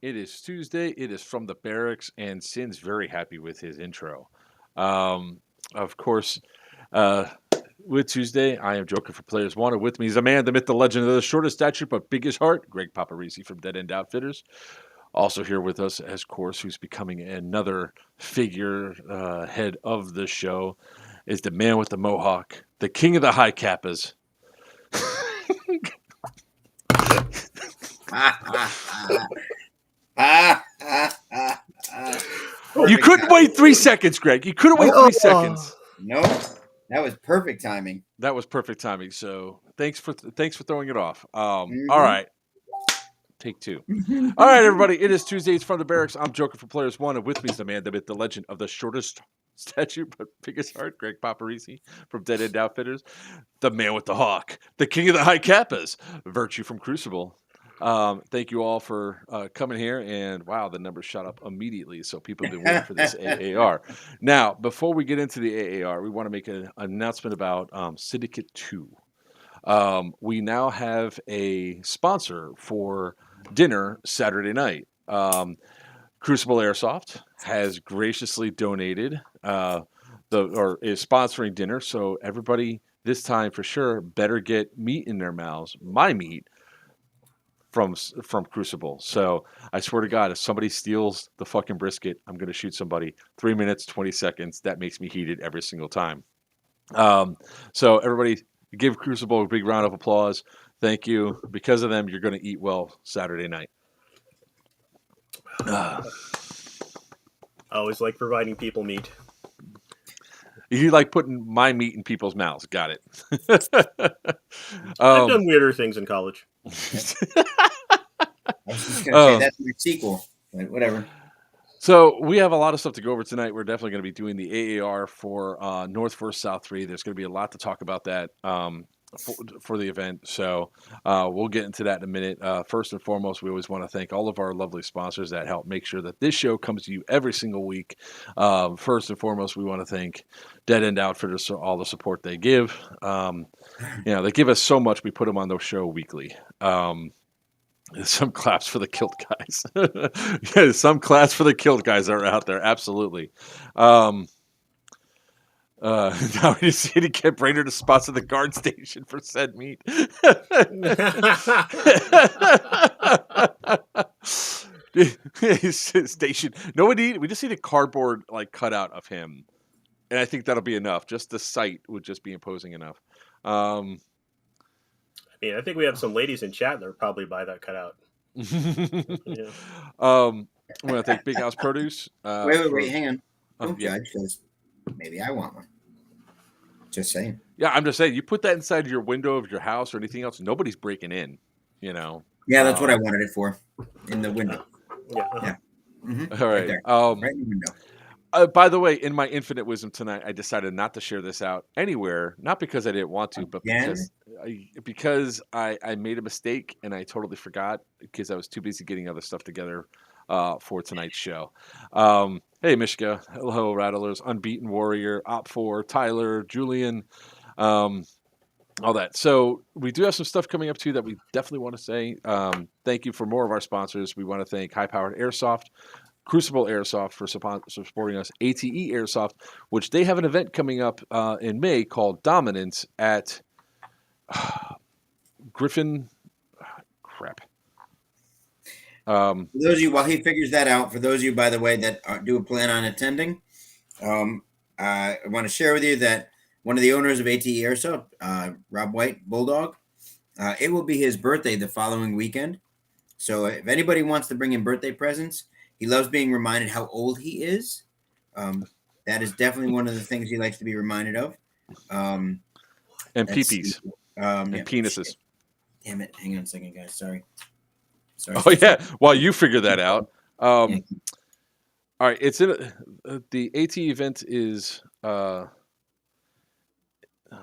It is Tuesday. It is from the barracks, and Sin's very happy with his intro. Um, of course, uh, with Tuesday, I am Joker for Players Wanted. With me is a man, the myth, the legend of the shortest stature but biggest heart, Greg Paparisi from Dead End Outfitters. Also here with us, as course, who's becoming another figure head of the show, is the man with the mohawk, the king of the high kappas. You couldn't wait 3 seconds, Greg. You couldn't wait 3 seconds. No, that was perfect timing. That was perfect timing. So thanks for throwing it off. All right. Take two. All right, everybody. It is Tuesday. It's from the barracks. I'm Joker for Players One, and with me is the man, the myth, the legend of the shortest statue but biggest heart, Greg Paparisi from Dead End Outfitters, the man with the hawk, the king of the high kappas, Virchew from Crucible. Thank you all for coming here, and wow, the numbers shot up immediately. So people have been waiting for this AAR. Now, before we get into the AAR, we want to make an announcement about Syndicate 2. We now have a sponsor for dinner Saturday night. Crucible Airsoft has graciously donated or is sponsoring dinner, so everybody this time for sure better get meat in their mouths. My meat from Crucible. So I swear to God, if somebody steals the fucking brisket, I'm gonna shoot somebody. 3 minutes, 20 seconds. That makes me heated every single time. So everybody, give Crucible a big round of applause. Thank you. Because of them, you're going to eat well Saturday night. I always like providing people meat. You like putting my meat in people's mouths. Got it. I've done weirder things in college. I was just going to say that's my sequel, but whatever. So we have a lot of stuff to go over tonight. We're definitely going to be doing the AAR for Vrs South 3. There's going to be a lot to talk about that for the event. So we'll get into that in a minute. First and foremost, we always want to thank all of our lovely sponsors that help make sure that this show comes to you every single week. First and foremost, we want to thank Dead End Outfitters for all the support they give. They give us so much. We put them on the show weekly. Some claps for the kilt guys. Yeah, some claps for the kilt guys are out there. Absolutely. Now we just need to get Brainerd to sponsor the guard station for said meat. Station. No, we just need a cardboard cutout of him, and I think that'll be enough. Just the sight would just be imposing enough. I think we have some ladies in chat that would probably buy that cutout. Yeah. I want to thank Big House Produce. Wait, hang on. Don't judge, because maybe I want one. Just saying. Yeah, I'm just saying. You put that inside your window of your house or anything else, nobody's breaking in. Yeah, that's what I wanted it for, in the window. Yeah. Mm-hmm. All right. Right in the window. By the way, in my infinite wisdom tonight, I decided not to share this out anywhere, not because I didn't want to, but because I made a mistake and I totally forgot because I was too busy getting other stuff together for tonight's show. Hey, Mishka. Hello, Rattlers. Unbeaten Warrior, Op4, Tyler, Julian, all that. So we do have some stuff coming up, too, that we definitely want to say. Thank you for more of our sponsors. We want to thank High Powered Airsoft, Crucible Airsoft for supporting us, ATE Airsoft, which they have an event coming up in May called Dominance at Griffin. Crap. For those of you, while he figures that out, for those of you, by the way, that do plan on attending, I want to share with you that one of the owners of ATE Airsoft, Rob White, Bulldog, it will be his birthday the following weekend. So if anybody wants to bring in birthday presents, he loves being reminded how old he is. That is definitely one of the things he likes to be reminded of. And peepees. And penises. Shit. Damn it. Hang on a second, guys. Sorry. Oh, yeah. While you figure that out. All right. It's in the AT event is. Here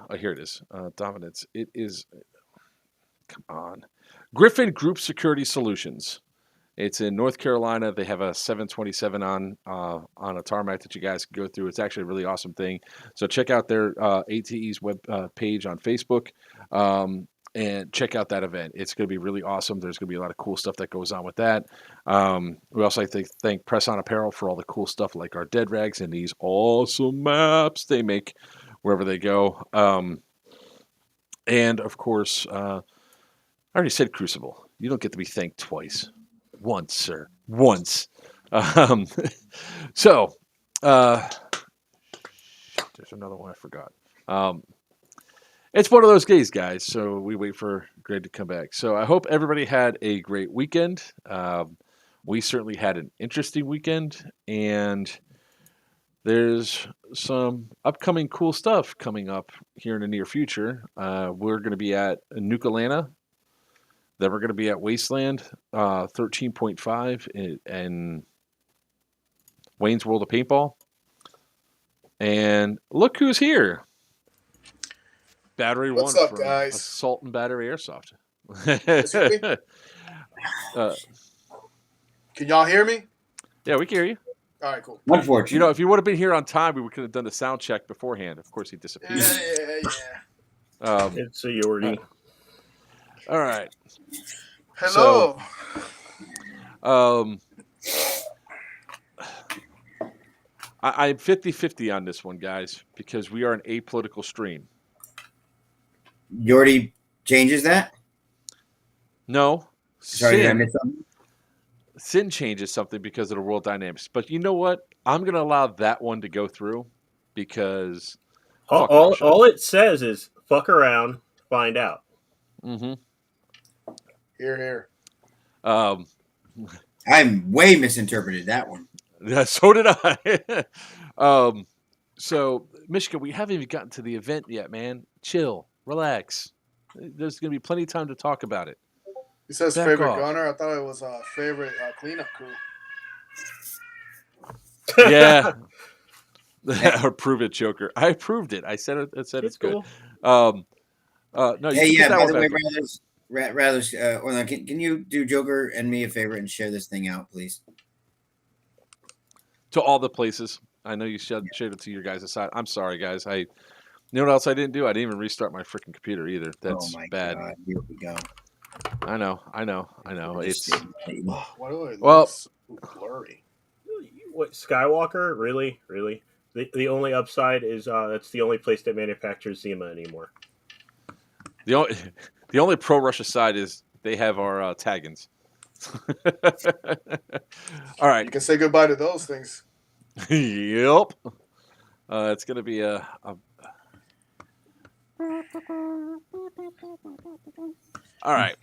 it is. Dominance. It is. Come on. Griffin Group Security Solutions. It's in North Carolina. They have a 727 on a tarmac that you guys can go through. It's actually a really awesome thing. So check out their ATE's web page on Facebook. and check out that event. It's going to be really awesome. There's going to be a lot of cool stuff that goes on with that. We also like to thank Press On Apparel for all the cool stuff like our dead rags and these awesome maps they make wherever they go. And of course, I already said Crucible. You don't get to be thanked twice. Once, sir. Once. So, there's another one I forgot. It's one of those days, guys. So we wait for Greg to come back. So I hope everybody had a great weekend. We certainly had an interesting weekend, and there's some upcoming cool stuff coming up here in the near future. We're going to be at Immokalee. Then we're going to be at Wasteland 13.5 and Wayne's World of Paintball. And look who's here. Battery What's One up, from guys? Assault and Battery Airsoft. Can y'all hear me? Yeah, we can hear you. All right, cool. Unfortunately. You know, if you would have been here on time, we could have done the sound check beforehand. Of course, he disappeared. Yeah. It's a Yordi. All right. Hello. I'm 50-50 on this one, guys, because we are an apolitical stream. Yordi changes that? No. Sorry, did I miss something? Sin changes something because of the world dynamics. But you know what? I'm going to allow that one to go through because All it says is fuck around, find out. Mm-hmm. Here. I'm way misinterpreted that one. Yeah, so did I. So, Michigan, we haven't even gotten to the event yet, man. Chill. Relax. There's going to be plenty of time to talk about it. He says Back favorite off. gunner. I thought it was favorite cleanup crew. Yeah. Approve it, Joker. I approved it. I said it. I said it's good. Cool. No, you Hey, can yeah, put that by one the way, back. can you do Joker and me a favor and share this thing out, please? To all the places. I know you shared it to your guys' side. I'm sorry, guys. You know what else I didn't do? I didn't even restart my freaking computer either. That's bad. God, here we go. I know. It's Why do I Well- look so blurry? What, Skywalker? Really? The only upside is that's the only place that manufactures Zima anymore. the only pro Russia side is they have our taggins. All right. You can say goodbye to those things. Yep. It's gonna be a All right.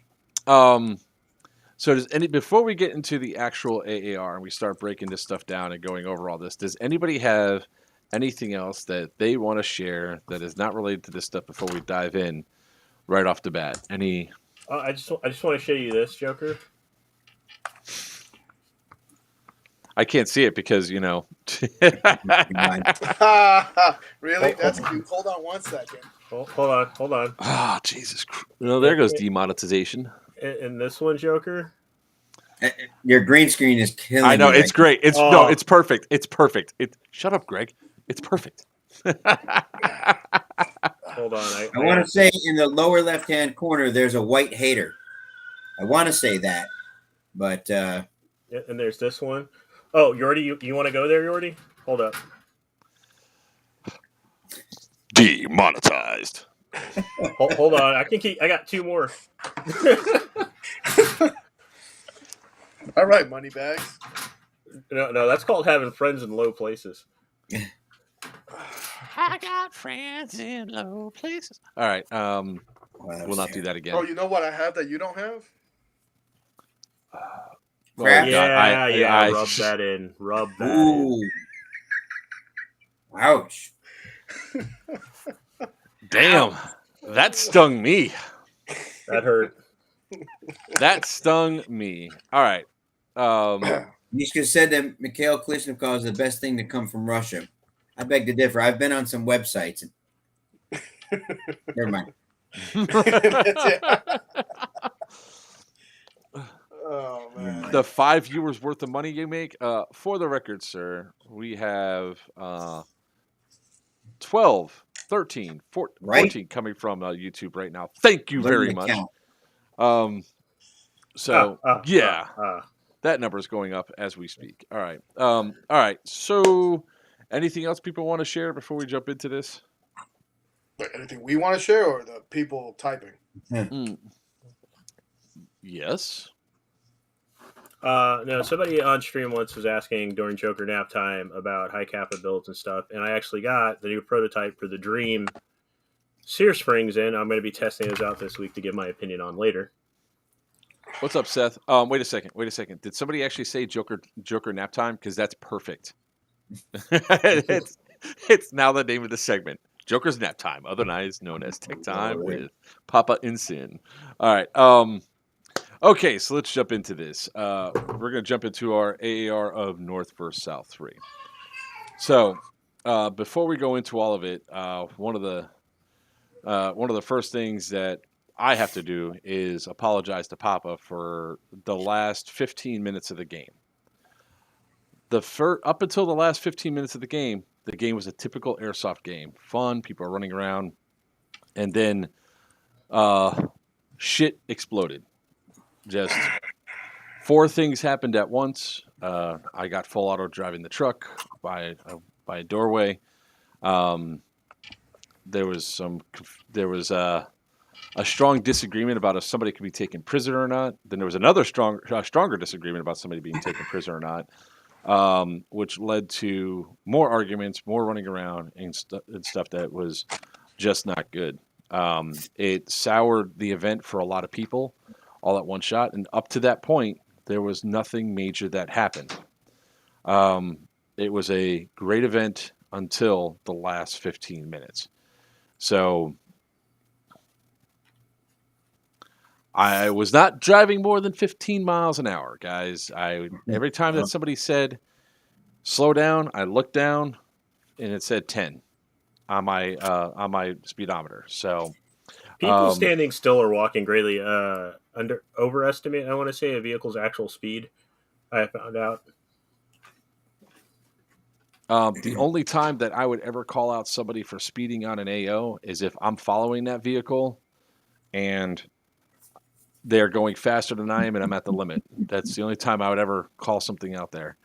So before we get into the actual AAR and we start breaking this stuff down and going over all this, does anybody have anything else that they want to share that is not related to this stuff before we dive in right off the bat? Any? I just want to show you this, Joker. I can't see it because Really? That's cute. Hold on one second. Hold on. Ah, Jesus Christ. No, there goes demonetization. And this one, Joker. Your green screen is killing me. I know, it's right great. It's perfect. It's perfect. Shut up, Greg. It's perfect. Hold on. I want to say in the lower left-hand corner, there's a white hater. I want to say that, but and there's this one. Oh, Yordi, you want to go there, Yordi? Hold up. Demonetized. Hold on. I got two more. All right, money bags. No, that's called having friends in low places. I got friends in low places. All right. We'll not do that again. Oh, you know what I have that you don't have? Crap. Yeah. Rub that in. Ooh. Ouch. Damn. That stung me. That hurt. That stung me. All right. Mishka said that Mikhail Klishnikov is the best thing to come from Russia. I beg to differ. I've been on some websites. Never mind. Oh, man. The 5 viewers worth of money you make. For the record, sir, we have 12 13, 14 Right? coming from YouTube right now. Thank you Learn very to much. count. That number is going up as we speak. All right. All right. So, anything else people want to share before we jump into this? Like, anything we want to share, or the people typing? Yes. No, somebody on stream once was asking during Joker nap time about high kappa builds and stuff, and I actually got the new prototype for the Dream Sear Springs in. I'm going to be testing those out this week to give my opinion on later. What's up, Seth? Wait a second. Did somebody actually say Joker nap time? Because that's perfect. it's now the name of the segment. Joker's nap time, otherwise known as Tech Time with Papa Insin. All right. Okay, so let's jump into this. We're going to jump into our AAR of North Vrs South 3. So, before we go into all of it, one of the first things that I have to do is apologize to Papa for the last 15 minutes of the game. Up until the last 15 minutes of the game was a typical airsoft game. Fun, people are running around, and then shit exploded. Just 4 things happened at once. I got full auto driving the truck by a doorway. There was a strong disagreement about if somebody could be taken prisoner or not. Then there was another stronger disagreement about somebody being taken prisoner or not, which led to more arguments, more running around, and stuff that was just not good. It soured the event for a lot of people all at one shot, and up to that point, there was nothing major that happened. It was a great event until the last 15 minutes. So I was not driving more than 15 miles an hour, guys. Every time that somebody said slow down, I looked down and it said 10 on my speedometer. So people standing still or walking greatly overestimate, I want to say, a vehicle's actual speed. I found out. The only time that I would ever call out somebody for speeding on an AO is if I'm following that vehicle and they're going faster than I am and I'm at the limit. That's the only time I would ever call something out there.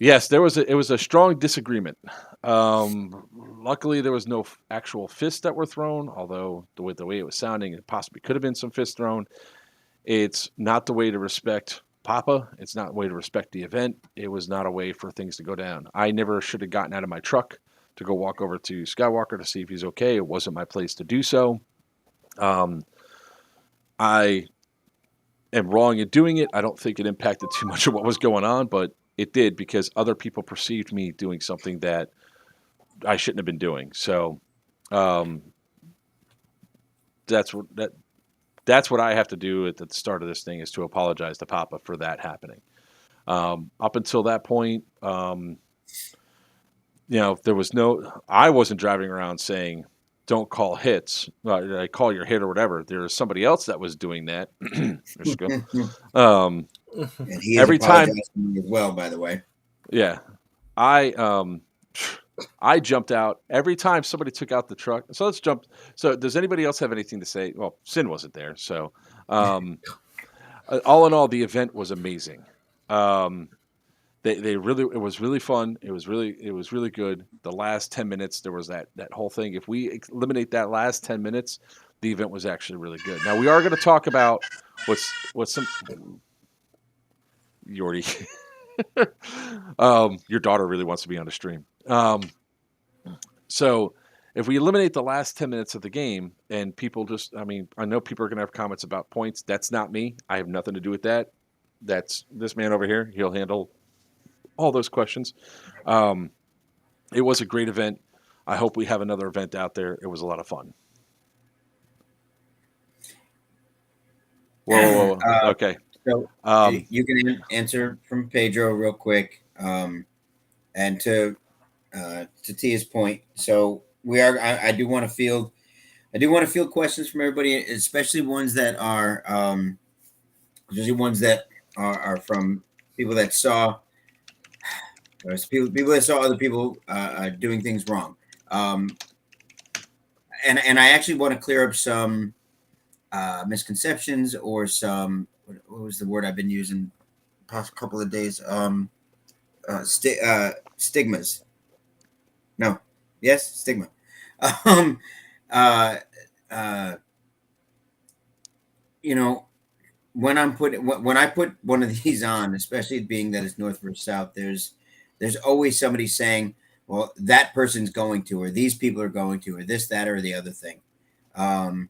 Yes, it was a strong disagreement. Luckily, there was no actual fists that were thrown, although the way it was sounding, it possibly could have been some fists thrown. It's not the way to respect Papa. It's not a way to respect the event. It was not a way for things to go down. I never should have gotten out of my truck to go walk over to Skywalker to see if he's okay. It wasn't my place to do so. I am wrong in doing it. I don't think it impacted too much of what was going on, but it did because other people perceived me doing something that I shouldn't have been doing. So that's what I have to do at the start of this thing is to apologize to Papa for that happening. Up until that point, I wasn't driving around saying, don't call hits. I call your hit or whatever. There was somebody else that was doing that. And he is every time as well, by the way. Yeah. I jumped out every time somebody took out the truck. So let's jump. So does anybody else have anything to say? Well, Sin wasn't there. So all in all, the event was amazing. It was really fun. It was really good. The last 10 minutes, there was that whole thing. If we eliminate that last 10 minutes, the event was actually really good. Now we are going to talk about what's some Yordi. Your daughter really wants to be on the stream. So if we eliminate the last 10 minutes of the game and people I know people are going to have comments about points. That's not me. I have nothing to do with that. That's this man over here. He'll handle all those questions. It was a great event. I hope we have another event out there. It was a lot of fun. Whoa. Okay. So you can answer from Pedro real quick. And to Tia's point, so I do want to field questions from everybody, especially ones that are from people that saw People that saw other people doing things wrong. And I actually want to clear up some misconceptions or some what was the word I've been using the past couple of days? Stigmas. No, yes, stigma. Um, uh, uh, you know, when I put one of these on, especially being that it's North versus South, there's always somebody saying, well, that person's going to, or these people are going to, or this, that, or the other thing. Um,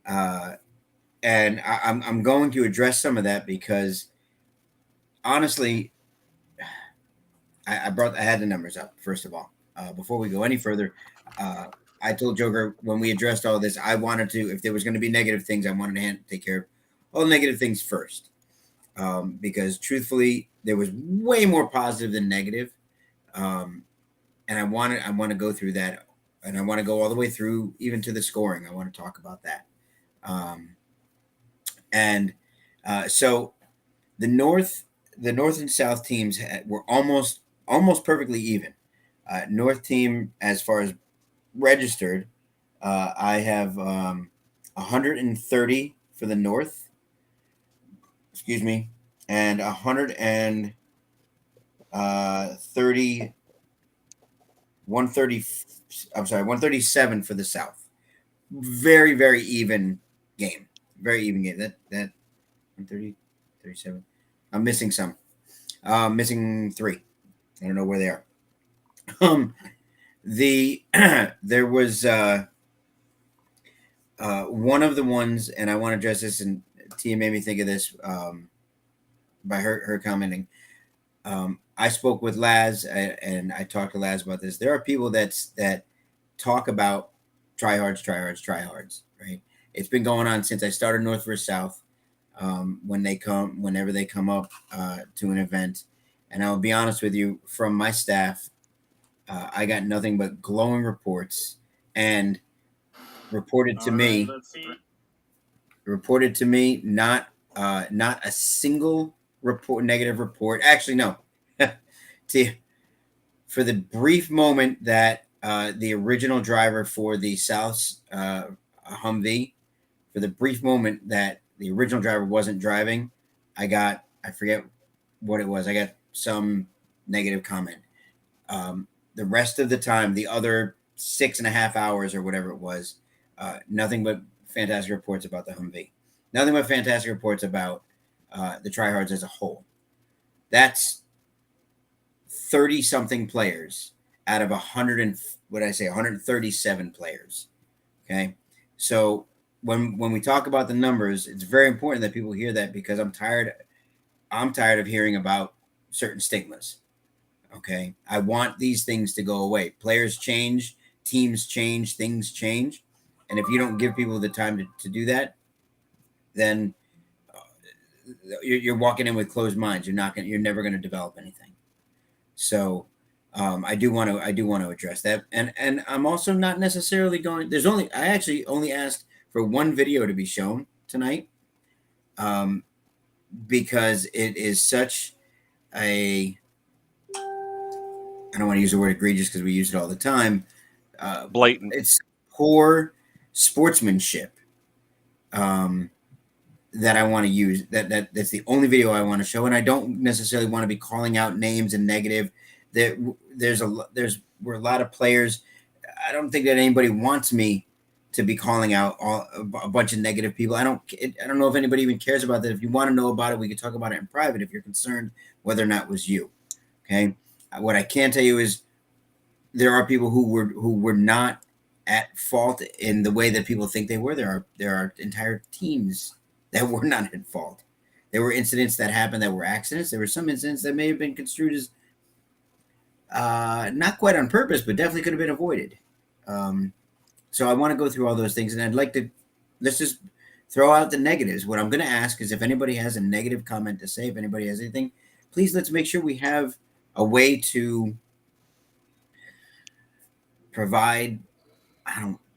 uh, and I'm going to address some of that because honestly, I had the numbers up first of all. Before we go any further, I told Joker when we addressed all this, I wanted to, if there was going to be negative things, I wanted to take care of all the negative things first. Because truthfully, there was way more positive than negative. And I want to go through that, and I want to go all the way through, even to the scoring. I want to talk about that. So the North and South teams were almost perfectly even. North team, as far as registered, I have 130 for the North. Excuse me, and 130, 130. I'm sorry, 137 for the South. Very, very even game. Very even game. That 130, 37. I'm missing some. Missing 3. I don't know where they are. There was one of the ones, and I want to address this, and Tia made me think of this by her commenting. I spoke with Laz, and I talked to Laz about this. There are people that talk about tryhards, right? It's been going on since I started North versus South. Whenever they come up to an event, and I'll be honest with you, from my staff, I got nothing but glowing reports, and reported to me, not a single negative report. Actually, no. For the brief moment that the original driver for the South's Humvee, for the brief moment that the original driver wasn't driving, I forget what it was. I got some negative comment. The rest of the time, the other 6.5 hours or whatever it was, nothing but fantastic reports about the Humvee. Nothing but fantastic reports about the tryhards as a whole. That's 30-something players out of 137 players. Okay, so when we talk about the numbers, it's very important that people hear that, because I'm tired of hearing about certain stigmas. Okay, I want these things to go away. Players change, teams change, things change, and if you don't give people the time to do that, then you're walking in with closed minds. You're never going to develop anything. So I do want to address that, and I'm also not necessarily going. I actually only asked for one video to be shown tonight, because it is such a, I don't want to use the word egregious because we use it all the time. Blatant. It's poor sportsmanship that I want to use. That's the only video I want to show, and I don't necessarily want to be calling out names and negative. We're a lot of players. I don't think that anybody wants me to be calling out a bunch of negative people. I don't know if anybody even cares about that. If you want to know about it, we could talk about it in private if you're concerned whether or not it was you. Okay. What I can tell you is there are people who were not at fault in the way that people think they were. There are entire teams that were not at fault. There were incidents that happened that were accidents. There were some incidents that may have been construed as not quite on purpose, but definitely could have been avoided. So I want to go through all those things, and I'd like to, let's just throw out the negatives. What I'm going to ask is if anybody has a negative comment to say, if anybody has anything, please let's make sure we have a way to provide,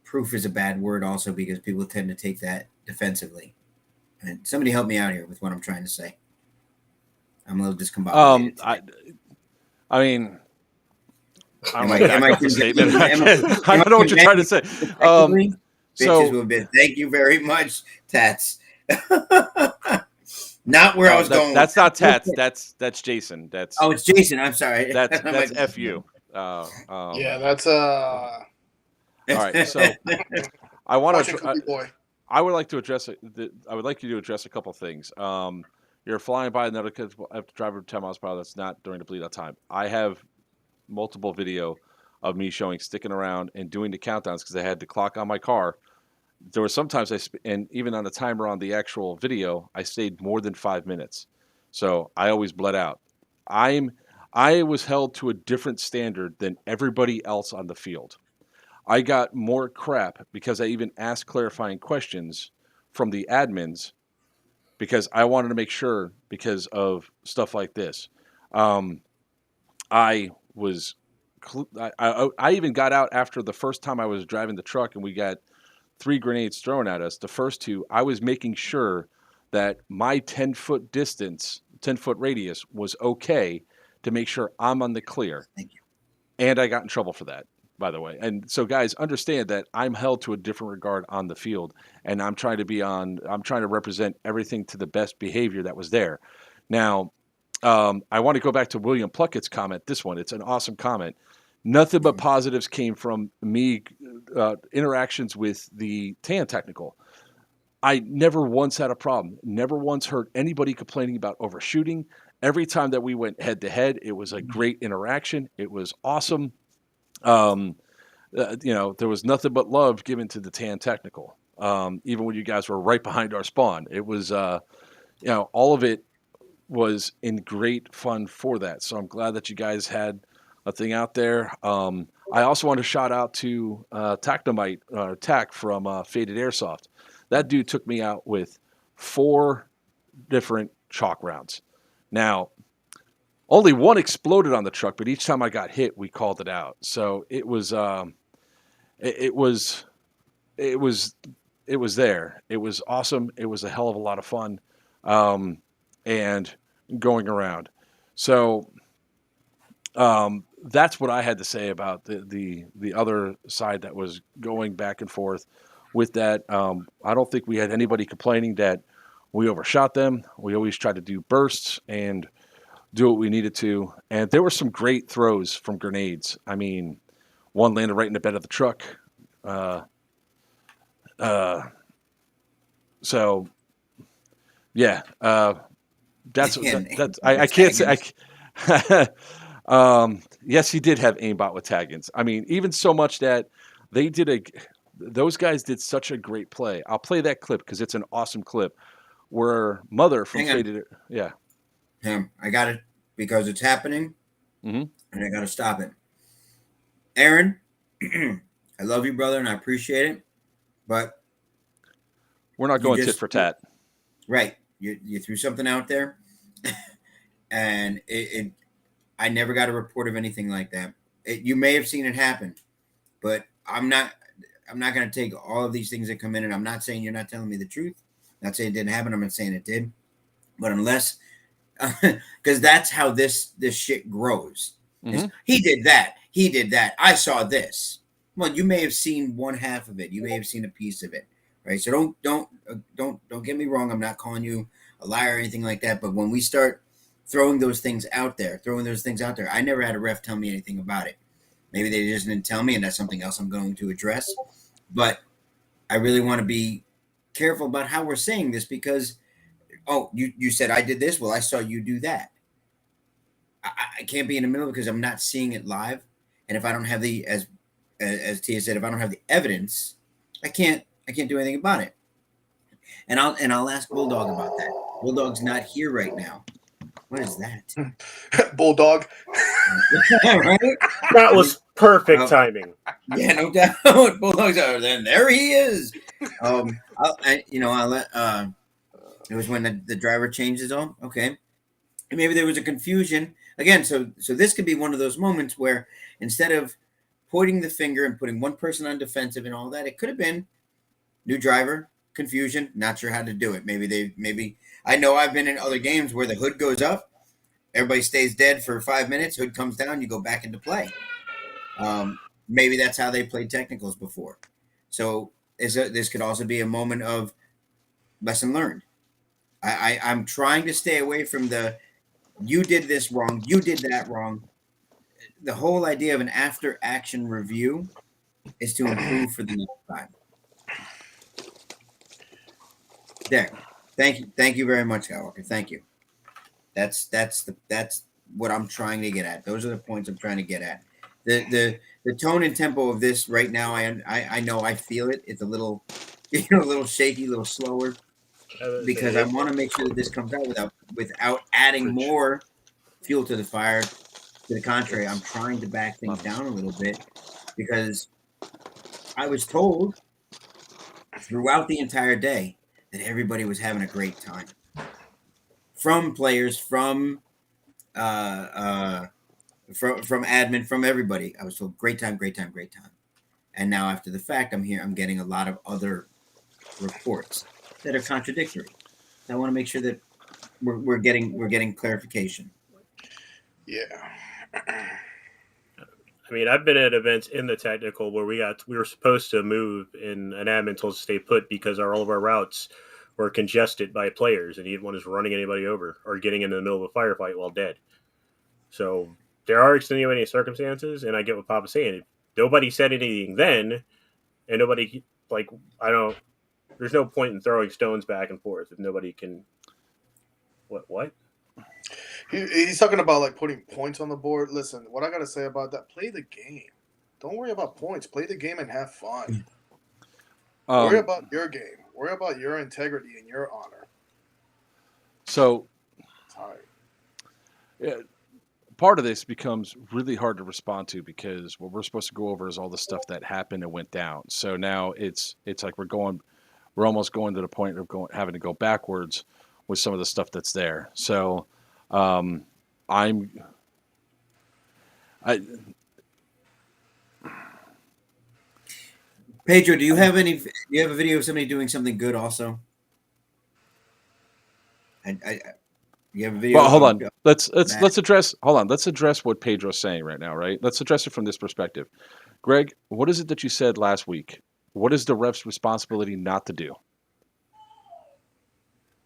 proof is a bad word also, because people tend to take that defensively. And somebody help me out here with what I'm trying to say. I'm a little discombobulated. I mean, I don't know back off the statement. I don't know what you're trying to say. Bitches will be. Thank you very much, Tats. Not where I was going. That's not Tats. That's Jason. It's Jason. I'm sorry. That's FU. Yeah, that's All right, so I want to. I would like to address. I would like you to address a couple things. You're flying by another kid after driving 10 miles per hour. That's not during the bleed out time. I have multiple video of me showing sticking around and doing the countdowns because I had the clock on my car. There were sometimes and even on the timer on the actual video, I stayed more than 5 minutes. So I always bled out. I was held to a different standard than everybody else on the field. I got more crap because I even asked clarifying questions from the admins because I wanted to make sure because of stuff like this. I even got out after the first time I was driving the truck and we got 3 grenades thrown at us. The first 2, I was making sure that my 10-foot distance, 10-foot radius was okay to make sure I'm on the clear. Thank you. And I got in trouble for that, by the way. And so guys, understand that I'm held to a different regard on the field and I'm trying to represent everything to the best behavior that was there. Now, I want to go back to William Pluckett's comment. This one, it's an awesome comment. Nothing but positives came from me interactions with the TAN technical. I never once had a problem. Never once heard anybody complaining about overshooting. Every time that we went head to head, it was a great interaction. It was awesome. There was nothing but love given to the TAN technical. Even when you guys were right behind our spawn, it was, all of it was in great fun for that. So I'm glad that you guys had a thing out there. I also want to shout out to Tac from Faded Airsoft. That dude took me out with 4 different chalk rounds. Now, only one exploded on the truck, but each time I got hit, we called it out. So it was there. It was awesome. It was a hell of a lot of fun, and going around. So that's what I had to say about the other side that was going back and forth with that. I don't think we had anybody complaining that we overshot them. We always tried to do bursts and do what we needed to. And there were some great throws from grenades. I mean, one landed right in the bed of the truck. So yeah, that's I can't say. Yes, he did have aimbot with tag-ins. I mean, even so much that those guys did such a great play. I'll play that clip because it's an awesome clip where Mother from Faded it. Yeah. I got it because it's happening, and I got to stop it. Aaron, I love you, brother, and I appreciate it, but we're not going tit for tat. Right. You threw something out there, and I never got a report of anything like that. You may have seen it happen, but I'm not going to take all of these things that come in, and I'm not saying you're not telling me the truth. I'm not saying it didn't happen. I'm not saying it did. But unless, because that's how this shit grows. Mm-hmm. He did that. He did that. I saw this. Well, you may have seen one half of it. You may have seen a piece of it, right? So don't get me wrong. I'm not calling you a liar or anything like that. But when we start throwing those things out there, I never had a ref tell me anything about it. Maybe they just didn't tell me, and that's something else I'm going to address. But I really want to be careful about how we're saying this because, you said I did this. Well, I saw you do that. I can't be in the middle because I'm not seeing it live. And if I don't have as Tia said, if I don't have the evidence, I can't do anything about it. And I'll ask Bulldog about that. Bulldog's not here right now. What is that? Bulldog. Right? That was perfect timing. Yeah, no doubt. Bulldog's over there. There he is. I'll let. It was when the driver changed his own. Okay, and maybe there was a confusion again. So this could be one of those moments where instead of pointing the finger and putting one person on defensive and all that, it could have been new driver, confusion, not sure how to do it. Maybe I know I've been in other games where the hood goes up everybody stays dead for 5 minutes. Hood comes down. You go back into play. Maybe that's how they played technicals before. So this could also be a moment of lesson learned. I'm trying to stay away from the you did this wrong, you did that wrong. The whole idea of an after action review is to improve for the next time. There. Thank you very much, Skywalker. Thank you. That's what I'm trying to get at. Those are the points I'm trying to get at. The tone and tempo of this right now, I know I feel it. It's a little a little shaky, a little slower. Because I want to make sure that this comes out without adding more fuel to the fire. To the contrary, I'm trying to back things down a little bit because I was told throughout the entire day that everybody was having a great time. From players, from admin, from everybody. I was told great time. And now after the fact, I'm getting a lot of other reports that are contradictory. I want to make sure that we're getting clarification. Yeah. I mean, I've been at events in the technical where we were supposed to move, and an admin told us to stay put because all of our routes were congested by players, and he didn't want us running anybody over or getting in the middle of a firefight while dead. So there are extenuating circumstances, and I get what Papa's saying. If nobody said anything then, and nobody there's no point in throwing stones back and forth if nobody can. What? He's talking about like putting points on the board. Listen, what I gotta say about that: play the game. Don't worry about points. Play the game and have fun. Worry about your game. Worry about your integrity and your honor. So, Sorry. Yeah, part of this becomes really hard to respond to because what we're supposed to go over is all the stuff that happened and went down. So now it's like we're almost going to the point of having to go backwards with some of the stuff that's there. So Pedro, do you have a video of somebody doing something good also? You have a video. Well, hold on. Let's address what Pedro's saying right now, right? Let's address it from this perspective. Greg, what is it that you said last week? What is the ref's responsibility not to do?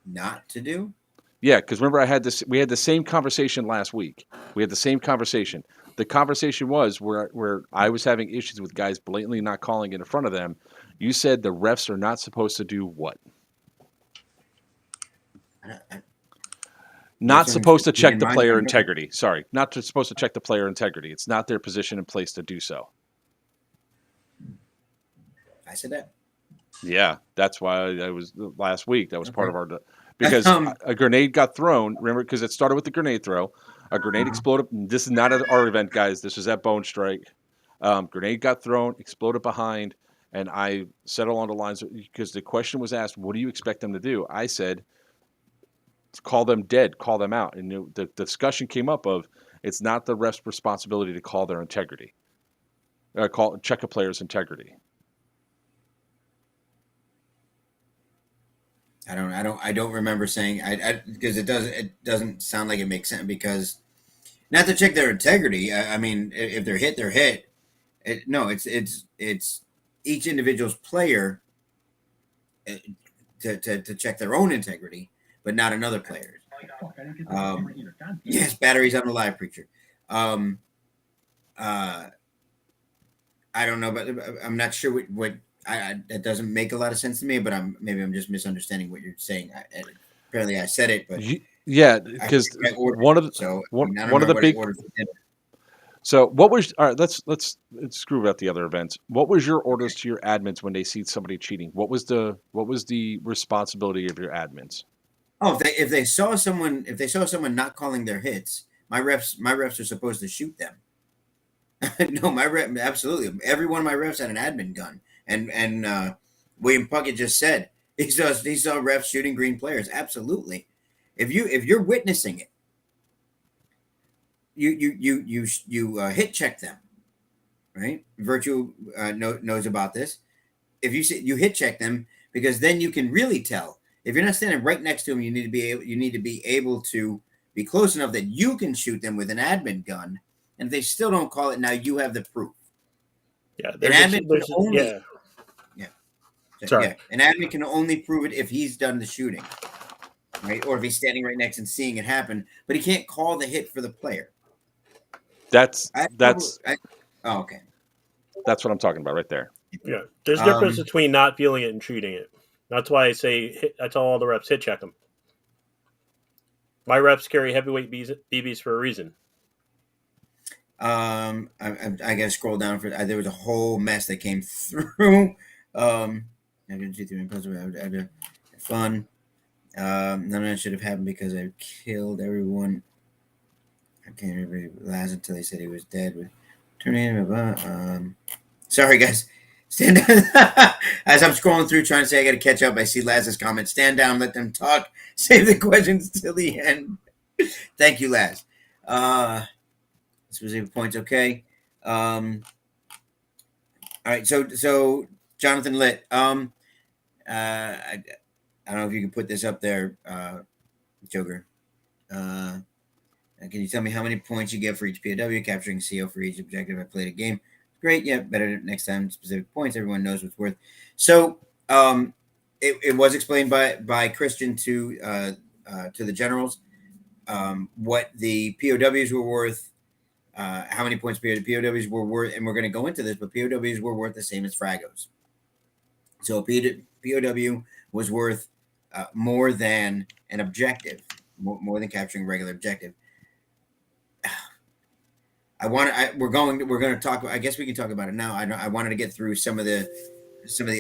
Not to do? Yeah, because remember we had the same conversation last week. We had the same conversation. The conversation was where I was having issues with guys blatantly not calling in front of them. You said the refs are not supposed to do what? Not supposed to check the player integrity. Sorry, not supposed to check the player integrity. It's not their position and place to do so. I said that. Yeah, that's why I was last week. That was part of our because a grenade got thrown. Remember, because it started with the grenade throw. A grenade exploded. This is not at our event, guys. This was at Bone Strike. Grenade got thrown, exploded behind, and I said along the lines because the question was asked, "What do you expect them to do?" I said, "Call them dead. Call them out." And the discussion came up of it's not the ref's responsibility to call their integrity, check a player's integrity. I don't remember saying because it doesn't sound like it makes sense because not to check their integrity. I mean, if they're hit, they're hit. It's each individual's player to check their own integrity, but not another player's. Yes, batteries on the live preacher. I don't know, but I'm not sure what. That doesn't make a lot of sense to me, but maybe I'm just misunderstanding what you're saying. Apparently, I said it, but yeah, because one of the big. So what was all right? Let's screw about the other events. What was your orders to your admins when they see somebody cheating? What was the responsibility of your admins? Oh, if they saw someone not calling their hits, my refs are supposed to shoot them. No, my rep absolutely. Every one of my refs had an admin gun. And William Puckett just said he saw refs shooting green players. Absolutely, if you're witnessing it, you hit check them, right? Virchew knows about this. If you hit check them because then you can really tell. If you're not standing right next to them, you need to be able to be close enough that you can shoot them with an admin gun. And if they still don't call it, now you have the proof. Yeah, An admin can only, Sorry. an admin can only prove it if he's done the shooting, right? Or if he's standing right next and seeing it happen, but he can't call the hit for the player. Oh, okay. That's what I'm talking about right there. Yeah, there's a difference between not feeling it and shooting it. That's why I tell all the reps, hit check them. My reps carry heavyweight BBs for a reason. I gotta scroll down for there was a whole mess that came through. I had fun. None of that should have happened because I killed everyone. I can't remember Laz until he said he was dead. Sorry guys. Stand down. As I'm scrolling through trying to say I gotta catch up, I see Laz's comment. Stand down, let them talk. Save the questions till the end. Thank you, Laz. Specific points, okay. All right, so Jonathan Litt. I don't know if you can put this up there, Joker. Can you tell me how many points you get for each POW, capturing CO for each objective? I played a game. Great, yeah, better next time. Specific points, everyone knows what's worth. So it was explained by Christian to the generals what the POWs were worth, how many points POWs were worth, and we're going to go into this, but POWs were worth the same as Fragos. So a POW was worth more than an objective, more than capturing a regular objective. We're going to talk. I guess we can talk about it now. I wanted to get through some of the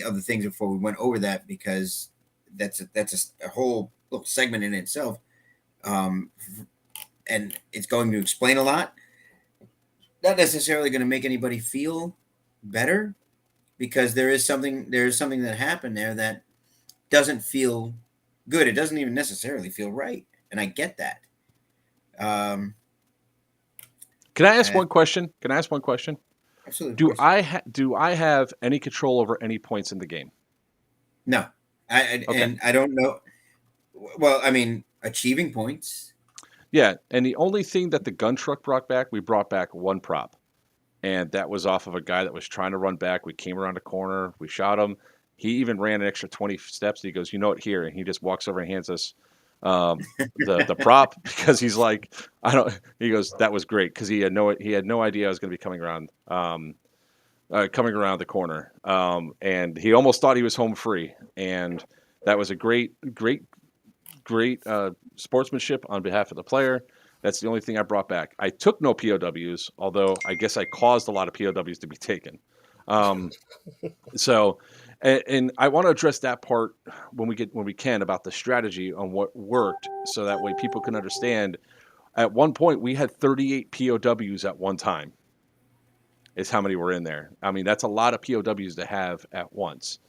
other things before we went over that, because that's a whole little segment in itself, and it's going to explain a lot. Not necessarily going to make anybody feel better, because there is something that happened there that doesn't feel good. It doesn't even necessarily feel right, and I get that. Can I ask one question? Absolutely. Do I have any control over any points in the game? No, and I don't know. Well, I mean, achieving points. Yeah, and the only thing that the gun truck brought back, we brought back one prop, and that was off of a guy that was trying to run back. We came around a corner, we shot him. He even ran an extra 20 steps. He goes, "You know what? Here," and he just walks over and hands us the prop, because he's like, I don't. He goes, "That was great," because he had no idea I was going to be coming around the corner, and he almost thought he was home free, and that was a great sportsmanship on behalf of the player. That's the only thing I brought back. I took no POWs, although I guess I caused a lot of POWs to be taken. So. And I want to address that part when we can about the strategy on what worked, so that way people can understand. At one point, we had 38 POWs at one time. Is how many were in there. I mean, that's a lot of POWs to have at once.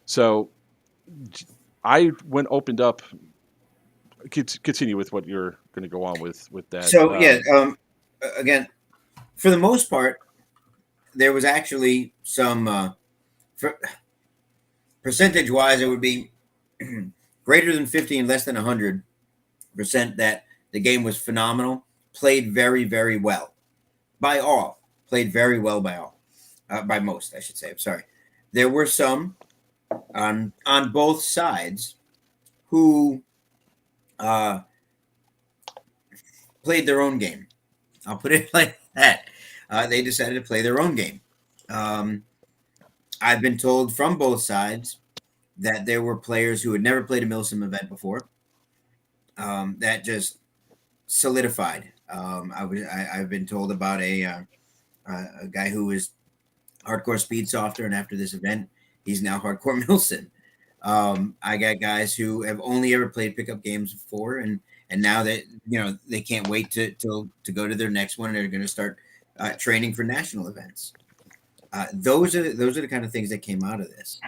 So I opened up. Continue with what you're going to go on with that. So again, for the most part, there was actually some. Percentage-wise, it would be greater than 50 and less than 100% that the game was phenomenal. Played very, very well by all. Played very well by all. By most, I should say. I'm sorry. There were some on both sides who played their own game. I'll put it like that. They decided to play their own game. I've been told from both sides that there were players who had never played a Milsim event before. That just solidified. I've been told about a guy who was hardcore speed softer, and after this event, he's now hardcore Milsim. I got guys who have only ever played pickup games before, and now that they can't wait to go to their next one. They're going to start training for national events. Those are the kind of things that came out of this.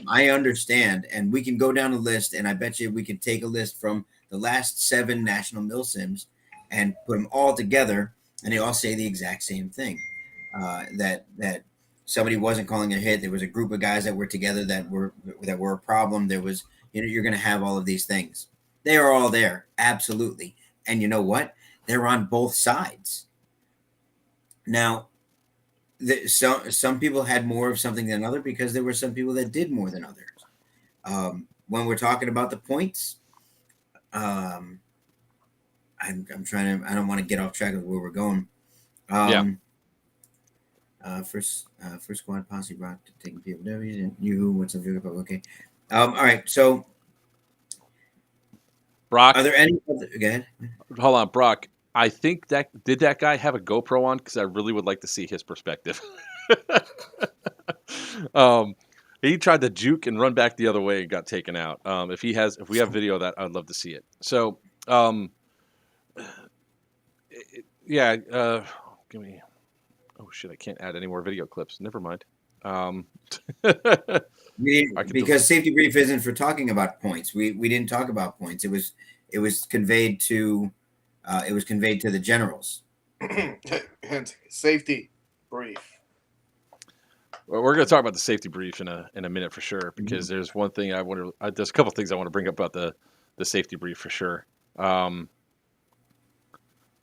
I understand, and we can go down a list, and I bet you we can take a list from the last 7 national Milsims and put them all together, and they all say the exact same thing. That somebody wasn't calling a hit. There was a group of guys that were together that were a problem. There was, you're going to have all of these things. They are all there, absolutely. And you know what? They're on both sides. Now, some people had more of something than other because there were some people that did more than others. When we're talking about the points, I'm trying to. I don't want to get off track of where we're going. First squad posse rock to taking POWs and you. What's up? Okay. All right. So, Brock, are there any? Go ahead. Hold on, Brock. I think that guy have a GoPro on? Because I really would like to see his perspective. He tried to juke and run back the other way and got taken out. If we have video of that, I'd love to see it. So, give me. Oh shit! I can't add any more video clips. Never mind. Because safety brief isn't for talking about points. We didn't talk about points. It was conveyed to the generals. Safety brief. Well, we're going to talk about the safety brief in a minute for sure, because there's one thing there's a couple things I want to bring up about the safety brief for sure.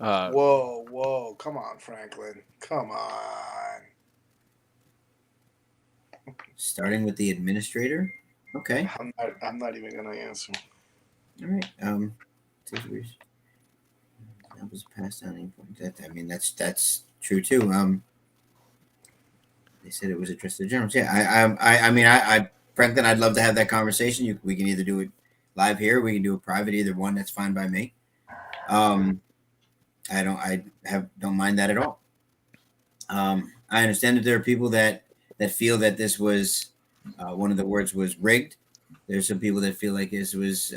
Whoa, come on, Franklin, come on. Starting with the administrator. Okay. I'm not even gonna answer. All right. That was passed on. That's true too. They said it was addressed to the generals. Yeah. I Franklin, I'd love to have that conversation. We can either do it live here, we can do it private. Either one, that's fine by me. I don't mind that at all. I understand that there are people that feel that this was one of the words was rigged. There's some people that feel like this was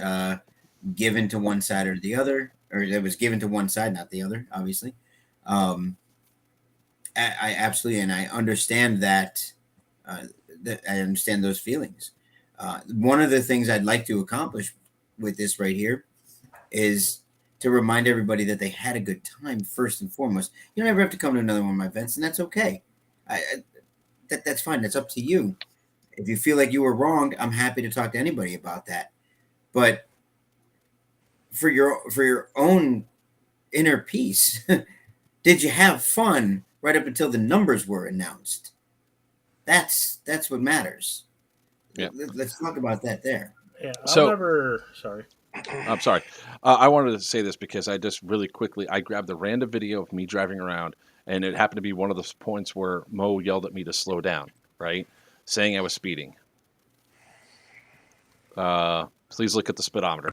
given to one side or the other, or it was given to one side, not the other, obviously. I absolutely, and I understand that I understand those feelings. One of the things I'd like to accomplish with this right here is to remind everybody that they had a good time first and foremost. You don't ever have to come to another one of my events, and that's okay. That's fine. That's up to you. If you feel like you were wrong, I'm happy to talk to anybody about that. But for your own inner peace, did you have fun right up until the numbers were announced? That's what matters. Yeah. Let's talk about that there. Yeah. Sorry. I'm sorry. I wanted to say this because I just really quickly, I grabbed a random video of me driving around, and it happened to be one of those points where Mo yelled at me to slow down, right? Saying I was speeding. Please look at the speedometer.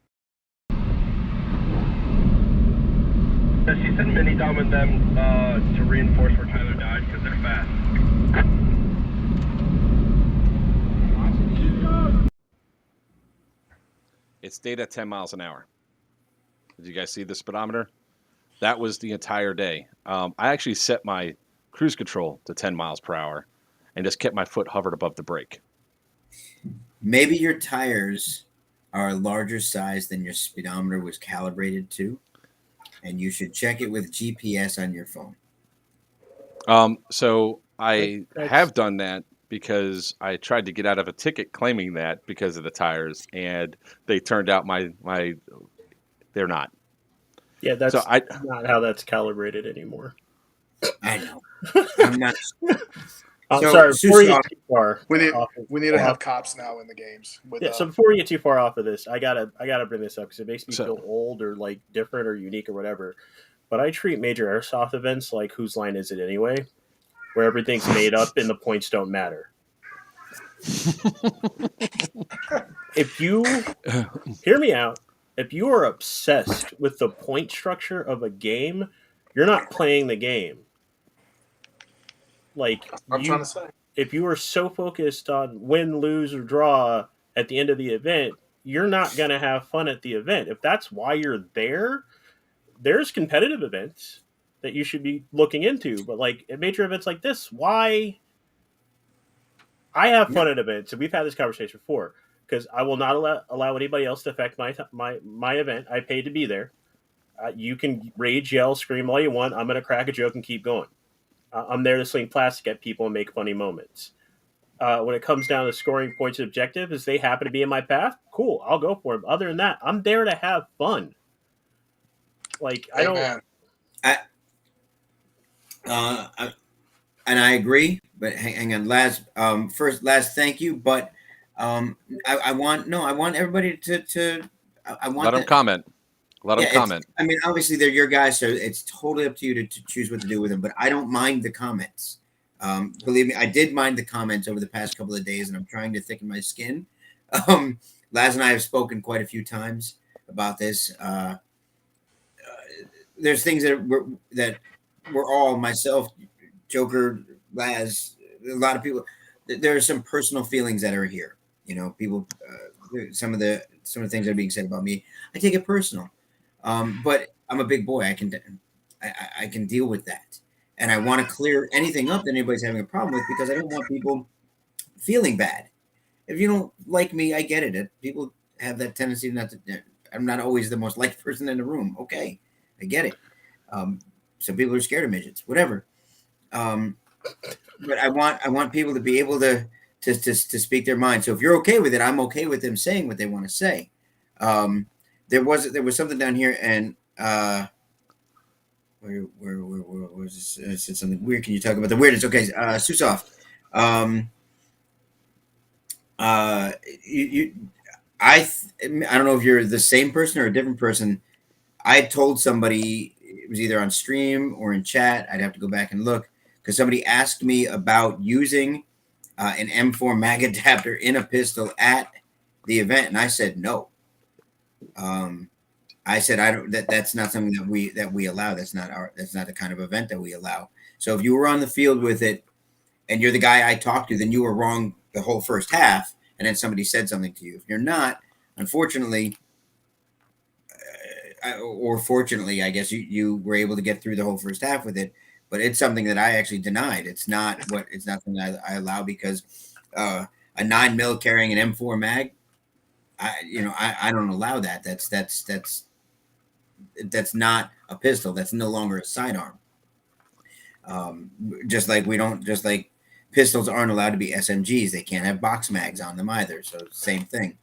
She sent Minnie down with them to reinforce where Tyler died because they're fast. It stayed at 10 miles an hour. Did you guys see the speedometer? That was the entire day. I actually set my cruise control to 10 miles per hour and just kept my foot hovered above the brake. Maybe your tires are a larger size than your speedometer was calibrated to, and you should check it with GPS on your phone. So I have done that because I tried to get out of a ticket claiming that because of the tires, and they turned out they're not. Yeah, that's not how that's calibrated anymore. I know. I'm not. Sorry, before we get too far, we need to have cops now in the games. So before we get too far off of this, I gotta bring this up because it makes me feel old or like different or unique or whatever. But I treat major airsoft events like whose line is it anyway, where everything's made up and the points don't matter. If you hear me out, if you are obsessed with the point structure of a game, you're not playing the game. Like I'm trying to say, if you are so focused on win, lose, or draw at the end of the event, you're not going to have fun at the event. If that's why you're there, there's competitive events that you should be looking into. But like at major events like this, why? I have fun at events, and we've had this conversation before, because I will not allow anybody else to affect my event. I paid to be there. You can rage, yell, scream all you want. I'm going to crack a joke and keep going. I'm there to sling plastic at people and make funny moments. when it comes down to scoring points objective, is they happen to be in my path, cool, I'll go for them. Other than that, I'm there to have fun. Like, I don't. And I agree, but hang on, Laz. Laz, thank you, but I want everybody to I want let them comment. Let them comment. I mean, obviously they're your guys, so it's totally up to you to choose what to do with them. But I don't mind the comments. Believe me, I did mind the comments over the past couple of days, and I'm trying to thicken my skin. Laz and I have spoken quite a few times about this. There's things that we're all, myself, Joker, Laz, a lot of people. There are some personal feelings that are here. You know, people. Some of the things that are being said about me, I take it personal. But I'm a big boy. I can deal with that, and I want to clear anything up that anybody's having a problem with, because I don't want people feeling bad. If you don't like me, I get it. People have that tendency not to. I'm not always the most liked person in the room. Okay, I get it. Some people are scared of midgets, whatever. But I want people to be able to speak their mind. So if you're okay with it, I'm okay with them saying what they want to say. There was something down here, and where was this? Said something weird. Can you talk about the weirdness? Okay, Susoft. I don't know if you're the same person or a different person. I told somebody, it was either on stream or in chat, I'd have to go back and look, because somebody asked me about using an M4 mag adapter in a pistol at the event, and I said no. I said I don't. That's not something that we allow. That's not the kind of event that we allow. So if you were on the field with it, and you're the guy I talked to, then you were wrong the whole first half, and then somebody said something to you. If you're not, unfortunately, or fortunately, I guess you were able to get through the whole first half with it. But it's something that I actually denied. It's not something I allow, because a 9mm carrying an M4 mag, I don't allow that. That's not a pistol. That's no longer a sidearm. Just like pistols aren't allowed to be SMGs. They can't have box mags on them either. So same thing.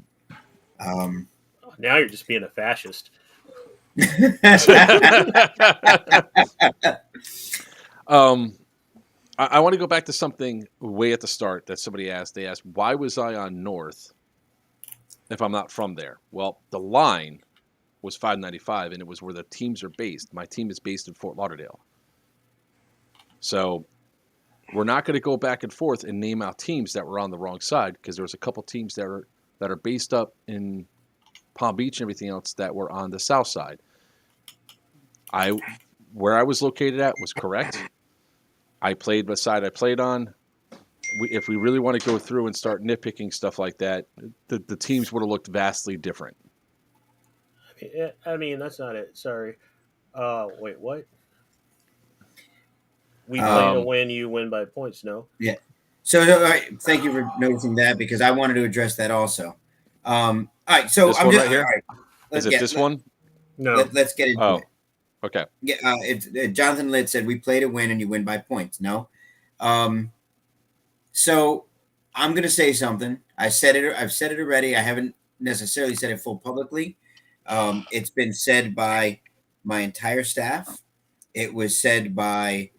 Now you're just being a fascist. I want to go back to something way at the start that somebody asked. They asked, why was I on North if I'm not from there? Well, the line was 595, and it was where the teams are based. My team is based in Fort Lauderdale. So we're not going to go back and forth and name out teams that were on the wrong side, because there was a couple teams that are based up in Palm Beach and everything else that were on the south side. Where I was located at was correct. I played the side I played on. If we really want to go through and start nitpicking stuff like that, the teams would have looked vastly different. I mean, that's not it. Sorry. Wait, what? We play to win. You win by points. No. Yeah. So, all right, thank you for noticing that, because I wanted to address that also. All right. So this I'm one just right here. Right, is it this one? No. Let's get into it. Okay. Yeah. Jonathan Litt said we play to win, and you win by points. No. So I'm going to say something. I've said it already. I haven't necessarily said it full publicly. It's been said by my entire staff. It was said by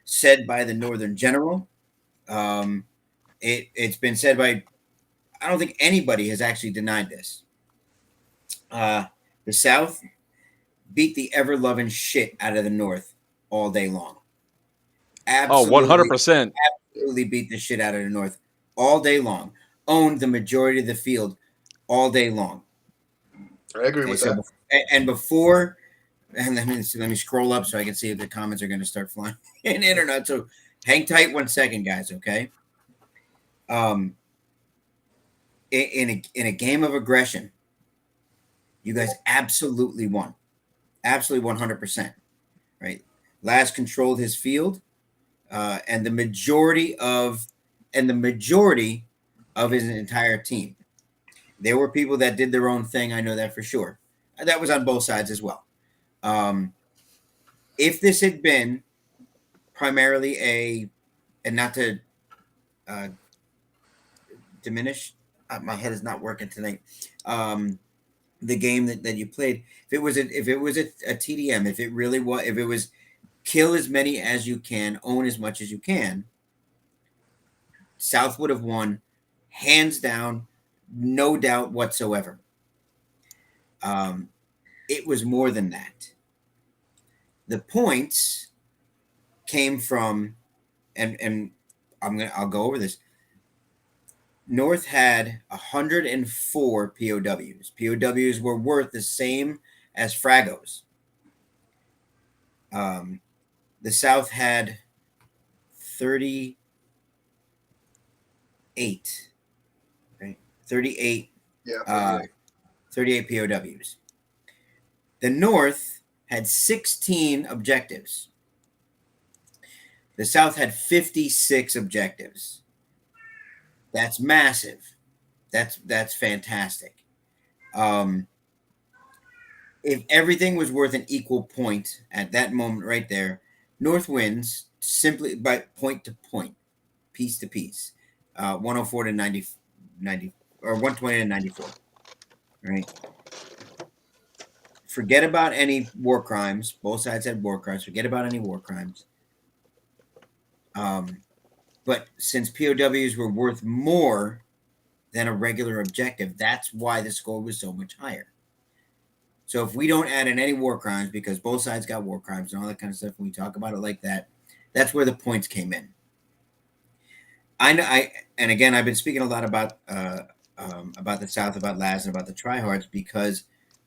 said by the Northern General. It's been said by, I don't think anybody has actually denied this. The South beat the ever-loving shit out of the North all day long. Absolutely, 100%. Absolutely beat the shit out of the North all day long. Owned the majority of the field all day long. I agree with that. And before, and let me scroll up so I can see if the comments are going to start flying in the internet. So hang tight 1 second, guys. Okay. In a game of aggression, you guys absolutely won. Absolutely 100%. Right. Laz controlled his field, and the majority of his entire team. There were people that did their own thing. I know that for sure. That was on both sides as well. If this had been primarily and not to diminish. My head is not working tonight. The game that you played, if it was a TDM, if it was kill as many as you can, own as much as you can, South would have won, hands down, no doubt whatsoever. It was more than that. The points came from, and I'll go over this. North had 104 POWs. POWs were worth the same as Fragos. The South had 38. Right? 38. Yeah. 38 POWs. The North had 16 objectives. The South had 56 objectives. That's massive. That's fantastic. If everything was worth an equal point at that moment right there, North wins simply by point to point, piece to piece, 104 to 90, or 120 to 94. Right. Forget about any war crimes. Both sides had war crimes. Forget about any war crimes. But since POWs were worth more than a regular objective, that's why the score was so much higher. So if we don't add in any war crimes, because both sides got war crimes and all that kind of stuff, when we talk about it like that, that's where the points came in. And again, I've been speaking a lot about the South, about Laz, and about the tryhards because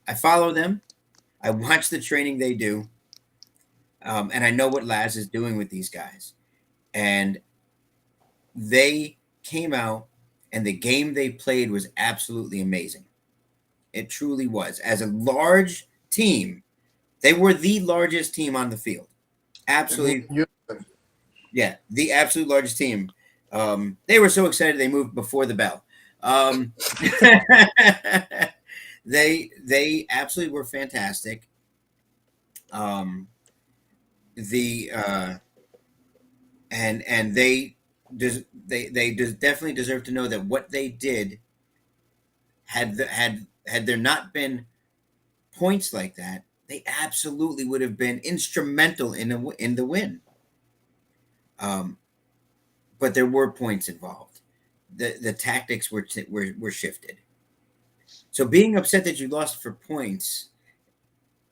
I follow them. I watch the training they do, and I know what Laz is doing with these guys. And they came out, and the game they played was absolutely amazing. It truly was. As a large team, they were the largest team on the field. Absolutely. Yeah, the absolute largest team. They were so excited they moved before the bell. They absolutely were fantastic. And they definitely deserve to know that what they did had there not been points like that, they absolutely would have been instrumental in the win. But there were points involved. The tactics were shifted. So being upset that you lost for points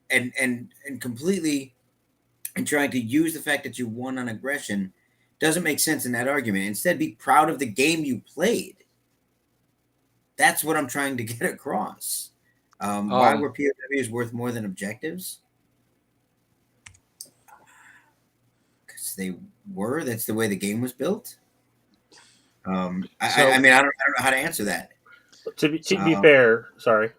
and completely and trying to use the fact that you won on aggression doesn't make sense in that argument. Instead, be proud of the game you played. That's what I'm trying to get across. Why were POWs worth more than objectives? Because they were. That's the way the game was built. I mean, I don't know how to answer that. To be fair, sorry.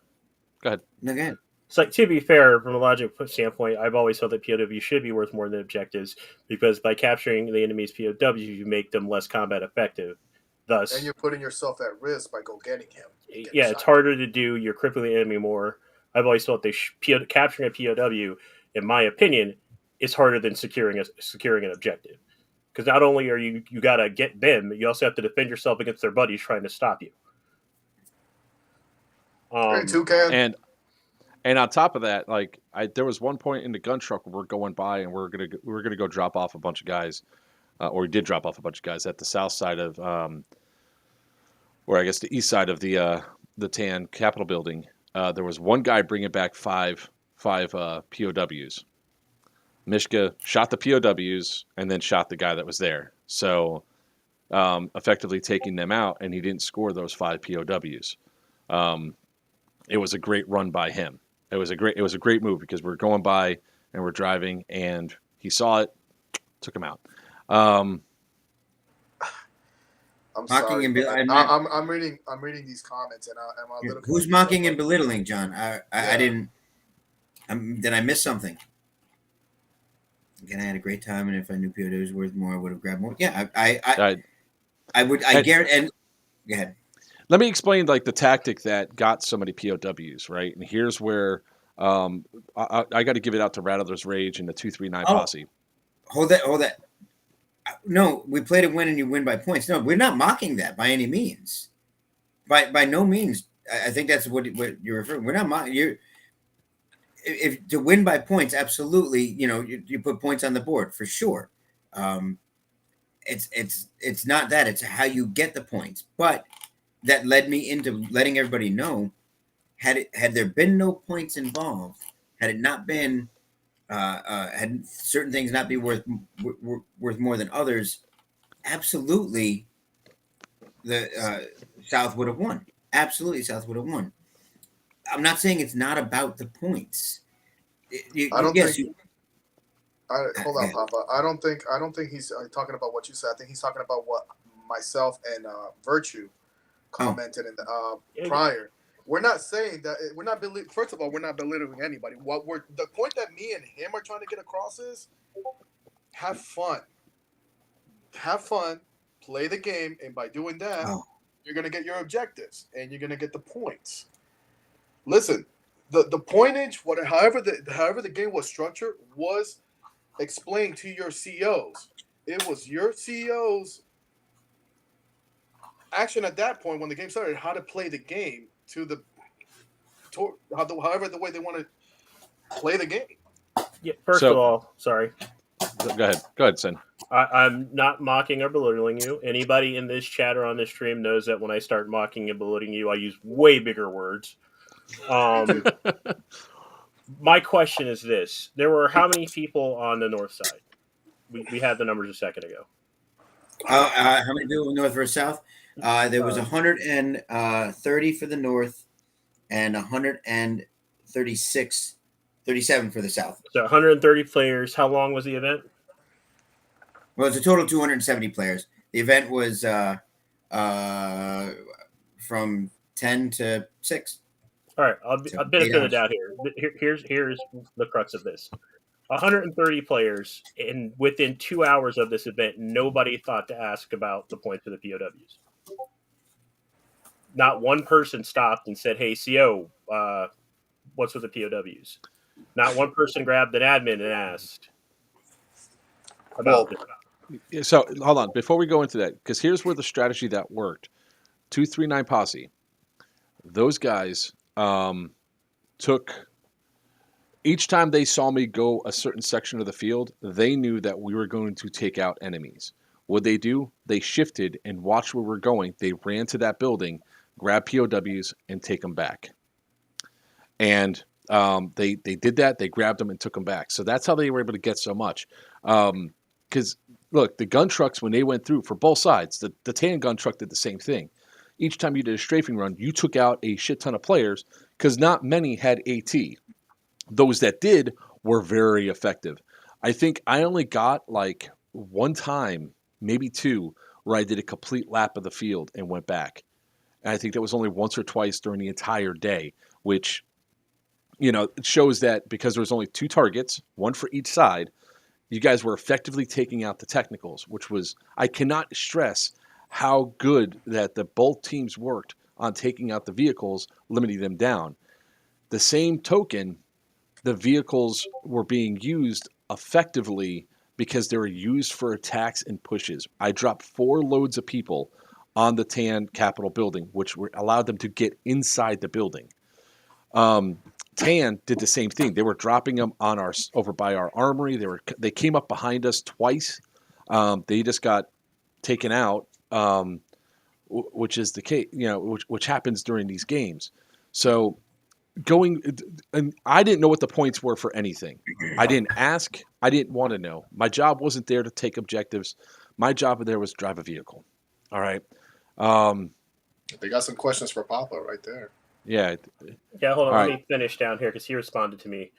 Go ahead. No, go ahead. It's like, to be fair, from a logic standpoint, I've always felt that POW should be worth more than objectives because by capturing the enemy's POW, you make them less combat effective. Thus, and you're putting yourself at risk by getting him. Yeah, it's harder to do. You're crippling the enemy more. I've always felt capturing a POW, in my opinion, is harder than securing an objective. Because not only are you got to get them, you also have to defend yourself against their buddies trying to stop you. And on top of that, like there was one point in the gun truck where we're going by and we're gonna go drop off a bunch of guys, or we did drop off a bunch of guys at the south side of, or I guess the east side of the TAN Capitol building. There was one guy bringing back five POWs. Mishka shot the POWs and then shot the guy that was there. So effectively taking them out, and he didn't score those 5 POWs. It was a great run by him. It was a great move because we're going by and we're driving, and he saw it, took him out. I'm sorry. And I'm reading these comments, and I'm a little. Who's mocking and belittling, John? I didn't. Did I miss something? Again, I had a great time, and if I knew POW was worth more, I would have grabbed more. Yeah, I would. I guarantee. And go ahead. Let me explain like the tactic that got so many POWs, right? And here's where I got to give it out to Rattler's Rage and the 239 posse. Hold that. No, we play to win and you win by points. No, we're not mocking that by any means. By no means. I think that's what you're referring. We're not mocking. If to win by points, absolutely. You put points on the board for sure. It's not that. It's how you get the points. But that led me into letting everybody know. Had there been no points involved, had it not been, had certain things not be worth more than others, absolutely, the South would have won. Absolutely, South would have won. I'm not saying it's not about the points. Hold on, Papa. I don't think he's talking about what you said. I think he's talking about what myself and Virchew commented in the prior. We're not saying that first of all, we're not belittling anybody. The point that me and him are trying to get across is have fun. Have fun, play the game, and by doing that, you're gonna get your objectives and you're gonna get the points. Listen, the pointage, however the game was structured, was explained to your CEOs. It was your CEOs' action at that point when the game started, how to play the game however the way they want to play the game. Yeah, first of all, sorry. Go ahead, Sin. I'm not mocking or belittling you. Anybody in this chat or on this stream knows that when I start mocking and belittling you, I use way bigger words. My question is this. There were how many people on the north side? We had the numbers a second ago. How many people north versus south? There was 130 for the north and 37 for the south. So 130 players. How long was the event? Well, it's a total of 270 players. The event was from 10 to 6. All right, I'll benefit of the doubt here. Here's the crux of this. 130 players, and within 2 hours of this event, nobody thought to ask about the points for the POWs. Not one person stopped and said, "Hey, CO, what's with the POWs?" Not one person grabbed an admin and asked about it. So hold on, before we go into that, because here's where the strategy that worked. 239 Posse. Those guys took each time they saw me go a certain section of the field, they knew that we were going to take out enemies. What they do? They shifted and watched where we're going. They ran to that building, grab POWs, and take them back. And they did that. They grabbed them and took them back. So that's how they were able to get so much. Because look, the gun trucks, when they went through for both sides, the tan gun truck did the same thing. Each time you did a strafing run, you took out a shit ton of players because not many had AT. Those that did were very effective. I think I only got like one time, maybe two, where I did a complete lap of the field and went back. And I think that was only once or twice during the entire day, which, it shows that because there was only 2 targets, one for each side, you guys were effectively taking out the technicals, which was, I cannot stress how good that both teams worked on taking out the vehicles, limiting them down. The same token, the vehicles were being used effectively because they were used for attacks and pushes. I dropped 4 loads of people on the tan Capitol building, which allowed them to get inside the building. Tan did the same thing. They were dropping them on over by our armory. They came up behind us twice. They just got taken out, which is the case, which happens during these games. So and I didn't know what the points were for anything. I didn't ask. I didn't want to know. My job wasn't there to take objectives. My job there was drive a vehicle. All right. They got some questions for Papa right there. Yeah. Yeah, hold on. Let me finish down here because he responded to me.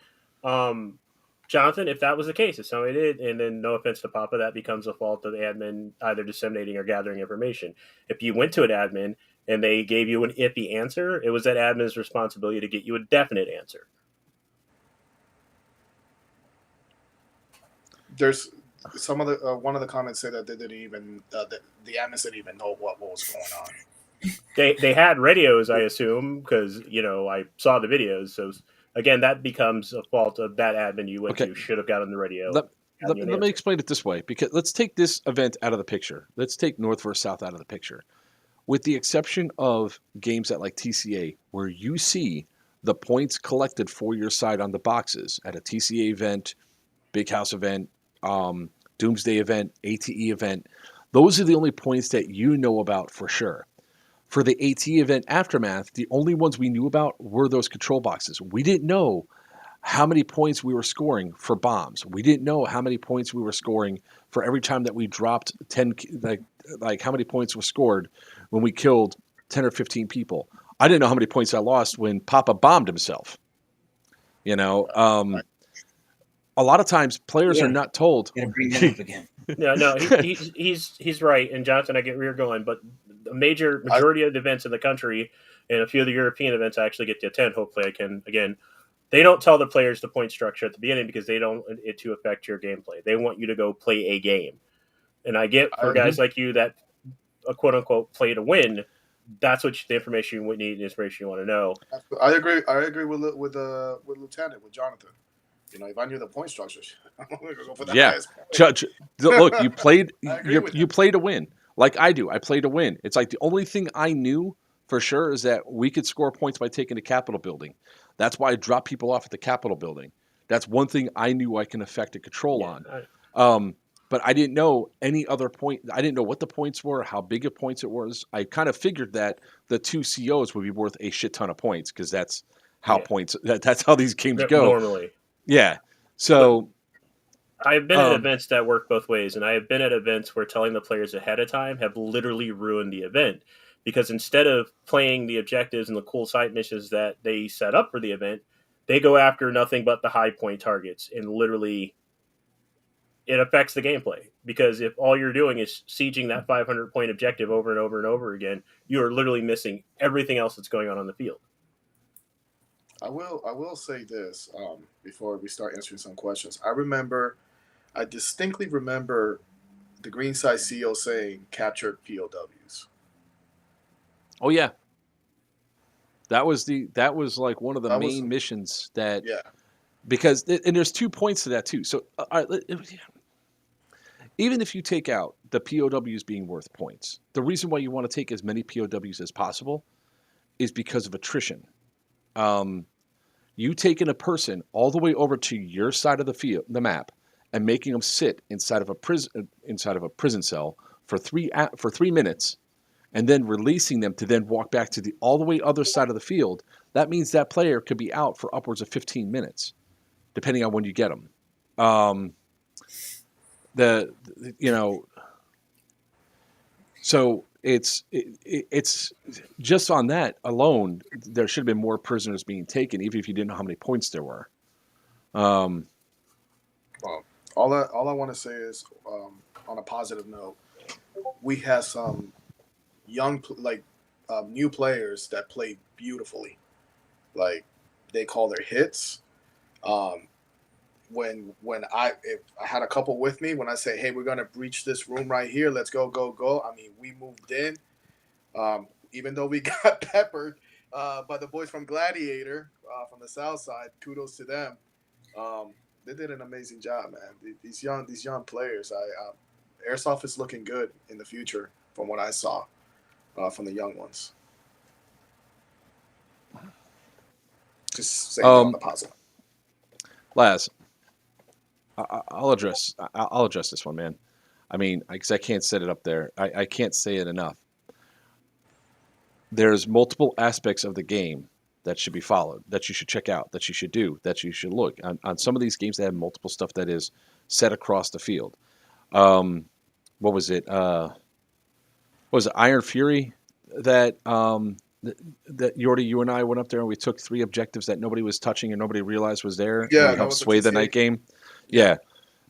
Jonathan, if that was the case, if somebody did, and then no offense to Papa, that becomes a fault of the admin either disseminating or gathering information. If you went to an admin and they gave you an iffy answer, it was that admin's responsibility to get you a definite answer. There's some of the one of the comments say that they didn't even the admins didn't even know what was going on. They had radios, I assume, because I saw the videos. So again, that becomes a fault of that admin you went to. Should have gotten the radio. let me explain it this way, because let's take this event out of the picture. Let's take North versus South out of the picture. With the exception of games at like TCA, where you see the points collected for your side on the boxes at a TCA event, Big House event, Doomsday event, ATE event, those are the only points that you know about for sure. For the ATE event Aftermath, the only ones we knew about were those control boxes. We didn't know how many points we were scoring for bombs. We didn't know how many points we were scoring for every time that we dropped 10, like how many points were scored when we killed 10 or 15 people. I didn't know how many points I lost when Papa bombed himself. You know, a lot of times players are not told. Bring that up again. No, he's right. And Jonathan, I get where you're going, but the majority of the events in the country and a few of the European events I actually get to attend. Hopefully I can, again, they don't tell the players the point structure at the beginning because they don't want it to affect your gameplay. They want you to go play a game. And I get for guys like you that quote unquote play to win, that's what the information you need, the information you want to know. I agree with Lieutenant, with Jonathan. You know, if I knew the point structures, I'm going to go for that. Yeah, Judge, look, you played play to win, like I do. I play to win. It's like the only thing I knew for sure is that we could score points by taking the Capitol building. That's why I dropped people off at the Capitol building. That's one thing I knew I can affect a control on. But I didn't know any other point. I didn't know what the points were, how big of points it was. I kind of figured that the 2 COs would be worth a shit ton of points because that's how points. That's how these games go normally. Yeah. So I've been at events that work both ways, and I have been at events where telling the players ahead of time have literally ruined the event. Because instead of playing the objectives and the cool side missions that they set up for the event, they go after nothing but the high point targets. And literally, it affects the gameplay. Because if all you're doing is sieging that 500-point objective over and over and over again, you are literally missing everything else that's going on the field. I will say this before we start answering some questions. I distinctly remember the Greenside CEO saying captured POWs. Oh yeah, that was like one of the main missions that. Yeah. Because and there's 2 points to that too. So even if you take out the POWs being worth points, the reason why you want to take as many POWs as possible is because of attrition. You taking a person all the way over to your side of the map, and making them sit inside of a prison cell for 3 minutes. And then releasing them to then walk back to the all the way other side of the field, that means that player could be out for upwards of 15 minutes, depending on when you get them. So it's just on that alone, there should have been more prisoners being taken, even if you didn't know how many points there were. Well, all I want to say is, on a positive note, we have some young, new players that play beautifully. Like, they call their hits. When I had a couple with me, when I say, hey, we're going to breach this room right here, let's go. I mean, we moved in. Even though we got peppered by the boys from Gladiator from the South Side, kudos to them. They did an amazing job, man. These young players, airsoft is looking good in the future from what I saw from the young ones. Just saying on the positive. Laz, I'll address this one, man. I mean, because I can't set it up there. I can't say it enough. There's multiple aspects of the game that should be followed, that you should check out, that you should do, that you should look. On some of these games, they have multiple stuff that is set across the field. What was it? Iron Fury that Yordi, you and I went up there and we took 3 objectives that nobody was touching and nobody realized was there. Yeah, and helped sway the night game. Yeah,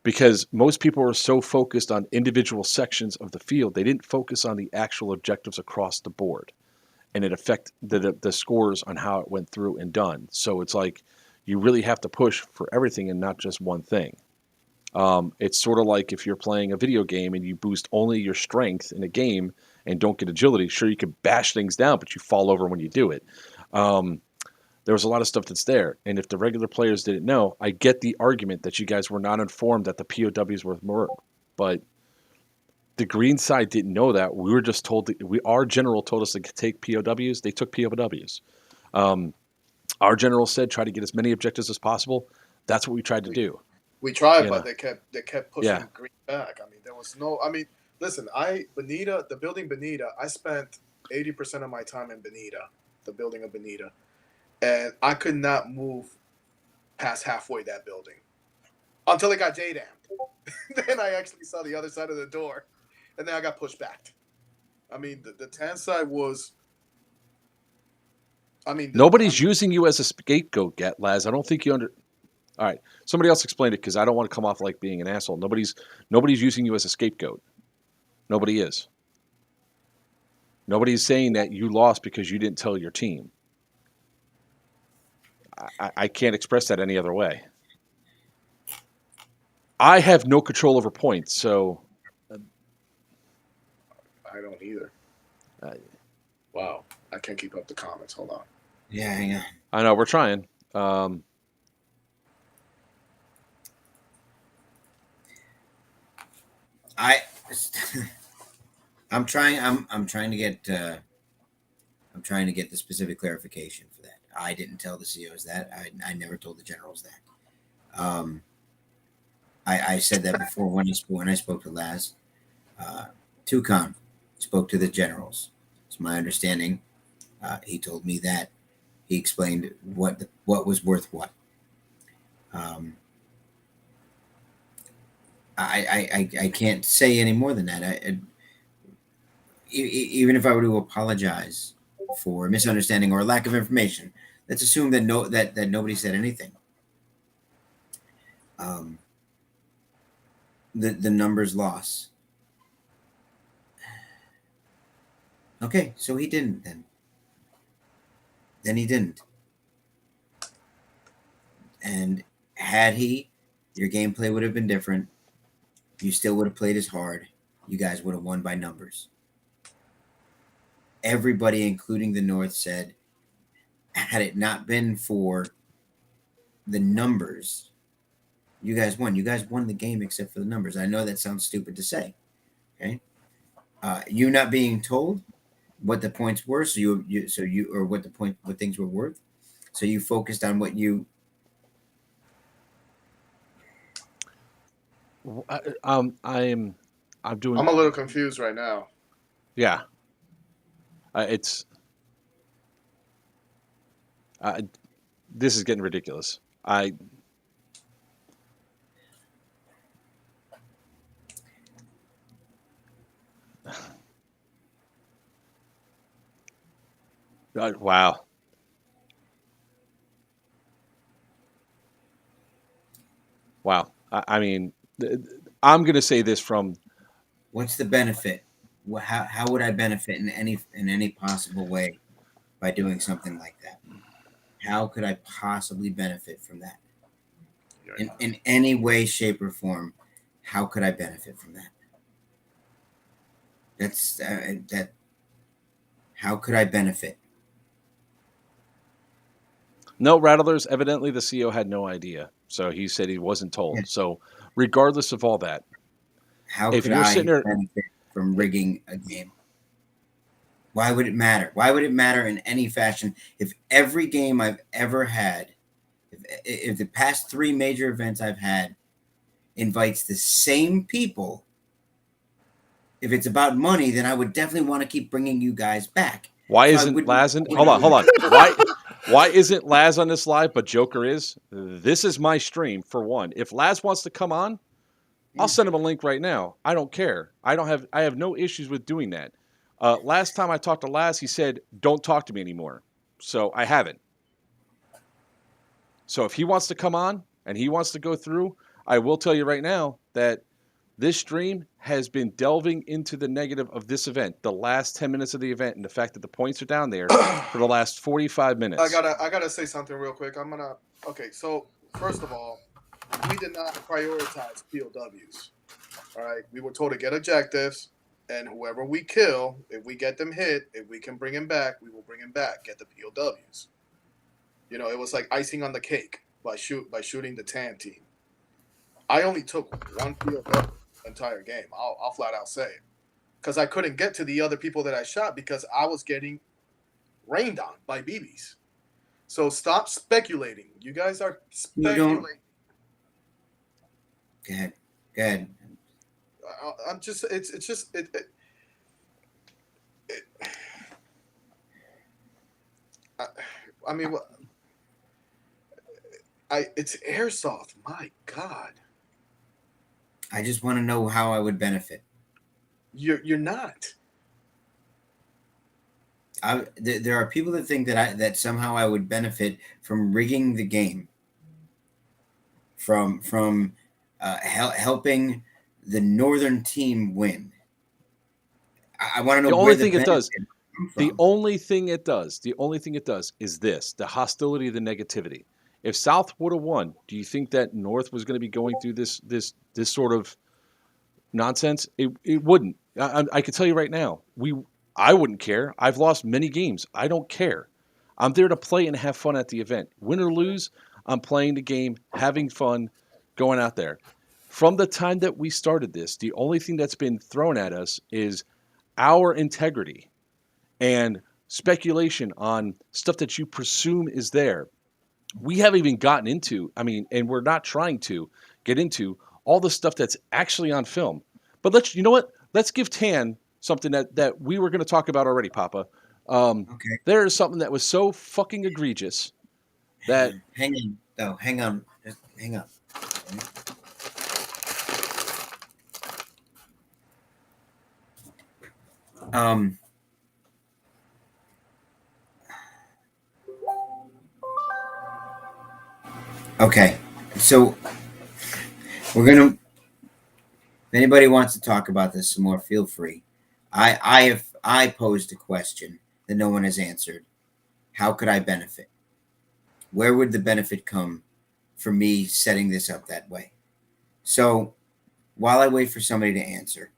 because most people were so focused on individual sections of the field, they didn't focus on the actual objectives across the board, and it affected the scores on how it went through and done. So it's like you really have to push for everything and not just one thing. It's sort of like if you're playing a video game and you boost only your strength in a game and don't get agility. Sure, you can bash things down, but you fall over when you do it. There was a lot of stuff that's there. And if the regular players didn't know, I get the argument that you guys were not informed that the POWs were more. But the green side didn't know that. We were just told our general told us to take POWs. They took POWs. Our general said try to get as many objectives as possible. That's what we tried to do. We tried, but they kept pushing green back. I mean, there was no. I mean, listen, the building Bonita. I spent 80% of my time in Bonita, the building of Bonita, and I could not move past halfway that building until it got JDAM'd. Then I actually saw the other side of the door, and then I got pushed back. I mean, the tan side was. I mean, nobody's using you as a scapegoat yet, Laz. I don't think you under. All right, somebody else explain it because I don't want to come off like being an asshole. Nobody's using you as a scapegoat. Nobody is. Nobody's saying that you lost because you didn't tell your team. I can't express that any other way. I have no control over points, so. I don't either. Wow. I can't keep up the comments. Hold on. Yeah, hang on. I know, we're trying. I'm trying to get the specific clarification for that. I didn't tell the COs that. I never told the generals that. I said that before when I spoke to Laz. Tucon spoke to the generals. It's my understanding. He told me that. He explained what was worth what. I can't say any more than that. Even if I were to apologize for misunderstanding or lack of information, let's assume that that nobody said anything. The numbers loss. Okay, so he didn't then. Then he didn't. And had he, your gameplay would have been different. You still would have played as hard. You guys would have won by numbers. Everybody, including the North, said, had it not been for the numbers, you guys won. You guys won the game except for the numbers. I know that sounds stupid to say. Okay. You not being told what the points were, or what things were worth. So you focused on what you. I'm doing. I'm a little confused right now. Yeah. This is getting ridiculous. Wow. Wow. I mean, I'm going to say this from. What's the benefit? How would I benefit in any possible way by doing something like that? How could I possibly benefit from that? In any way, shape, or form, how could I benefit from that? That's that. How could I benefit? No, Rattlers, evidently the CO had no idea. So he said he wasn't told. Yeah. So regardless of all that, how could I benefit from rigging a game? Why would it matter? Why would it matter in any fashion if every game I've ever had, if the past 3 major events I've had invites the same people? If it's about money, then I would definitely want to keep bringing you guys back. Why isn't Laz in? Hold on. Why isn't Laz on this live, but Joker is? This is my stream, for one. If Laz wants to come on, I'll send him a link right now. I don't care. I have no issues with doing that. Last time I talked to Laz, he said, don't talk to me anymore. So I haven't. So if he wants to come on and he wants to go through, I will tell you right now that this stream has been delving into the negative of this event, the last 10 minutes of the event, and the fact that the points are down there for the last 45 minutes. I gotta say something real quick. Okay, so first of all, we did not prioritize POWs. All right, we were told to get objectives, and whoever we kill, if we get them hit, if we can bring him back, we will bring him back. Get the POWs. You know, it was like icing on the cake by shooting the tan team. I only took one field goal the entire game. I'll flat out say it, because I couldn't get to the other people that I shot because I was getting rained on by BBs. So stop speculating. You guys are speculating. Go ahead. I'm just. It's just. I mean, it's airsoft. My God. I just want to know how I would benefit. You're not. There are people that think that somehow I would benefit from rigging the game, from helping the northern team win. I want to know the only thing it does. The only thing it does is this: the hostility, the negativity. If South would have won, do you think that North was going to be going through this sort of nonsense? It wouldn't. I can tell you right now, I wouldn't care. I've lost many games. I don't care. I'm there to play and have fun at the event. Win or lose, I'm playing the game, having fun, going out there. From the time that we started this, the only thing that's been thrown at us is our integrity and speculation on stuff that you presume is there. We haven't even gotten into, and we're not trying to get into all the stuff that's actually on film. But you know what? Let's give Tan something that we were going to talk about already, Papa. Okay. There is something that was so fucking egregious that... Hang on. Just hang on. Okay, so if anybody wants to talk about this some more, feel free. I posed a question that no one has answered. How could I benefit? Where would the benefit come for me setting this up that way? So while I wait for somebody to answer,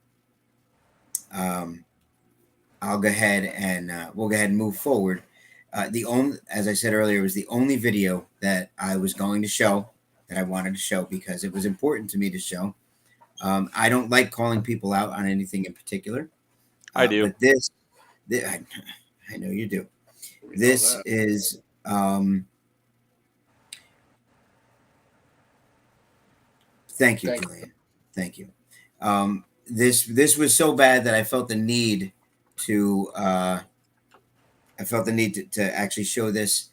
I'll go ahead and we'll go ahead and move forward. As I said earlier, it was the only video that I was going to show, that I wanted to show because it was important to me to show. I don't like calling people out on anything in particular. I do. But this I know you do. This is thank you, Julian. Thank you. This was so bad that I felt the need to actually show this,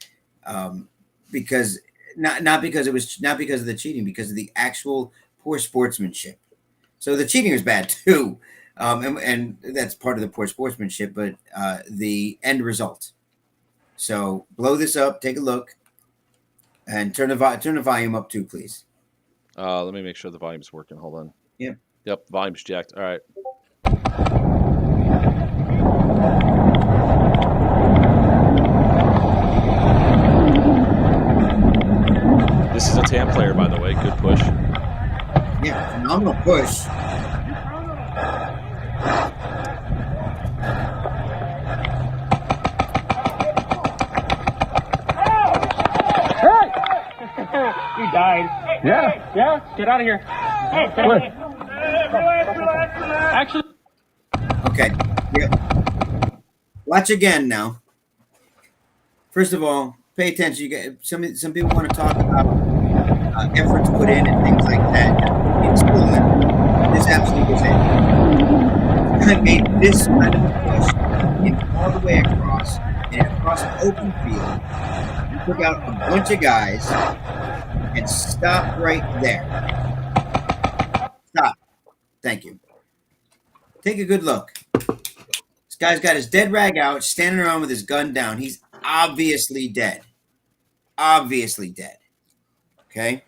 because not because of the cheating, because of the actual poor sportsmanship. So the cheating was bad too, and that's part of the poor sportsmanship, but the end result. So blow this up, take a look, and turn the volume up too, please. Let me make sure the volume's working. Hold on. Yeah. Yep, volume's jacked. All right. This is a TAM player, by the way. Good push. Yeah, phenomenal push. You died. Yeah. Yeah? Get out of here. Hey, relax. Actually. Okay. Yep. Watch again now. First of all, pay attention. You get some people want to talk about efforts put in and things like that. In schooling, this absolutely was it. I made this kind of a push all the way across an open field. We took out a bunch of guys and stopped right there. Stop. Thank you. Take a good look. This guy's got his dead rag out, standing around with his gun down. He's obviously dead. Obviously dead. Okay?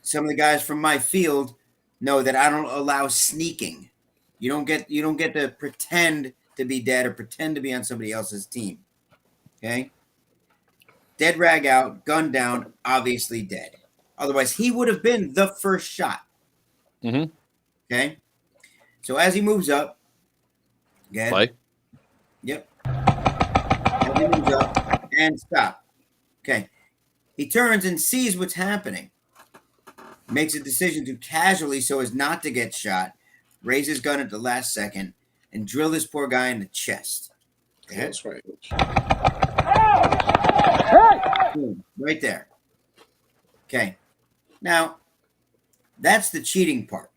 Some of the guys from my field know that I don't allow sneaking. You don't get to pretend to be dead or pretend to be on somebody else's team. Okay? Dead rag out, gun down, obviously dead. Otherwise, he would have been the first shot. Mm-hmm. Okay? So as he moves up, again. Play. Yep. As he moves up and stop. Okay. He turns and sees what's happening. Makes a decision to casually, so as not to get shot, raise his gun at the last second, and drill this poor guy in the chest. Okay? Close range. Boom, right there. Okay. Now, that's the cheating part.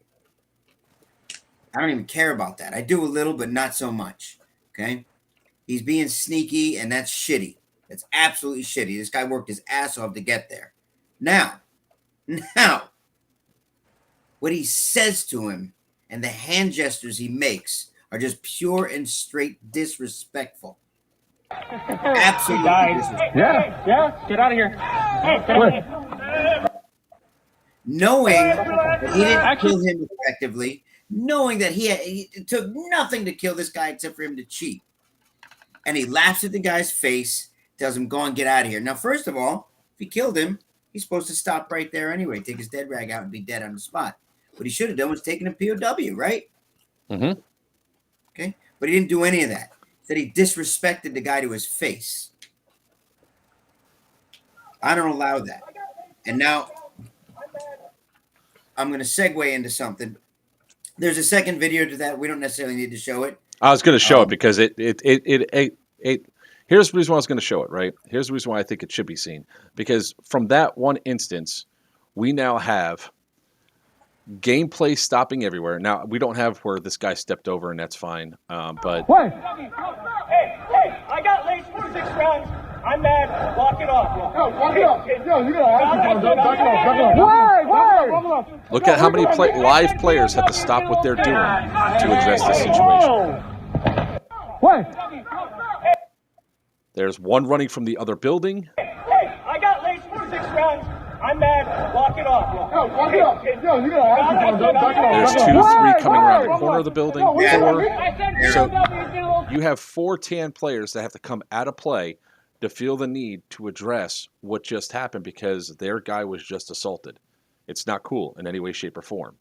I don't even care about that. I do a little, but not so much. Okay? He's being sneaky, and that's shitty. That's absolutely shitty. This guy worked his ass off to get there. Now, what he says to him and the hand gestures he makes are just pure and straight disrespectful. Absolutely disrespectful. Yeah, get out of here. Hey, get out of here. Knowing that he didn't kill him effectively, knowing that it took nothing to kill this guy except for him to cheat. And he laughs at the guy's face, tells him, go and get out of here. Now, first of all, if he killed him, he's supposed to stop right there anyway, take his dead rag out and be dead on the spot. What he should have done was taken a POW, right? Mm-hmm. Okay. But he didn't do any of that. Said he disrespected the guy to his face. I don't allow that. And now I'm going to segue into something. There's a second video to that. We don't necessarily need to show it. I was going to show it because it here's the reason why I was going to show it, right? Here's the reason why I think it should be seen. Because from that one instance, we now have gameplay stopping everywhere. Now, we don't have where this guy stepped over, and that's fine. But Hey, I got laced for 6 rounds. I'm mad. Walk it off. Yo, walk it off. Yo, you gotta Why? look at how many live players have to stop what they're doing to address this situation. Why? There's one running from the other building. Hey, I got laced for 6 rounds. I'm mad. Walk it off. Yo, walk it off. Yo, you gotta There's 2, 3 coming around the corner of the building. 4. So you have 4 tan players that have to come out of play to feel the need to address what just happened because their guy was just assaulted. It's not cool in any way, shape, or form.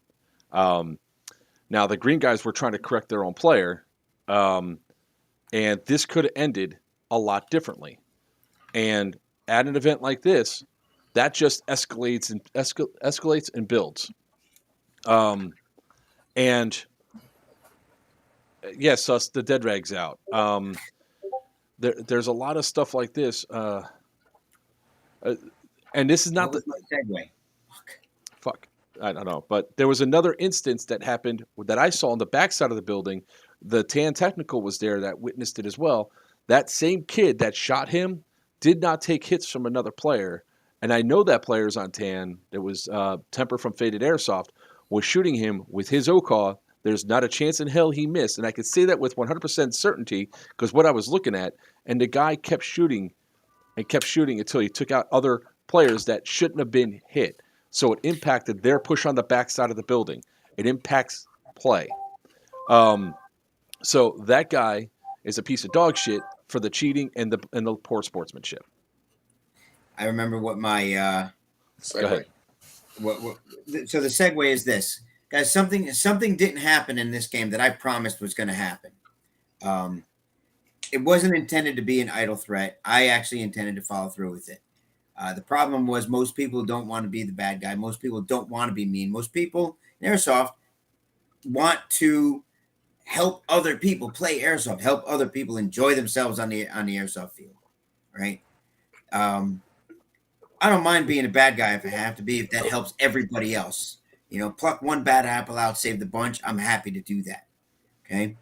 Now, the green guys were trying to correct their own player, and this could have ended a lot differently. And at an event like this, that just escalates and builds. And yes, the dead rag's out. There's a lot of stuff like this, and this is not What was my segue? Fuck. I don't know, but there was another instance that happened that I saw on the backside of the building. The tan technical was there that witnessed it as well. That same kid that shot him did not take hits from another player, and I know that player's on tan. There was Temper from Faded Airsoft was shooting him with his OCAW. There's not a chance in hell he missed. And I could say that with 100% certainty because what I was looking at. And the guy kept shooting until he took out other players that shouldn't have been hit. So it impacted their push on the backside of the building. It impacts play. So that guy is a piece of dog shit for the cheating and the poor sportsmanship. I remember what my Go ahead. So the segue is this. Guys, something didn't happen in this game that I promised was going to happen. It wasn't intended to be an idle threat. I actually intended to follow through with it. The problem was most people don't want to be the bad guy. Most people don't want to be mean. Most people in Airsoft want to help other people play Airsoft, help other people enjoy themselves on the Airsoft field, right? I don't mind being a bad guy if I have to be, if that helps everybody else. You know, pluck one bad apple out, save the bunch. I'm happy to do that. Okay.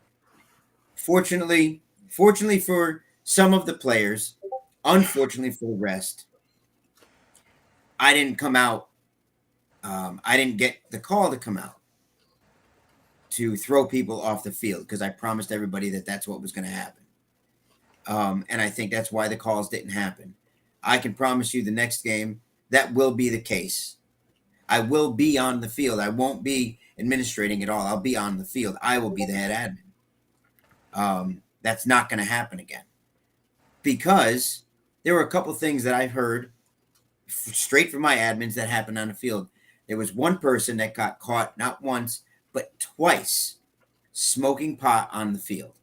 Fortunately for some of the players, unfortunately for the rest, I didn't come out. I didn't get the call to come out to throw people off the field because I promised everybody that that's what was going to happen. And I think that's why the calls didn't happen. I can promise you the next game that will be the case. I will be on the field. I won't be administrating at all. I'll be on the field. I will be the head admin. That's not going to happen again because there were a couple things that I've heard straight from my admins that happened on the field. There was one person that got caught not once, but twice smoking pot on the field.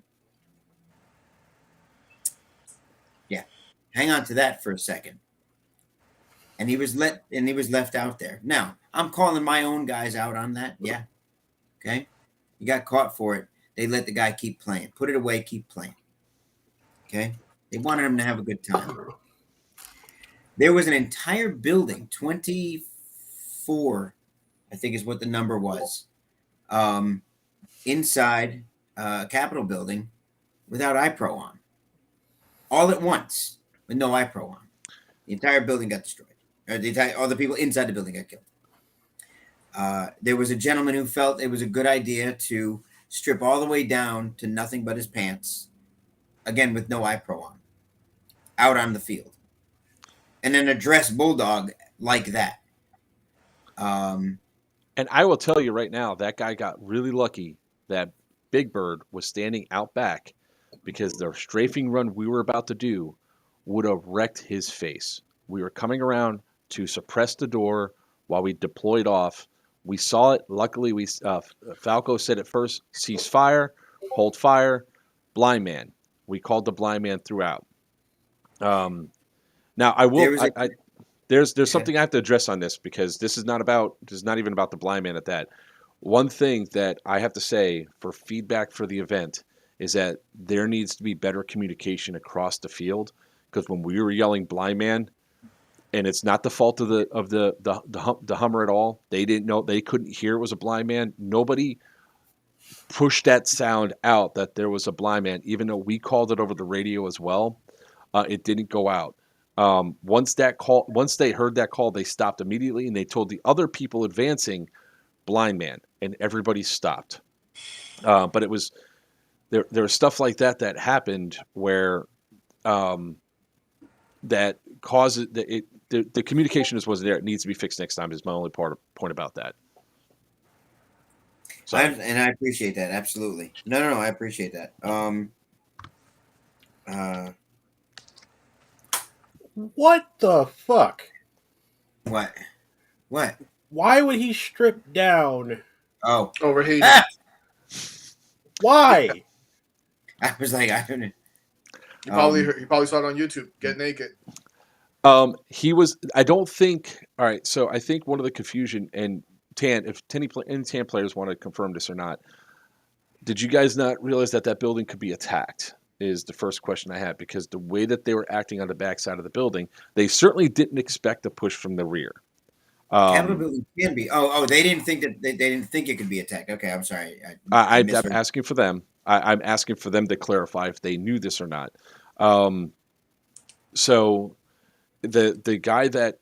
Yeah. Hang on to that for a second. and he was left out there. Now I'm calling my own guys out on that. Yeah, okay, you got caught for it. They let the guy keep playing. Put it away. Keep playing. Okay, they wanted him to have a good time. There was an entire building, 24, I think is what the number was, inside a Capitol building without iPro on. All at once with no iPro on. The entire building got destroyed. All the people inside the building got killed. There was a gentleman who felt it was a good idea to strip all the way down to nothing but his pants, again with no iPro on, out on the field. And then address Bulldog like that. And I will tell you right now, that guy got really lucky that Big Bird was standing out back, because the strafing run we were about to do would have wrecked his face. We were coming around to suppress the door while we deployed off. We saw it. Luckily, Falco said at first, cease fire, hold fire, blind man. We called the blind man throughout. Now I will. There's something I have to address on this, because this is not even about the blind man at that. One thing that I have to say for feedback for the event is that there needs to be better communication across the field, because when we were yelling blind man, and it's not the fault of the Hummer at all. They didn't know, they couldn't hear it was a blind man. Nobody pushed that sound out that there was a blind man, even though we called it over the radio as well. It didn't go out. Once they heard that call, they stopped immediately, and they told the other people advancing, blind man, and everybody stopped. But it was there was stuff like that happened where that causes the communication just wasn't there. It needs to be fixed next time is my only point about that. So, and I appreciate that. Absolutely. No, I appreciate that. What the fuck? What? Why would he strip down? Oh, overheating. Why? I was like, I don't know. He probably saw it on YouTube. Get naked. He was. I don't think. All right. So I think one of the confusion, and Tan, if any Tan players want to confirm this or not, did you guys not realize that building could be attacked? Is the first question I had, because the way that they were acting on the backside of the building, they certainly didn't expect a push from the rear. Capitol building can be. Oh, they didn't think that they didn't think it could be attacked. Okay, I'm sorry. I'm asking for them. I'm asking for them to clarify if they knew this or not. So the guy that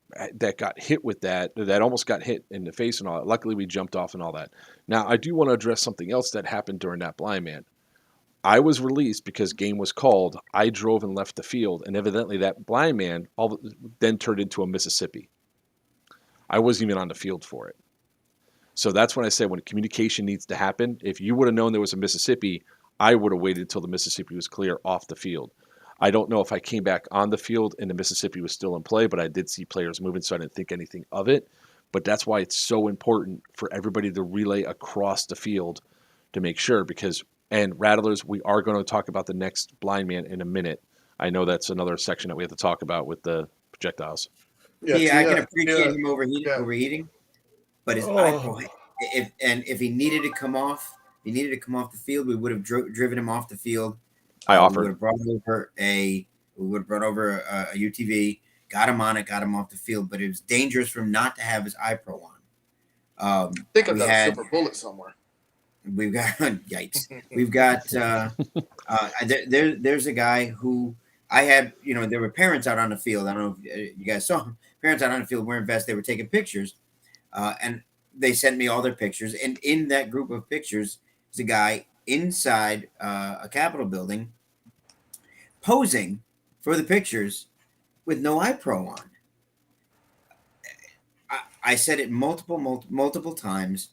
got hit with that almost got hit in the face and all that. Luckily, we jumped off and all that. Now, I do want to address something else that happened during that blind man. I was released because game was called. I drove and left the field, and evidently that blind man then turned into a Mississippi. I wasn't even on the field for it. So that's when I said, when communication needs to happen, if you would have known there was a Mississippi, I would have waited until the Mississippi was clear off the field. I don't know if I came back on the field and the Mississippi was still in play, but I did see players moving, so I didn't think anything of it. But that's why it's so important for everybody to relay across the field to make sure, because, and Rattlers, we are going to talk about the next blind man in a minute. I know that's another section that we have to talk about with the projectiles. Yeah, I can appreciate him overheating, but his iPro, if he needed to come off, the field, we would have driven him off the field. I offered. We would have brought over a UTV, got him on it, got him off the field, but it was dangerous for him not to have his iPro on. I think I've got a silver bullet somewhere. We've got yikes. We've got there's a guy who I had, there were parents out on the field. I don't know if you guys saw them. Parents out on the field wearing vests. They were taking pictures, and they sent me all their pictures. And in that group of pictures is a guy inside a Capitol building posing for the pictures with no iPro on. I said it multiple times.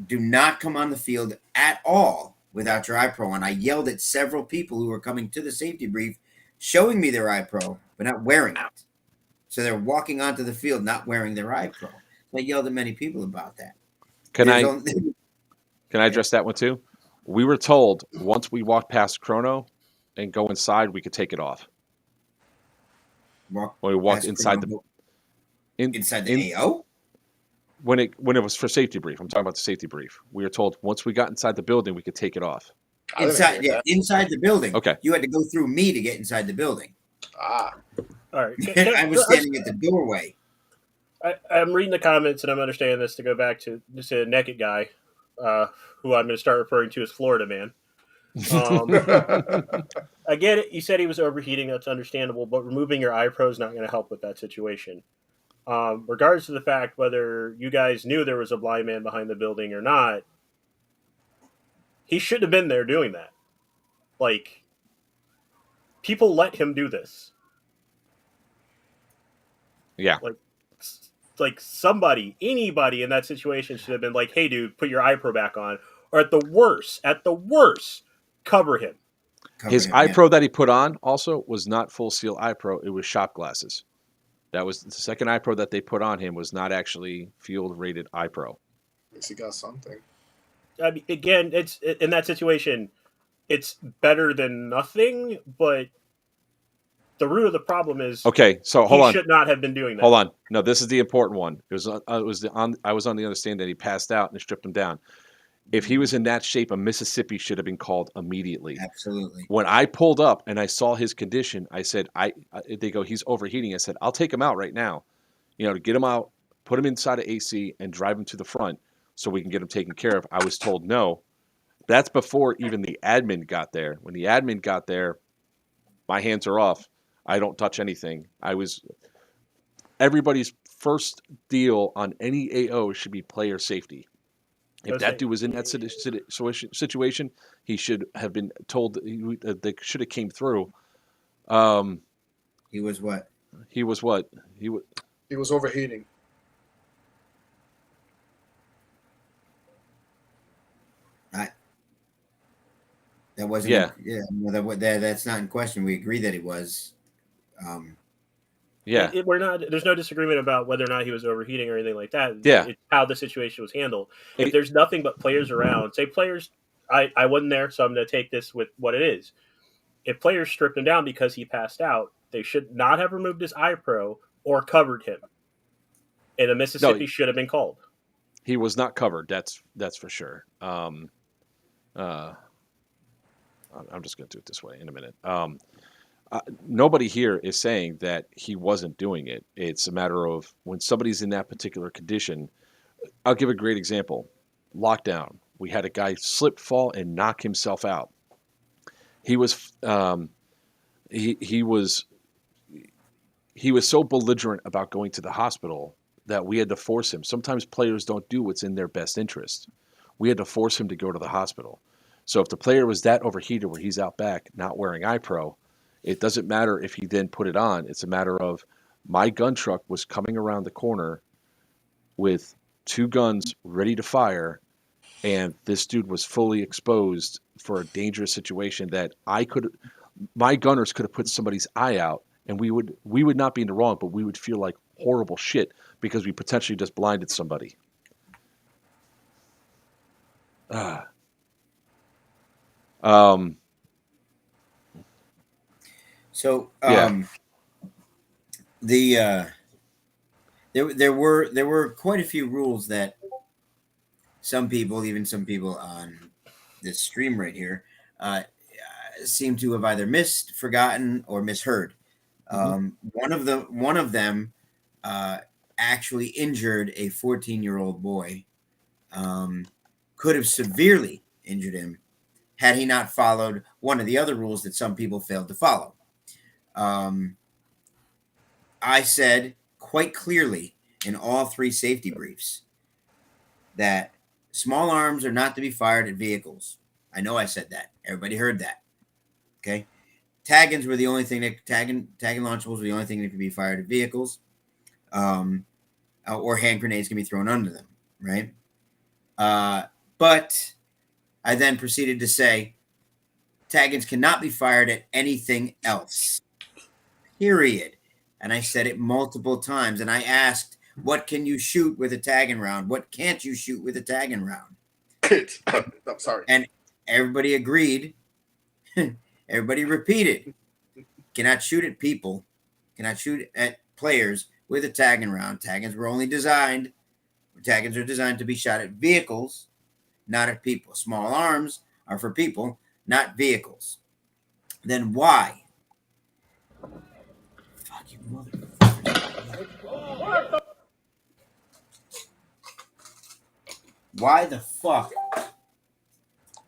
Do not come on the field at all without your iPro on. I yelled at several people who were coming to the safety brief, showing me their iPro, but not wearing it. So they're walking onto the field not wearing their iPro. I yelled at many people about that. Can I address that one too? We were told once we walked past Chrono and go inside, we could take it off. When we walked inside inside the AO? When it was for safety brief. I'm talking about the safety brief. We were told once we got inside the building, we could take it off. Inside the building. Okay. You had to go through me to get inside the building. All right. I was standing at the doorway. I'm reading the comments and I'm understanding this to go back to just a naked guy, who I'm going to start referring to as Florida Man. I get it. You said he was overheating. That's understandable, but removing your iPro is not going to help with that situation. Regardless of the fact whether you guys knew there was a blind man behind the building or not, he shouldn't have been there doing that. Like, people let him do this. Yeah. Like somebody, anybody in that situation should have been like, hey, dude, put your iPro back on. Or at the worst, cover him. His iPro that he put on also was not full seal iPro. It was shop glasses. That was the second iPro that they put on him was not actually field rated iPro. At least he got something. I mean, again, it's in that situation, it's better than nothing, but the root of the problem is okay. So hold on, he should not have been doing that. Hold on, no, this is the important one. I was on the understanding that he passed out and they stripped him down. If he was in that shape, a Mississippi should have been called immediately. Absolutely. When I pulled up and I saw his condition, I said, they go, he's overheating. I said, I'll take him out right now, to get him out, put him inside of AC and drive him to the front so we can get him taken care of. I was told no. That's before even the admin got there. When the admin got there, my hands are off. I don't touch anything. Everybody's first deal on any AO should be player safety. If that dude was in that situation, he should have been told they should have came through. He was what? He was what? He was overheating. That wasn't. That's not in question. We agree that he was. There's no disagreement about whether or not he was overheating or anything like that. Yeah. It's how the situation was handled. If there's nothing but players around, say players, I wasn't there, so I'm going to take this with what it is. If players stripped him down because he passed out, they should not have removed his iPro or covered him. And a Mississippi should have been called. He was not covered. That's for sure. I'm just going to do it this way in a minute. Nobody here is saying that he wasn't doing it. It's a matter of when somebody's in that particular condition. I'll give a great example. Lockdown. We had a guy slip, fall, and knock himself out. He was he was so belligerent about going to the hospital that we had to force him. Sometimes players don't do what's in their best interest. We had to force him to go to the hospital. So if the player was that overheated where he's out back not wearing iPro, it doesn't matter if he then put it on. It's a matter of my gun truck was coming around the corner with 2 guns ready to fire, and this dude was fully exposed for a dangerous situation that my gunners could have put somebody's eye out, and we would not be in the wrong, but we would feel like horrible shit because we potentially just blinded somebody. So there were quite a few rules that some people on this stream right here seem to have either missed, forgotten, or misheard. One of them actually injured a 14-year-old boy. Could have severely injured him had he not followed one of the other rules that some people failed to follow. I said quite clearly in all 3 safety briefs that small arms are not to be fired at vehicles. I know I said that. Everybody heard that. Okay. Tag-ins were the only thing that tag-in launchables were the only thing that could be fired at vehicles. Or hand grenades can be thrown under them. Right. But I then proceeded to say tag-ins cannot be fired at anything else. Period. And I said it multiple times. And I asked, what can you shoot with a tag-in round? What can't you shoot with a tag-in round? I'm sorry. And everybody agreed. Everybody repeated. Cannot shoot at people. Cannot shoot at players with a tagging round. Taggings are designed to be shot at vehicles, not at people. Small arms are for people, not vehicles. Then why? Fuck you, motherfucker. Why the fuck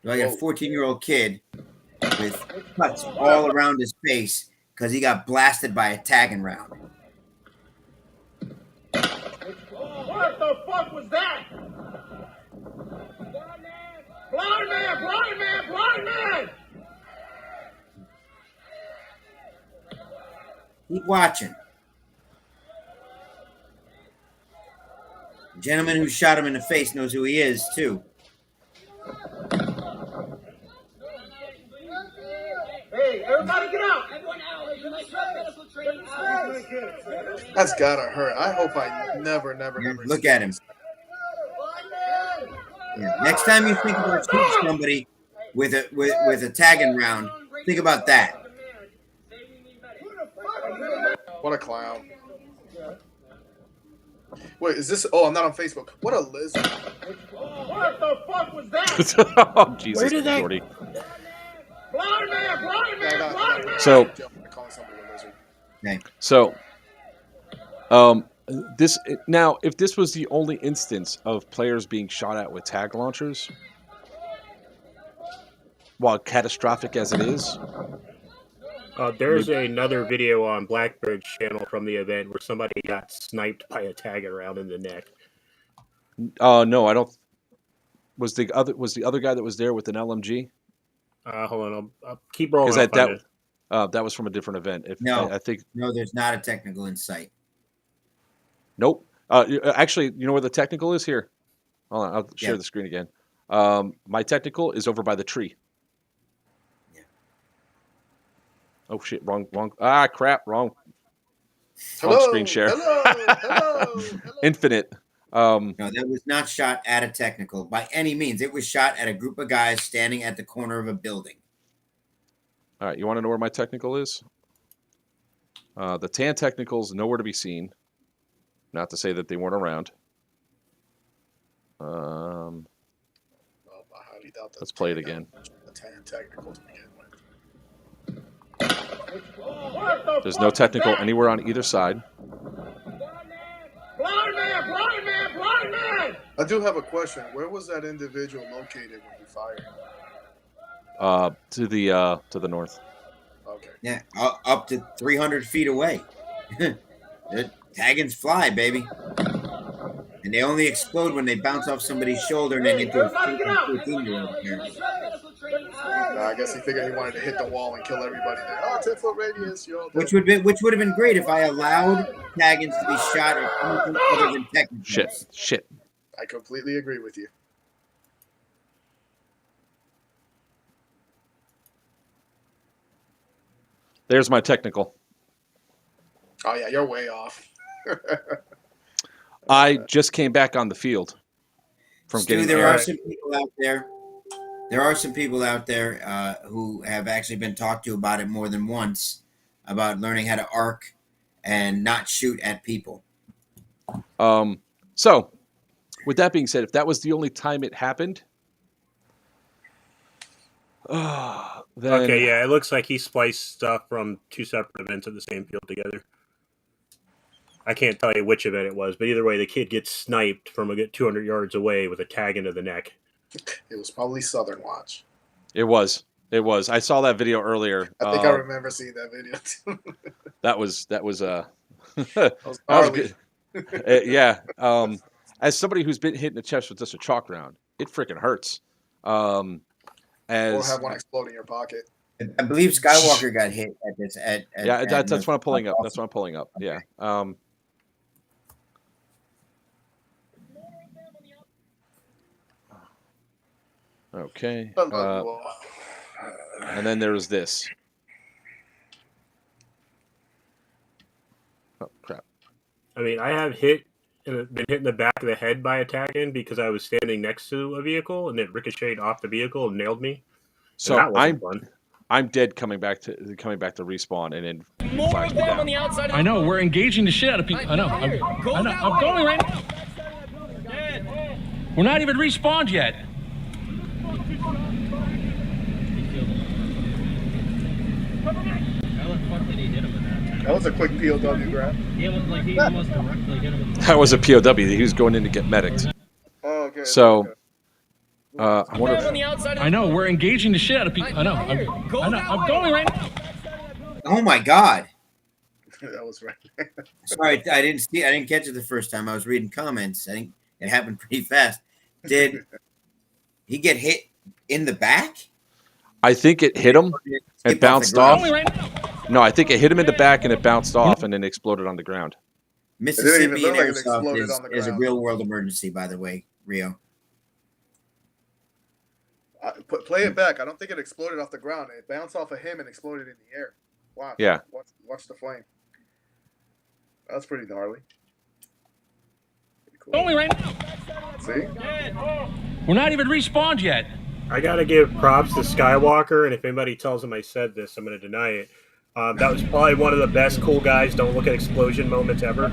do I got a 14-year-old kid with cuts all around his face because he got blasted by a tagging round? What the fuck was that? Blind man! Blind man! Blind man! Keep watching. The gentleman who shot him in the face knows who he is, too. Hey, everybody get out! That's gotta hurt. I hope I never Look at him. Yeah. Next time you think about shooting somebody with a tagging round, think about that. What a clown. Wait, is this? Oh, I'm not on Facebook. What a lizard. What the fuck was that? Oh, Jesus. Where did that- Jordy. Blind man! Blind man! Blind man! So, Okay. so, this now, if this was the only instance of players being shot at with tag launchers, while catastrophic as it is, There's another video on Blackbird's channel from the event where somebody got sniped by a tagging round in the neck. no, I don't. Was the other guy that was there with an LMG? Hold on, I'll keep rolling. Is that was from a different event? No. I think No, there's not a technical in sight. nope. Actually, you know where the technical is here? Hold on, I'll share the screen again. My technical is over by the tree. Yeah. Oh shit! Wrong. Ah, crap! Wrong Hello, screen share. Hello. Infinite. No, that was not shot at a technical by any means. It was shot at a group of guys standing at the corner of a building. All right, you want to know where my technical is? The tan technical's nowhere to be seen. Not to say that they weren't around. Let's play it again. There's no technical anywhere on either side. Blind man! Blind man! Blind man! I do have a question. Where was that individual located when he fired? To the north. Okay. Yeah, up to 300 feet away. The taggings fly, baby. And they only explode when they bounce off somebody's shoulder and then into a 14-year-old. I guess he figured he wanted to hit the wall and kill everybody there. Oh, 10-foot radius. Which would have been great if I allowed taggings to be shot at anything other than technicals. Shit. I completely agree with you. There's my technical. Oh yeah, you're way off. I just came back on the field from Stu, getting there are some people out there. There are some people out there who have actually been talked to about it more than once, about learning how to arc and not shoot at people. So, with that being said, if that was the only time it happened, then Okay, yeah, it looks like he spliced stuff from two separate events at the same field together. I can't tell you which event it was, but either way, the kid gets sniped from a good 200 yards away with a tag into the neck. It was probably Southern Watch. It was. I saw that video earlier. I think I remember seeing that video too. that was that was gnarly. good. Yeah. As somebody who's been hit in the chest with just a chalk round, it freaking hurts. Or have one explode in your pocket. I believe Skywalker got hit at this. That's what I'm pulling up. That's what I'm pulling up. Yeah. Okay. And then there's this. Oh crap! I mean, I have been hit in the back of the head by a tag-in because I was standing next to a vehicle and it ricocheted off the vehicle and nailed me. So that wasn't fun. I'm dead coming back to respawn, and then More flags of me them down. on the outside. I know, we're engaging the shit out of people. I know. I'm going right now. We're not even respawned yet. That was a quick POW grab. He almost directly hit him. That was a POW. He was going in to get medics. Oh, okay. So, okay. I wonder On the if, outside. I know, we're engaging the shit out of people. I know. I'm going right now. Oh my God! That was right. Sorry, I didn't catch it the first time. I was reading comments. I think it happened pretty fast. Did he get hit in the back? I think it hit him. It bounced off. No, I think it hit him in the back and it bounced off and then exploded on the ground. Mississippi look and like it airsoft exploded on the is a ground. real world emergency, by the way, Rio. Play it back. I don't think it exploded off the ground. It bounced off of him and exploded in the air. Wow. Yeah. Watch the flame. That's pretty gnarly. Pretty cool. Going right now. See? We're not even respawned yet. I got to give props to Skywalker, and if anybody tells him I said this, I'm going to deny it. That was probably one of the best cool guys don't look at explosion moments ever.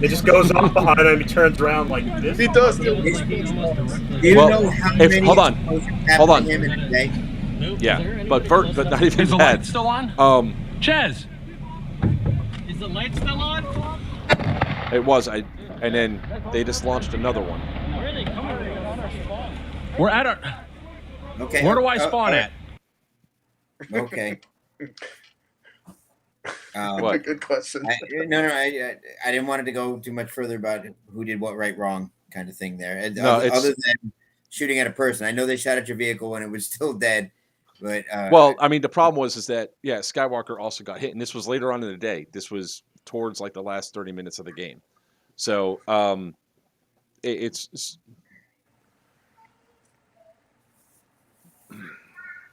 It just goes off behind him, he turns around like this. He does. Do you know how many hold on. happened to him in a day? Yeah, but not even Is the that. light still on? Chez. Is the light still on? It was. And then they just launched another one. Where are they coming from? We're at our. Okay. Where do I spawn at? Okay. What? Good question. I didn't want it to go too much further about who did what right, wrong kind of thing there. And No, other than shooting at a person. I know they shot at your vehicle when it was still dead, but well, I mean, the problem was that Skywalker also got hit, and this was later on in the day. This was towards like the last 30 minutes of the game. So it's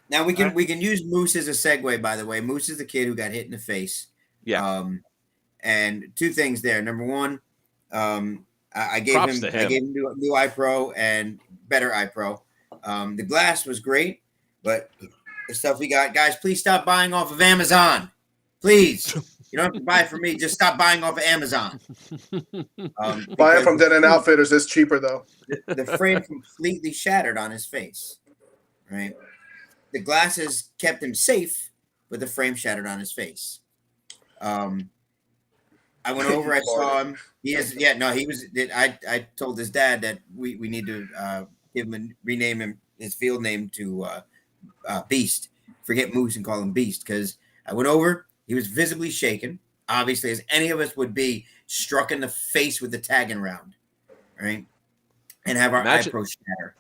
now we can use Moose as a segue. By the way, Moose is the kid who got hit in the face. Yeah. And two things there. Number one, I gave Props him to him. new iPro and better iPro. The glass was great, but the stuff we got, guys, please stop buying off of Amazon. Please, you don't have to buy it from me. Just stop buying off of Amazon. Buy it from Dead End Outfitters. It's cheaper though. The frame completely shattered on his face. Right. The glasses kept him safe, but the frame shattered on his face. I went over. I saw him. He was. I told his dad that we need to rename him his field name to Beast. Forget Moose and call him Beast, because I went over. He was visibly shaken, obviously, as any of us would be, struck in the face with the tagging round, right? And have our iPro shatter.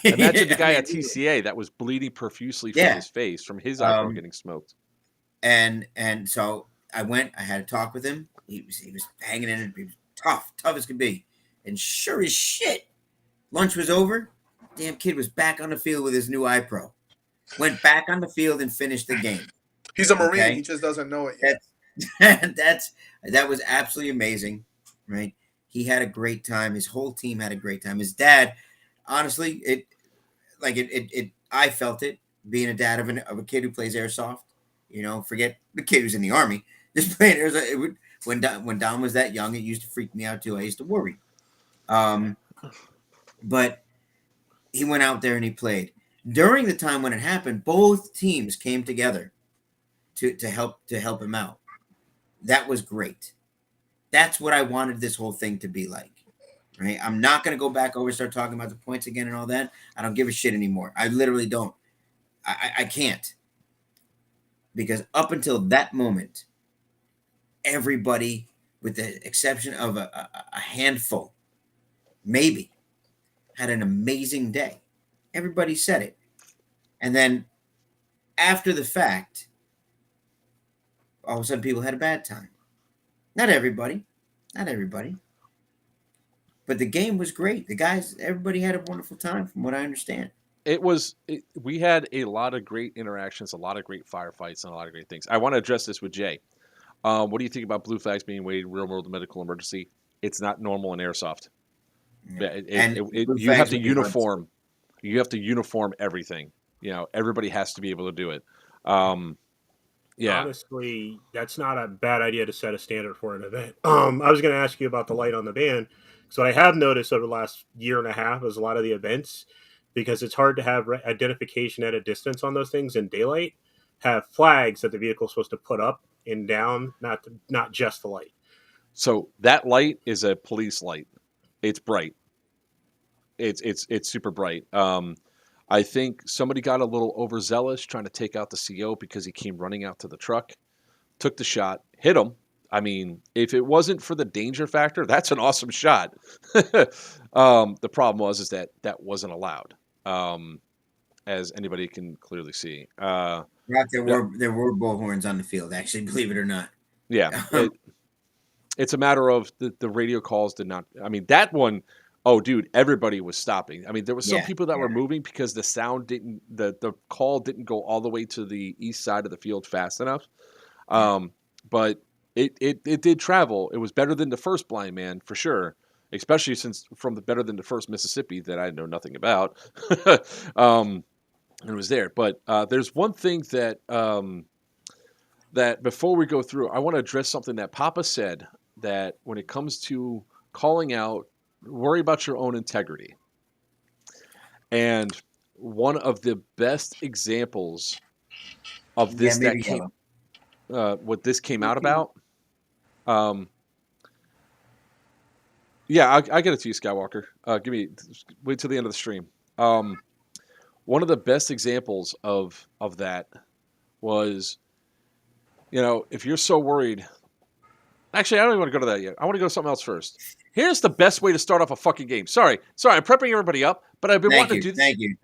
Imagine the guy at TCA that was bleeding profusely from his face from his iPhone getting smoked. And so I went. I had a talk with him. He was hanging in it. He was tough as could be. And sure as shit, lunch was over. Damn kid was back on the field with his new iPro. Went back on the field and finished the game. He's a Marine. Okay? He just doesn't know it yet. That was absolutely amazing, right? He had a great time. His whole team had a great time. His dad, honestly, I felt it being a dad of a kid who plays airsoft. You know, forget the kid who's in the Army. Just playing when Dom was that young, it used to freak me out too. I used to worry. But he went out there and he played. During the time when it happened, both teams came together to help him out. That was great. That's what I wanted this whole thing to be like. Right? I'm not going to go back over and start talking about the points again and all that. I don't give a shit anymore. I literally don't. I can't. Because up until that moment, everybody, with the exception of a handful, maybe, had an amazing day. Everybody said it. And then after the fact, all of a sudden people had a bad time. Not everybody. But the game was great. Everybody had a wonderful time from what I understand. We had a lot of great interactions, a lot of great firefights, and a lot of great things. I want to address this with Jay. What do you think about blue flags being waged real world medical emergency? It's not normal in airsoft. You have to uniform. You have to uniform everything. You know, everybody has to be able to do it. Yeah. Honestly, that's not a bad idea to set a standard for an event. I was going to ask you about the light on the band. So what I have noticed over the last year and a half is a lot of the events, because it's hard to have identification at a distance on those things in daylight, have flags that the vehicle is supposed to put up and down, not just the light. So that light is a police light. It's bright. It's super bright. I think somebody got a little overzealous trying to take out the CO because he came running out to the truck, took the shot, hit him. I mean, if it wasn't for the danger factor, that's an awesome shot. The problem is that wasn't allowed, as anybody can clearly see. There were bullhorns on the field, actually, believe it or not. Yeah. It's a matter of the radio calls did not. I mean, that one, oh, dude, everybody was stopping. I mean, there were some people that were moving because the sound didn't, the call didn't go all the way to the east side of the field fast enough. But it did travel. It was better than the first Blind Man for sure, especially since from the better than the first Mississippi that I know nothing about. And it was there. But there's one thing that that before we go through, I want to address something that Papa said, that when it comes to calling out, worry about your own integrity. And one of the best examples of this that came, what this came out about. Yeah, I get it to you, Skywalker. Wait till the end of the stream. One of the best examples of that was, you know, if you're so worried. Actually, I don't even want to go to that yet. I want to go to something else first. Here's the best way to start off a fucking game. Sorry, I'm prepping everybody up, but I've been wanting to do this. Thank you.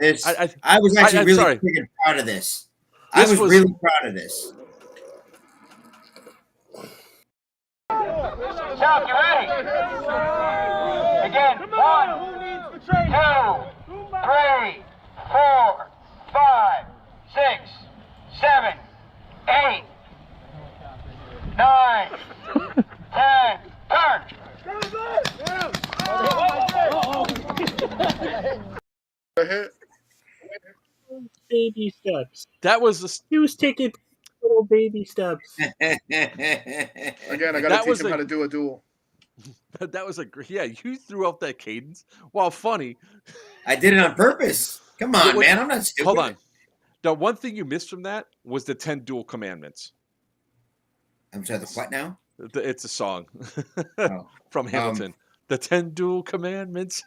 I was actually really freaking proud of this. I was really proud of this. South, you ready? Again, 1, 2, 3, 4, 5, 6, 7, 8, 9, 10, turn! Baby steps. That was he was taking little baby steps. Again, I got to teach him how to do a duel. That was you threw off that cadence. While funny. I did it on purpose. Come on, man. I'm not stupid. Hold on. The one thing you missed from that was the 10 dual commandments. I'm sorry, the what now? It's a song from Hamilton. The 10 dual commandments.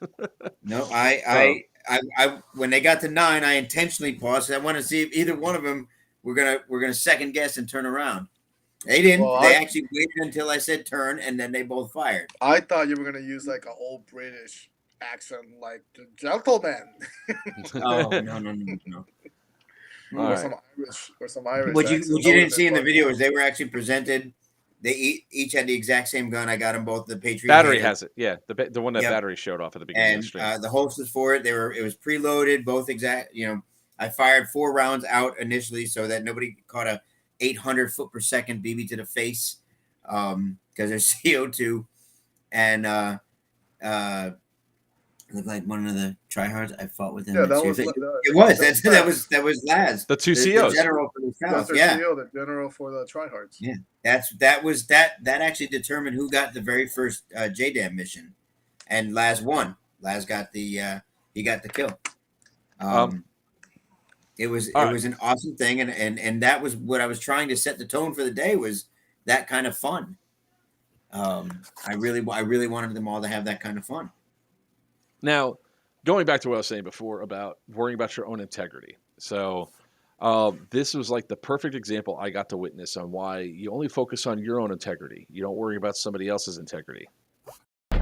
No, I when they got to 9, I intentionally paused. I want to see if either one of them we're gonna second guess and turn around. They didn't. Well, they actually waited until I said turn, and then they both fired. I thought you were gonna use like an old British accent, like the gentleman. Oh no. Or some Irish. What you didn't see in the video is they were actually presented. They each had the exact same gun. I got them both. The Patriot Battery has it. Yeah, the one that Battery showed off at the beginning of the stream. The holsters for it. It was preloaded. Both exact. You know, I fired 4 rounds out initially so that nobody caught a 800 foot per second BB to the face, because there's CO2, and looked like one of the tryhards. I fought with him. Yeah, that was Laz. The 2 COs. The general for the South. The general for the tryhards. Yeah, that actually determined who got the very first JDAM mission, and Laz won. Laz got the he got the kill. It was an awesome thing, and that was what I was trying to set the tone for the day, was that kind of fun. I really wanted them all to have that kind of fun. Now, going back to what I was saying before about worrying about your own integrity. So this was like the perfect example I got to witness on why you only focus on your own integrity. You don't worry about somebody else's integrity. He's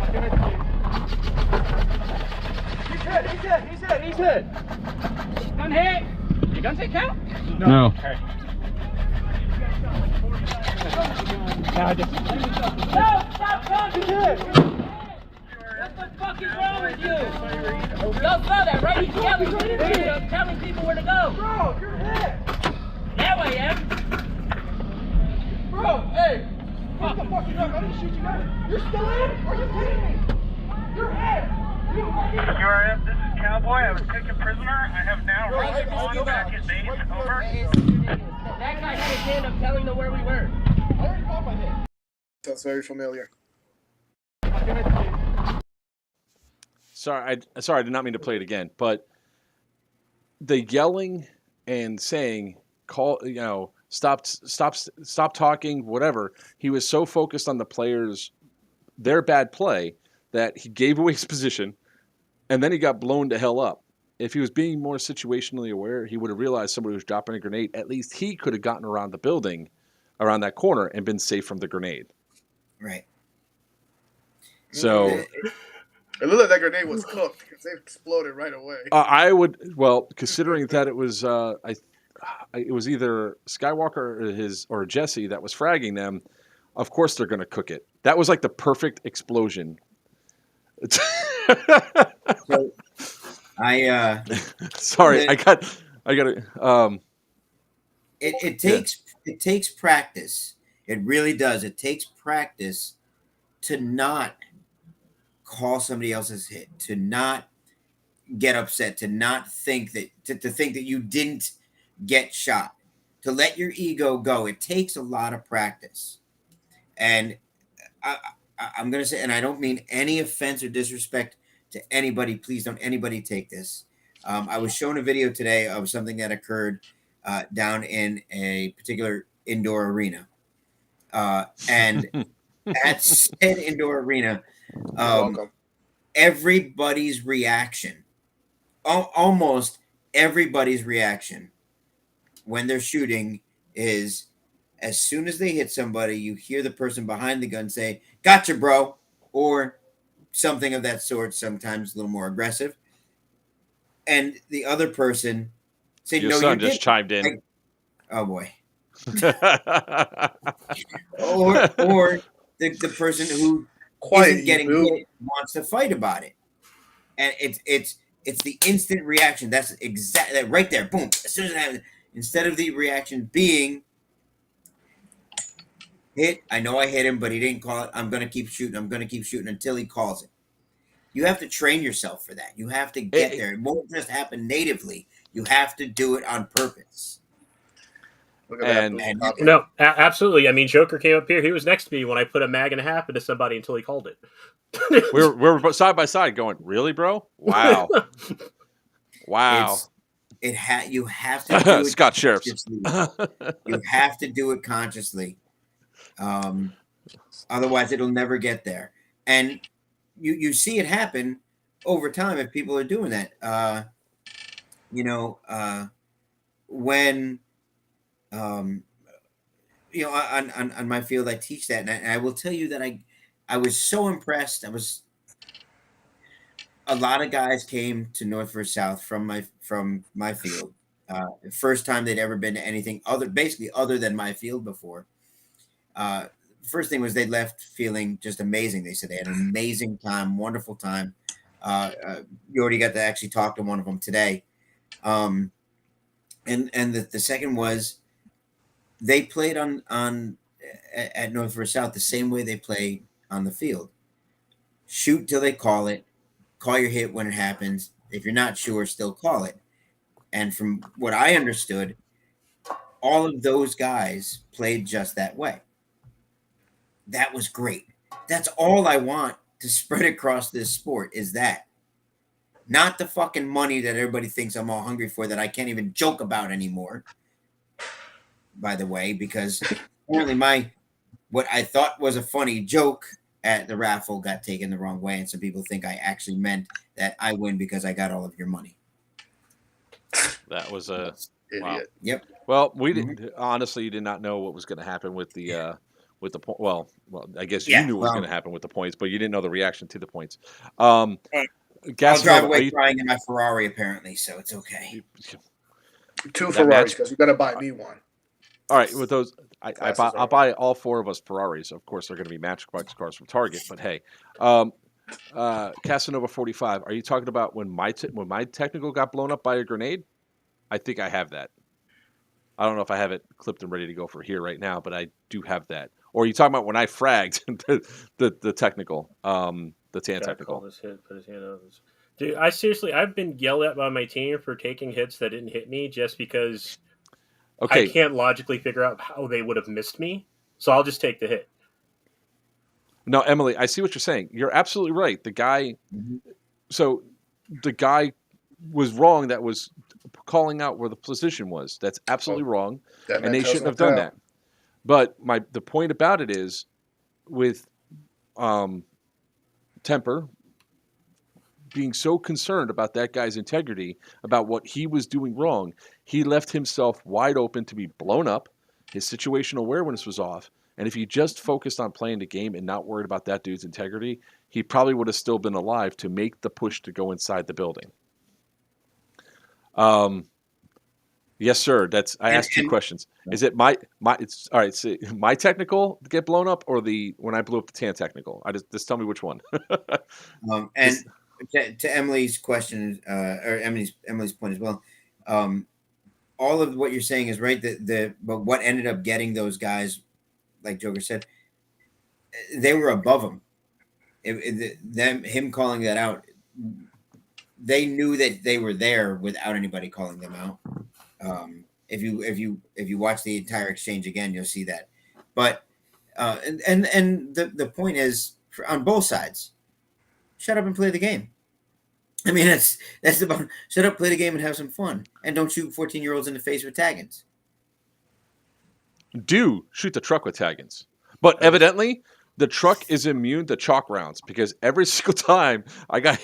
hit. Gun hit. Your gun hit count? No. Okay. Stop. He's hit. What the fuck is wrong with you? Y'all saw that, right? He's telling people where to go. Bro, you're hit. Now I am. Bro, hey. What the fuck is up? I didn't shoot you guys. You're still in? Are you kidding me? You're hit. URF, this is Cowboy. I was taken prisoner. I have now run on back his base. Over. That guy had his hand up telling them where we were. I already caught my hit. That's very familiar. Sorry, I did not mean to play it again, but the yelling and saying, stop talking, whatever. He was so focused on the players, their bad play, that he gave away his position, and then he got blown to hell up. If he was being more situationally aware, he would have realized somebody was dropping a grenade. At least he could have gotten around the building, around that corner, and been safe from the grenade. Right. So It looked like that grenade was cooked because they exploded right away. considering that it was it was either Skywalker or Jesse that was fragging them, of course they're going to cook it. That was like the perfect explosion. So, sorry, I got it. It takes practice. It really does. It takes practice to not call somebody else's hit, to not get upset, to not think that to think that you didn't get shot, to let your ego go. It takes a lot of practice. And I'm going to say, and I don't mean any offense or disrespect to anybody. Please don't anybody take this. I was shown a video today of something that occurred down in a particular indoor arena. And at said indoor arena, everybody's reaction, almost everybody's reaction when they're shooting is, as soon as they hit somebody, you hear the person behind the gun say, "Gotcha, bro," or something of that sort, sometimes a little more aggressive. And the other person say, Your "No, son you just didn't." chimed in. Oh boy. or the person who isn't getting hit wants to fight about it, and it's the instant reaction. That's exactly right there. Boom! As soon as it happens, instead of the reaction being hit. I know I hit him, but he didn't call it. I'm gonna keep shooting. I'm gonna keep shooting until he calls it. You have to train yourself for that. You have to get there. It won't just happen natively. You have to do it on purpose. No, absolutely. I mean, Joker came up here. He was next to me when I put a mag and a half into somebody until he called it. we're side by side going, really, bro? Wow. Wow. You have to do it Scott Sheriff. You have to do it consciously. Otherwise it'll never get there. And you see it happen over time if people are doing that. When on my field, I teach that, and I will tell you that I was so impressed. A lot of guys came to Vrs South from my field. First time they'd ever been to anything other than my field before. First thing was they left feeling just amazing. They said they had an amazing time, wonderful time. You already got to actually talk to one of them today. And the second was they played at Vrs South the same way they play on the field. Shoot till they call it. Call your hit when it happens. If you're not sure, still call it. And from what I understood, all of those guys played just that way. That was great. That's all I want to spread across this sport is that. Not the fucking money that everybody thinks I'm all hungry for that I can't even joke about anymore. By the way, because apparently what I thought was a funny joke at the raffle got taken the wrong way, and some people think I actually meant that I win because I got all of your money. That was a idiot. Wow. Yep. Well, we did honestly did not know what was going to happen with the well, I guess you knew what was going to happen with the points, but you didn't know the reaction to the points. I'll drive away crying in my Ferrari apparently, so it's okay. 2 Ferraris because you got to buy me one. All right, with those, I'll buy all 4 of us Ferraris. Of course, they're going to be Matchbox cars from Target. But hey, Casanova 45. Are you talking about when my technical got blown up by a grenade? I think I have that. I don't know if I have it clipped and ready to go for here right now, but I do have that. Or are you talking about when I fragged the technical, the tan technical? Put his hand on his... Dude, I've been yelled at by my team for taking hits that didn't hit me just because Okay. I can't logically figure out how they would have missed me, so I'll just take the hit. No, Emily, I see what you're saying. You're absolutely right. The guy was wrong that was calling out where the position was. That's absolutely wrong, and they shouldn't have done that. But the point about it is with Temper being so concerned about that guy's integrity, about what he was doing wrong, he left himself wide open to be blown up. His situational awareness was off. And if he just focused on playing the game and not worried about that dude's integrity, he probably would have still been alive to make the push to go inside the building. Yes, sir. I asked 2 questions. Is it it's all right, so my technical get blown up or when I blew up the tan technical? Just tell me which one. And to Emily's question, or Emily's point as well, all of what you're saying is right. But what ended up getting those guys, like Joker said, they were above him. Him calling that out, they knew that they were there without anybody calling them out. If you watch the entire exchange again, you'll see that. But and the point is, on both sides, shut up and play the game. I mean, that's about shut up, play the game, and have some fun, and don't shoot 14-year-olds in the face with taggins. Do shoot the truck with taggins, but evidently the truck is immune to chalk rounds because every single time I got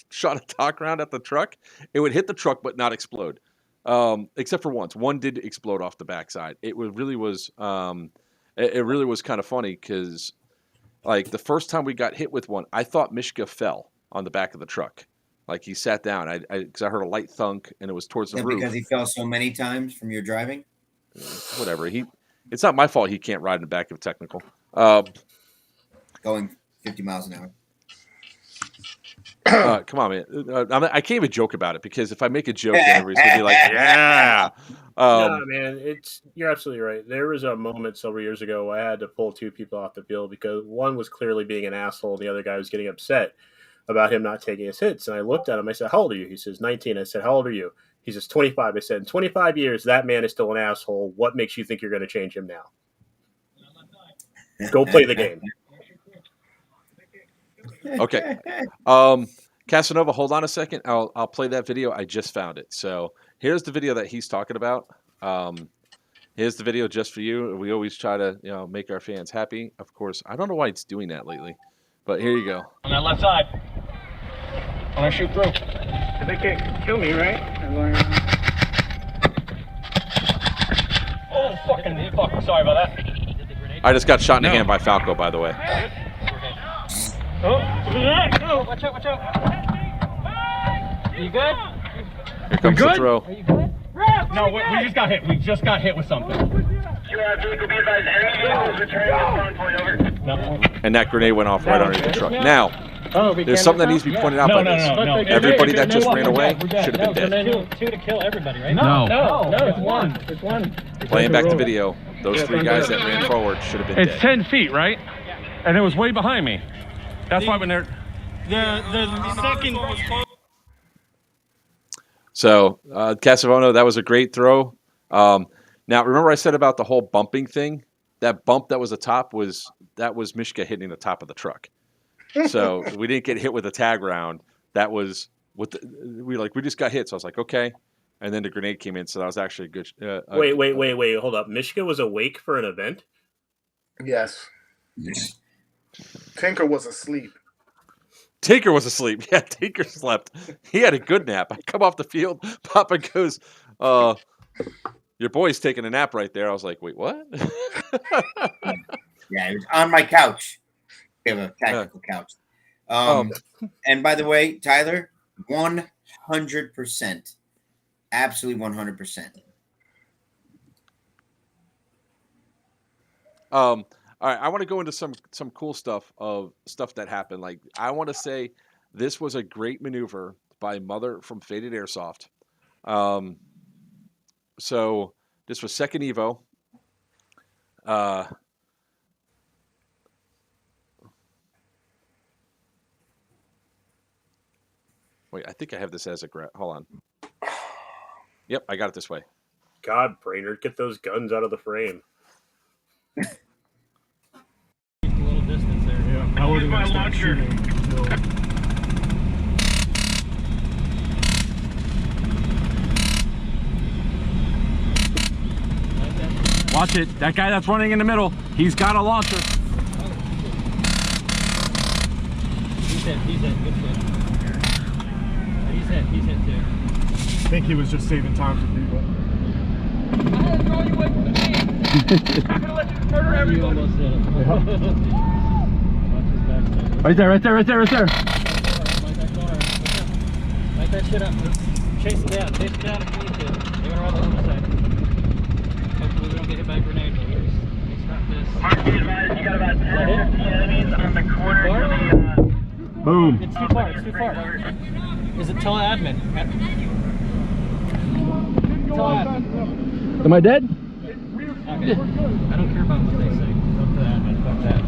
shot a chalk round at the truck, it would hit the truck but not explode. Except for once. One did explode off the backside. It really was kind of funny because, like, the first time we got hit with one, I thought Mishka fell on the back of the truck. Like, he sat down. Because I heard a light thunk, and it was towards the roof. Because he fell so many times from your driving? Whatever. It's not my fault he can't ride in the back of a technical. Going 50 miles an hour. Come on, man. I can't even joke about it because if I make a joke, everybody's going to be like, yeah. No, man, you're absolutely right. There was a moment several years ago I had to pull 2 people off the field because one was clearly being an asshole. The other guy was getting upset about him not taking his hits. And I looked at him. I said, how old are you? He says, 19. I said, how old are you? He says, 25. I said, in 25 years, that man is still an asshole. What makes you think you're going to change him now? Go play the game. Okay. Casanova, hold on a second. I'll play that video. I just found it. So here's the video that he's talking about. Here's the video just for you. We always try to make our fans happy. Of course, I don't know why it's doing that lately, but here you go. On that left side. When I shoot through. They can't kill me, right? Oh, fuck. Sorry about that. I just got shot in the hand by Falco, by the way. Oh, watch out. You good? Here comes the throw. Are you good? No, we just got hit. We just got hit with something. And that grenade went off right underneath the truck. Now, there's something that needs to be pointed out by this. No. Everybody that just ran away should have been dead. 2 to kill everybody, right? No, it's 1. It's 1. Playing back the video, those 3 guys that ran forward should have been dead. It's 10 feet, right? And it was way behind me. That's why when they're... The second... So, Casavono, that was a great throw. Now, remember I said about the whole bumping thing? That bump that was atop was Mishka hitting the top of the truck. So we didn't get hit with a tag round. That was we just got hit. So I was like, okay. And then the grenade came in. So that was actually a good. Wait. Hold up. Mishka was awake for an event? Yes. Tinker was asleep. Yeah, Tinker slept. He had a good nap. I come off the field. Papa goes, your boy's taking a nap right there. I was like, wait, what? Yeah, he was on my couch. We have a tactical couch. And by the way, Tyler, 100%. Absolutely 100%. All right, I want to go into some cool stuff that happened. Like, I want to say this was a great maneuver by Mother from Faded Airsoft. So this was second Evo. Wait, I think I have this as a hold on. Yep, I got it this way. God, Brainerd, get those guns out of the frame. A little distance there. Yeah. I Use my launcher. Watch it. That guy that's running in the middle, he's got a launcher. He's hit. Good shit. He's hit too. I think he was just saving time for people. I had to throw you away from the game. I'm gonna let you murder everybody. Watch his backside. Right there. Light that shit up. Chase him down if you need to. They're gonna run the other side. Hopefully we don't get hit by a grenade. Let me stop this. Mark, be advised, you got about 10 or 15 enemies on the corner to the, Boom. It's too far. Is it tell admin? Tell admin. Am I dead? Okay. I don't care about what they say. Talk to admin. Fuck that.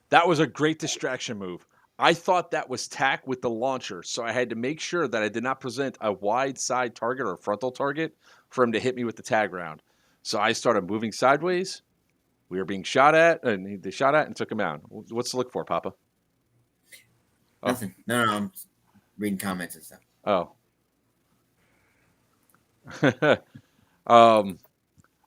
That was a great distraction move. I thought that was tack with the launcher, so I had to make sure that I did not present a wide side target or a frontal target for him to hit me with the tag round. So I started moving sideways. We were being shot at, and they shot at and took him out. What's to look for, Papa? Oh. Nothing. No, I'm reading comments and stuff. Oh. I'm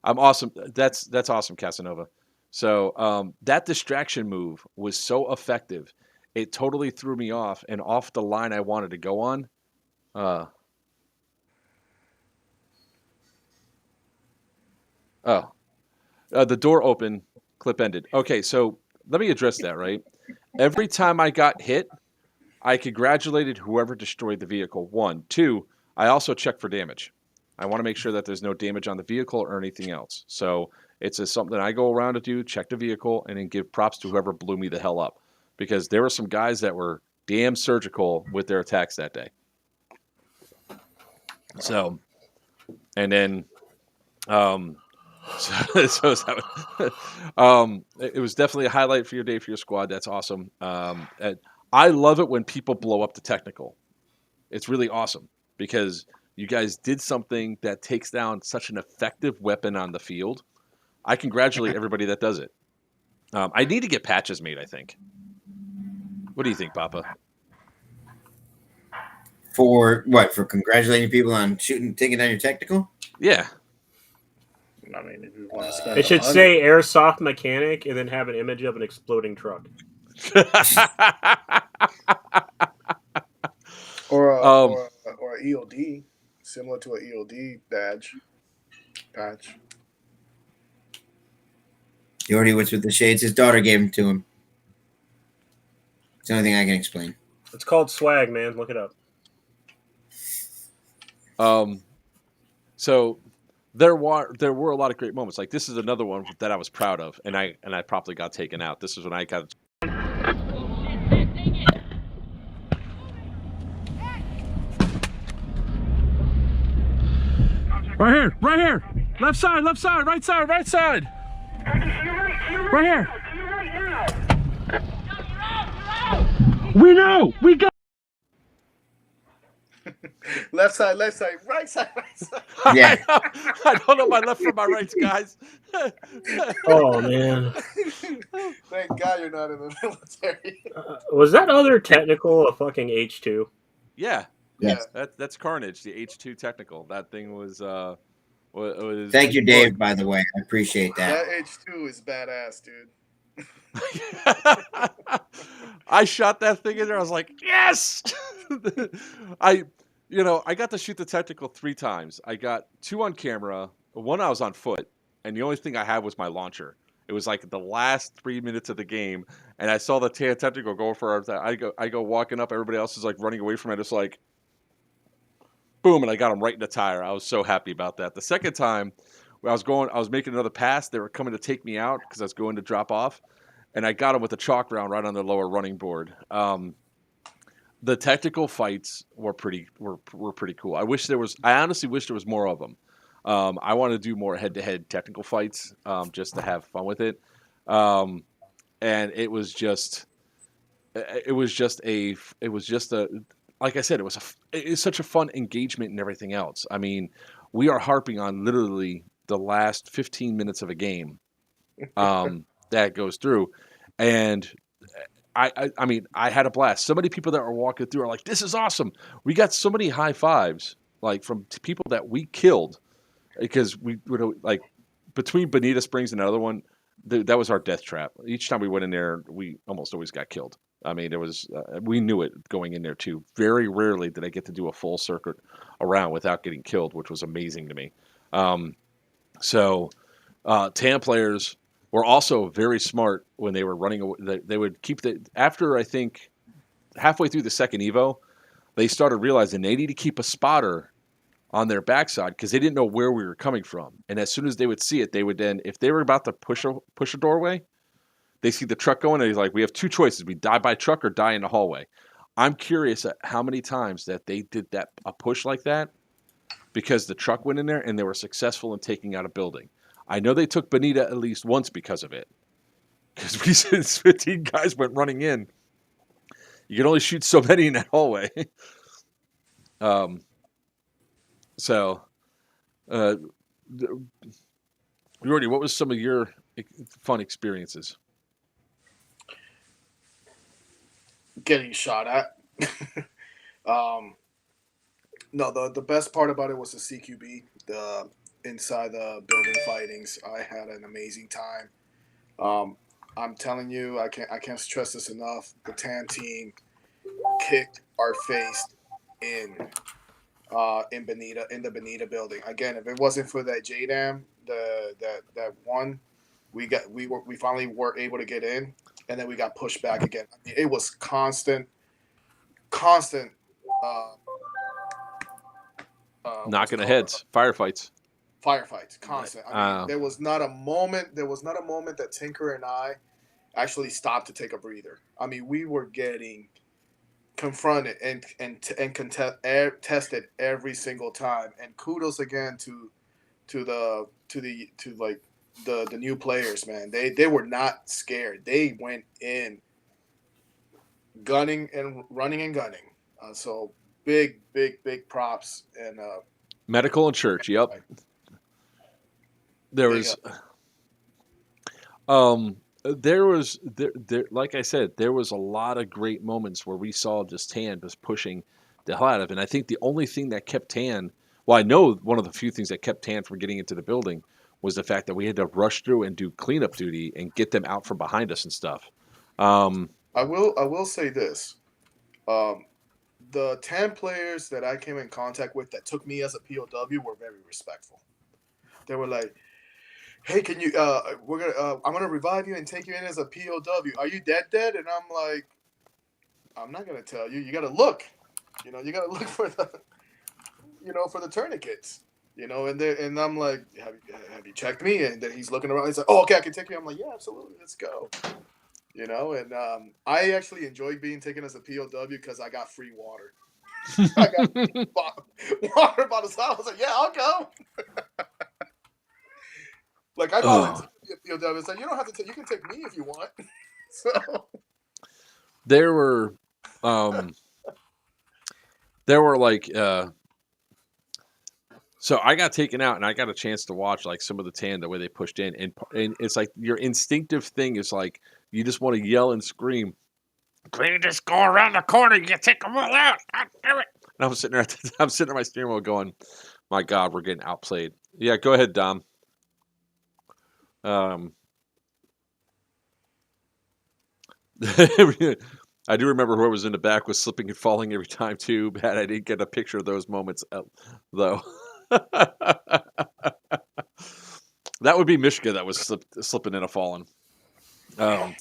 awesome. That's awesome, Casanova. So that distraction move was so effective. It totally threw me off and off the line I wanted to go on. The door open, clip ended. Okay, so let me address that, right? Every time I got hit, I congratulated whoever destroyed the vehicle. 1. 2, I also checked for damage. I want to make sure that there's no damage on the vehicle or anything else. So it's something I go around to do, check the vehicle, and then give props to whoever blew me the hell up. Because there were some guys that were damn surgical with their attacks that day. So, and then, it was definitely a highlight for your day for your squad. That's awesome. And I love it when people blow up the technical. It's really awesome because you guys did something that takes down such an effective weapon on the field. I congratulate everybody that does it. I need to get patches made, I think. What do you think, Papa? For what? For congratulating people on taking down your technical? Yeah. I mean, if you want to spend It should say airsoft mechanic and then have an image of an exploding truck. or a EOD, similar to an EOD patch. He already was with the shades. His daughter gave them to him. It's the only thing I can explain. It's called swag, man. Look it up. So there were a lot of great moments. Like this is another one that I was proud of, and I promptly got taken out. This is when I got. Right here. Left side, right side. Right here. We know. We got. Left side, right side. Yeah. I don't know my left from my right, guys. Oh, man. Thank God you're not in the military. Was that other technical a fucking H2? Yeah. Yes. That's Carnage, the H2 technical. That thing was. Thank you, Dave, by the way. I appreciate that. That H2 is badass, dude. I shot that thing in there. I was like, yes! I got to shoot the technical 3 times. I got 2 on camera. 1 I was on foot, and the only thing I had was my launcher. It was like the last 3 minutes of the game, and I saw the technical go for it. I go walking up. Everybody else is like running away from it. It's like, boom, and I got him right in the tire. I was so happy about that. The second time, I was making another pass. They were coming to take me out because I was going to drop off, and I got him with a chalk round right on the lower running board. The technical fights were pretty cool. I honestly wish there was more of them. I want to do more head-to-head technical fights just to have fun with it. And it was just it was just a like I said, it's such a fun engagement and everything else. I mean, we are harping on literally the last 15 minutes of a game that goes through, and I mean, I had a blast. So many people that were walking through are like, "This is awesome." We got so many high fives, like from people that we killed, because we would like between Bonita Springs and another one, that was our death trap. Each time we went in there, we almost always got killed. I mean, it was we knew it going in there too. Very rarely did I get to do a full circuit around without getting killed, which was amazing to me. So TAM players were also very smart when they were running away. They would keep after I think halfway through the second Evo, they started realizing they need to keep a spotter on their backside because they didn't know where we were coming from. And as soon as they would see it, they would then, if they were about to push a doorway, they see the truck going, and he's like, we have two choices. We die by truck or die in the hallway. I'm curious at how many times that they did a push like that because the truck went in there and they were successful in taking out a building. I know they took Bonita at least once because of it. Because we said 15 guys went running in. You can only shoot so many in that hallway. So, Jordy, what was some of your fun experiences? Getting shot at. No, the best part about it was the CQB, the inside the building fightings. I had an amazing time. I'm telling you, I can't stress this enough. The TAM team kicked our face in the Bonita building. Again, if it wasn't for that JDAM, that one, we finally were able to get in, and then we got pushed back again. I mean, it was constant. Knocking heads, firefights, constant. I mean, there was not a moment that Tinker and I actually stopped to take a breather. I mean, we were getting confronted and tested every single time. And kudos again to the new players, man. They were not scared. They went in gunning and running and gunning. So big props and medical and church. Yep. There was like I said, there was a lot of great moments where we saw just Tan just pushing the hell out of it. And I think the only thing that kept Tan, well, I know one of the few things that kept Tan from getting into the building was the fact that we had to rush through and do cleanup duty and get them out from behind us and stuff. I will say this. The 10 players that I came in contact with that took me as a POW were very respectful. They were like, "Hey, can you? I'm gonna revive you and take you in as a POW. Are you dead? And I'm like, "I'm not gonna tell you. You gotta look. You gotta look for the tourniquets. And I'm like, have you checked me? And then he's looking around. He's like, "Oh, okay, I can take you." I'm like, "Yeah, absolutely, let's go." And I actually enjoyed being taken as a POW because I got free water. I got water bottles. I was like, "Yeah, I'll go." Like I volunteered to be a POW and said, "You don't have to. You can take me if you want." So there were like. So I got taken out, and I got a chance to watch like some of the TAN the way they pushed in, and it's like your instinctive thing is like you just want to yell and scream. Can you just go around the corner? You take them all out. God damn it! And I'm sitting at my steering wheel going, "My God, we're getting outplayed." Yeah, go ahead, Dom. I do remember whoever was in the back was slipping and falling every time too. Bad I didn't get a picture of those moments though. That would be Mishka that was slipping and falling. There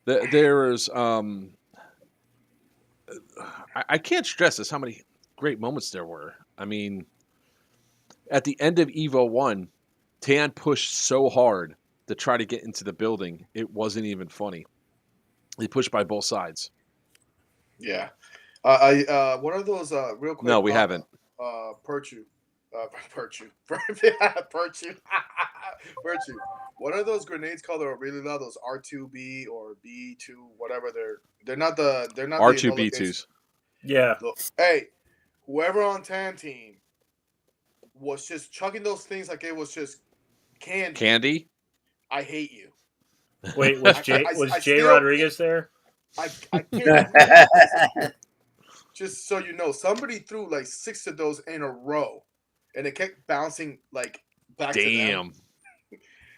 was I can't stress this how many great moments there were. I mean, at the end of Evo 1, Tan pushed so hard to try to get into the building, it wasn't even funny. They pushed by both sides. Yeah. What are those real quick? No, we haven't. Virchew. what are those grenades called that are really loud? Those R2B or B2, whatever they're not the R2B2s. Yeah. Hey, whoever on Tan Team was just chugging those things like it was just candy. Candy? I hate you. Wait, was Jay Rodriguez there? I can't. Just so you know, somebody threw like 6 of those in a row, and it kept bouncing like back to them.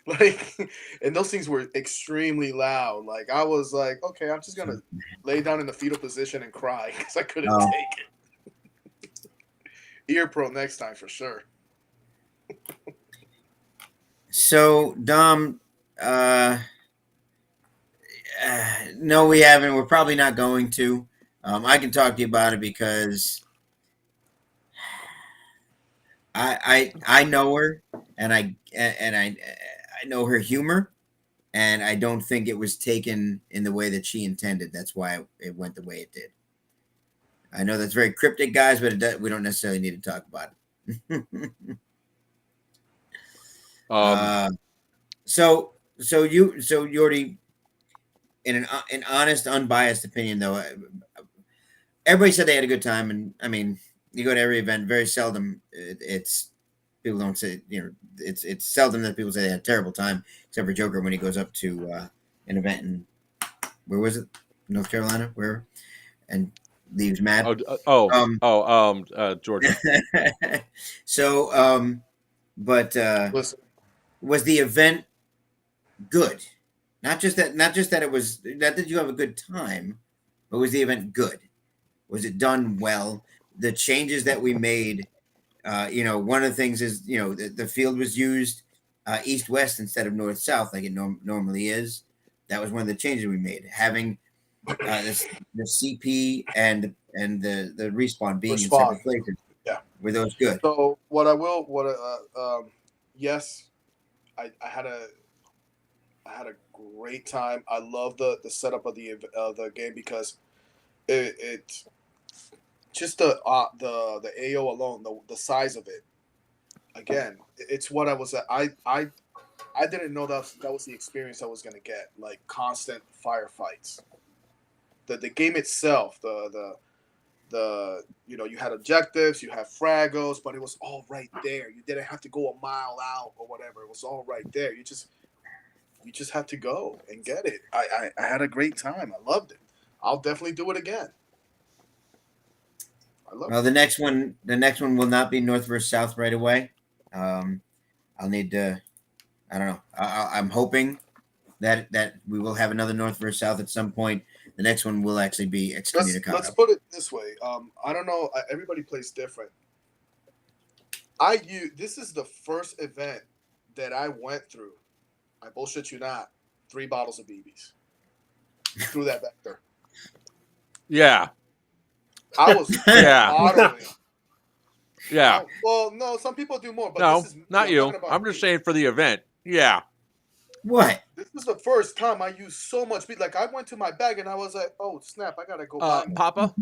Like, and those things were extremely loud. Like, I was like, okay, I'm just gonna lay down in the fetal position and cry because I couldn't take it. Ear pro next time for sure. So, Dom, no, we haven't. We're probably not going to. I can talk to you about it because I know her, and I know her humor, and I don't think it was taken in the way that she intended. That's why it went the way it did. I know that's very cryptic, guys, but we don't necessarily need to talk about it. So you already, in an honest, unbiased opinion, though, everybody said they had a good time, and I mean, you go to every event. Very seldom it's people don't say, it's seldom that people say they had a terrible time, except for Joker when he goes up to an event in, where was it, North Carolina, where, and leaves mad. Georgia. So, but was the event good? Not just that it was, not that you have a good time, but was the event good? Was it done well? The changes that we made, one of the things is, the field was used east-west instead of north-south like it normally is. That was one of the changes we made. Having the CP and the respawn being in separate places. Yeah. Were those good? So yes, I had a great time. I love the setup of the game because it just the AO alone, the size of it. Again, it's what I was. I didn't know that was the experience I was gonna get. Like constant firefights. The game itself, you had objectives, you had fraggles, but it was all right there. You didn't have to go a mile out or whatever. It was all right there. You just had to go and get it. I had a great time. I loved it. I'll definitely do it again. Well, the next one will not be North versus South right away. I'll need to. I don't know. I'm hoping that we will have another North versus South at some point. The next one will actually be excommunicado. Let's put it this way. I don't know. Everybody plays different. This is the first event that I went through. I bullshit you not. 3 bottles of BBs. Threw that back there. Yeah. I was bottling. Yeah. Well, no, some people do more, but no, this is not you. I'm just saying for the event. Yeah. What? This is the first time I used so much beat. Like I went to my bag and I was like, "Oh snap! I gotta go buy more." Papa,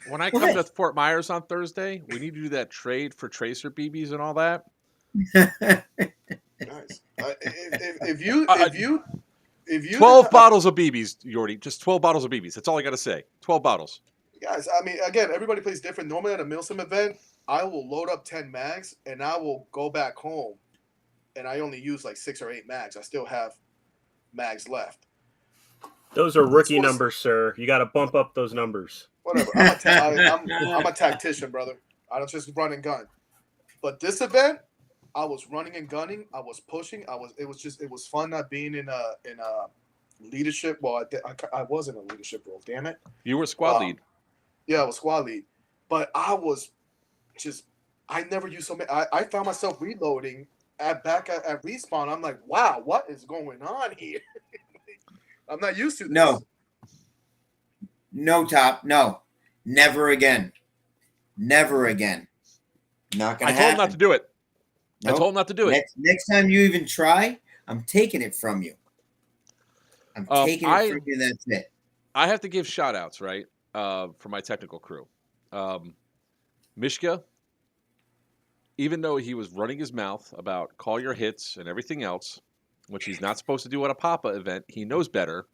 when I come to Fort Myers on Thursday, we need to do that trade for tracer BBs and all that. Nice. If you 12 bottles of BBs, Yordi. Just 12 bottles of BBs. That's all I got to say. 12 bottles. Guys, I mean, again, everybody plays different. Normally at a Milsim event, I will load up 10 mags and I will go back home, and I only use like 6 or 8 mags. I still have mags left. Those are rookie numbers, sir. You got to bump up those numbers. Whatever. I'm a tactician, brother. I don't just run and gun. But this event, I was running and gunning. I was pushing. It was fun not being in a leadership. Well, I was in a leadership role. Damn it. You were squad lead. Yeah, I was squad lead. But I was I never used so many. I found myself reloading back at respawn. I'm like, wow, what is going on here? I'm not used to this. No, Top. No. Never again. Never again. Not going to happen. I told him not to do it. Nope. I told him not to do it. Next time you even try, I'm taking it from you. I'm taking it from you, that's it. I have to give shout-outs, right, for my technical crew. Mishka, even though he was running his mouth about call your hits and everything else, which he's not supposed to do at a Papa event, he knows better,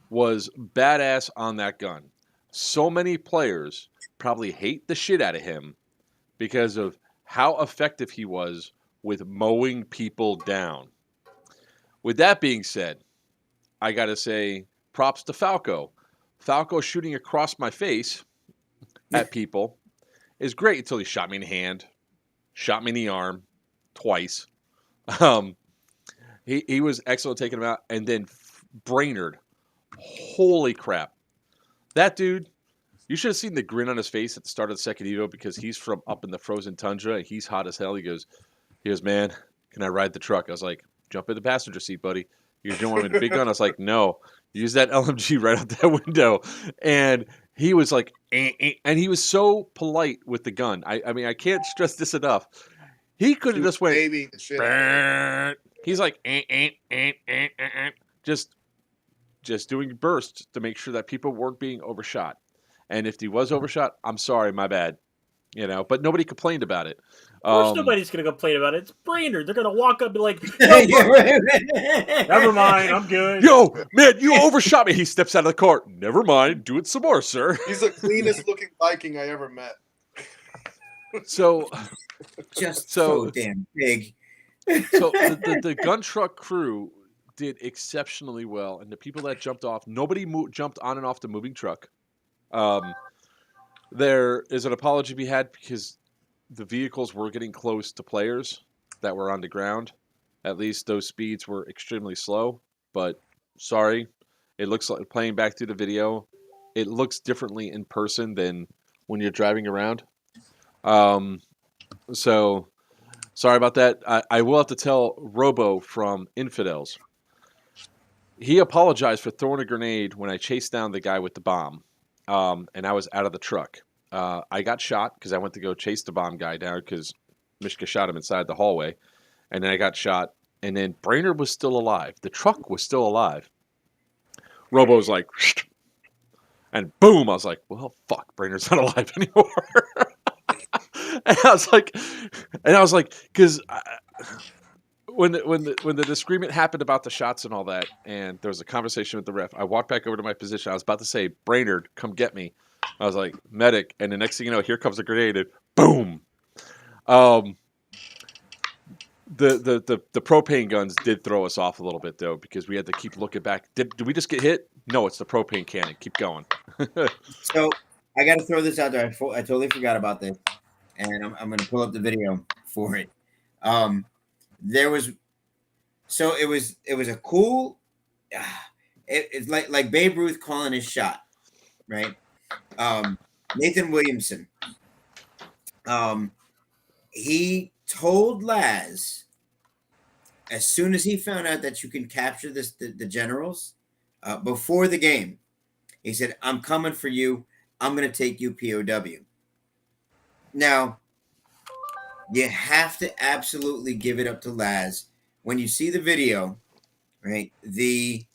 was badass on that gun. So many players probably hate the shit out of him because of how effective he was with mowing people down. With that being said, I got to say props to Falco. Falco shooting across my face at people is great until he shot me in the hand, shot me in the arm twice. He was excellent taking him out. And then Brainerd, holy crap. That dude, you should have seen the grin on his face at the start of the second Evo because he's from up in the frozen tundra and he's hot as hell. He goes, man, can I ride the truck? I was like, jump in the passenger seat, buddy. You don't want me to big gun? I was like, no. Use that LMG right out that window. And he was like, and he was so polite with the gun. I mean, I can't stress this enough. He could have just went, baby the shit out of he's like, just doing bursts to make sure that people weren't being overshot. And if he was overshot, I'm sorry, my bad. You know, but nobody complained about it. Of course, nobody's going to complain about it. It's Brainerd. They're going to walk up and be like, never mind, I'm good. Yo, man, you overshot me. He steps out of the car. Never mind, do it some more, sir. He's the cleanest looking Viking I ever met. So, so damn big. So the gun truck crew did exceptionally well, and the people that jumped off, nobody jumped on and off the moving truck. There is an apology to be had because the vehicles were getting close to players that were on the ground. At least those speeds were extremely slow. But sorry, it looks like playing back through the video, it looks differently in person than when you're driving around. So sorry about that. I will have to tell Robo from Infidels. He apologized for throwing a grenade when I chased down the guy with the bomb. And I was out of the truck. I got shot because I went to go chase the bomb guy down because Mishka shot him inside the hallway. And then I got shot. And then Brainerd was still alive. The truck was still alive. Robo was like, and boom, I was like, well, fuck, Brainerd's not alive anymore. And I was like, because when the disagreement happened about the shots and all that, and there was a conversation with the ref, I walked back over to my position. I was about to say, Brainerd, come get me. I was like, medic, and the next thing you know, here comes a grenade, and boom. The propane guns did throw us off a little bit though, because we had to keep looking back. Did we just get hit? No, it's the propane cannon. Keep going. So I got to throw this out there. I totally forgot about this, and I'm going to pull up the video for it. It was a cool. It's like Babe Ruth calling his shot, right? Nathan Williamson. He told Laz as soon as he found out that you can capture the generals before the game. He said, "I'm coming for you. I'm going to take you POW." Now, you have to absolutely give it up to Laz when you see the video, right? The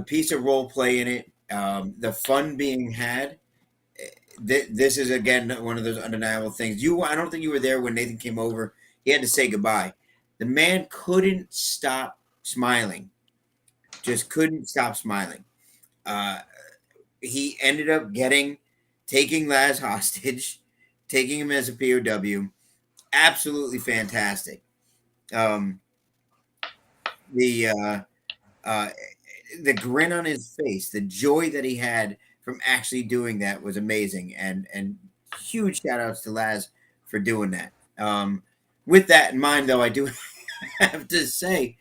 piece of role play in it, the fun being had. This is again one of those undeniable things. I don't think you were there when Nathan came over. He had to say goodbye. The man couldn't stop smiling. Just couldn't stop smiling. He ended up taking Laz hostage, taking him as a POW. Absolutely fantastic. The grin on his face, the joy that he had from actually doing that was amazing, and huge shout outs to Laz for doing that. With that in mind, though, I do have to say,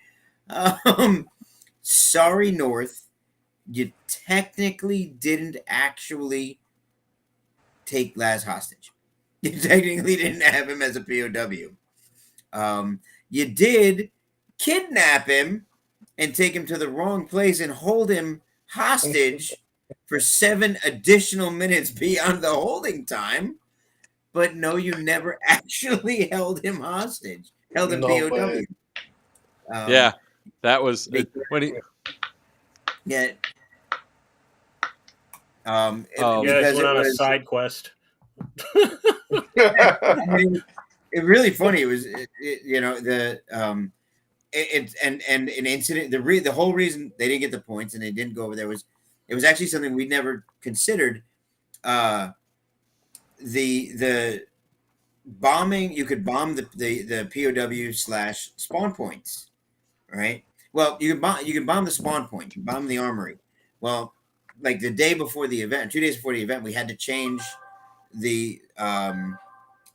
sorry, North, you technically didn't actually take Laz hostage. You technically didn't have him as a POW. You did kidnap him and take him to the wrong place and hold him hostage for 7 additional minutes beyond the holding time. But no, you never actually held him hostage. Held him POW. Yeah, that was when he. Yeah. You guys went on a side quest. I mean, It really funny. It was, you know, the and an incident. The whole reason they didn't get the points and they didn't go over there was it was actually something we never considered. The bombing, you could bomb the POW/spawn points, right? Well, you can bomb the spawn point, you bomb the armory. Well, like the day before the event, 2 days before the event, we had to change the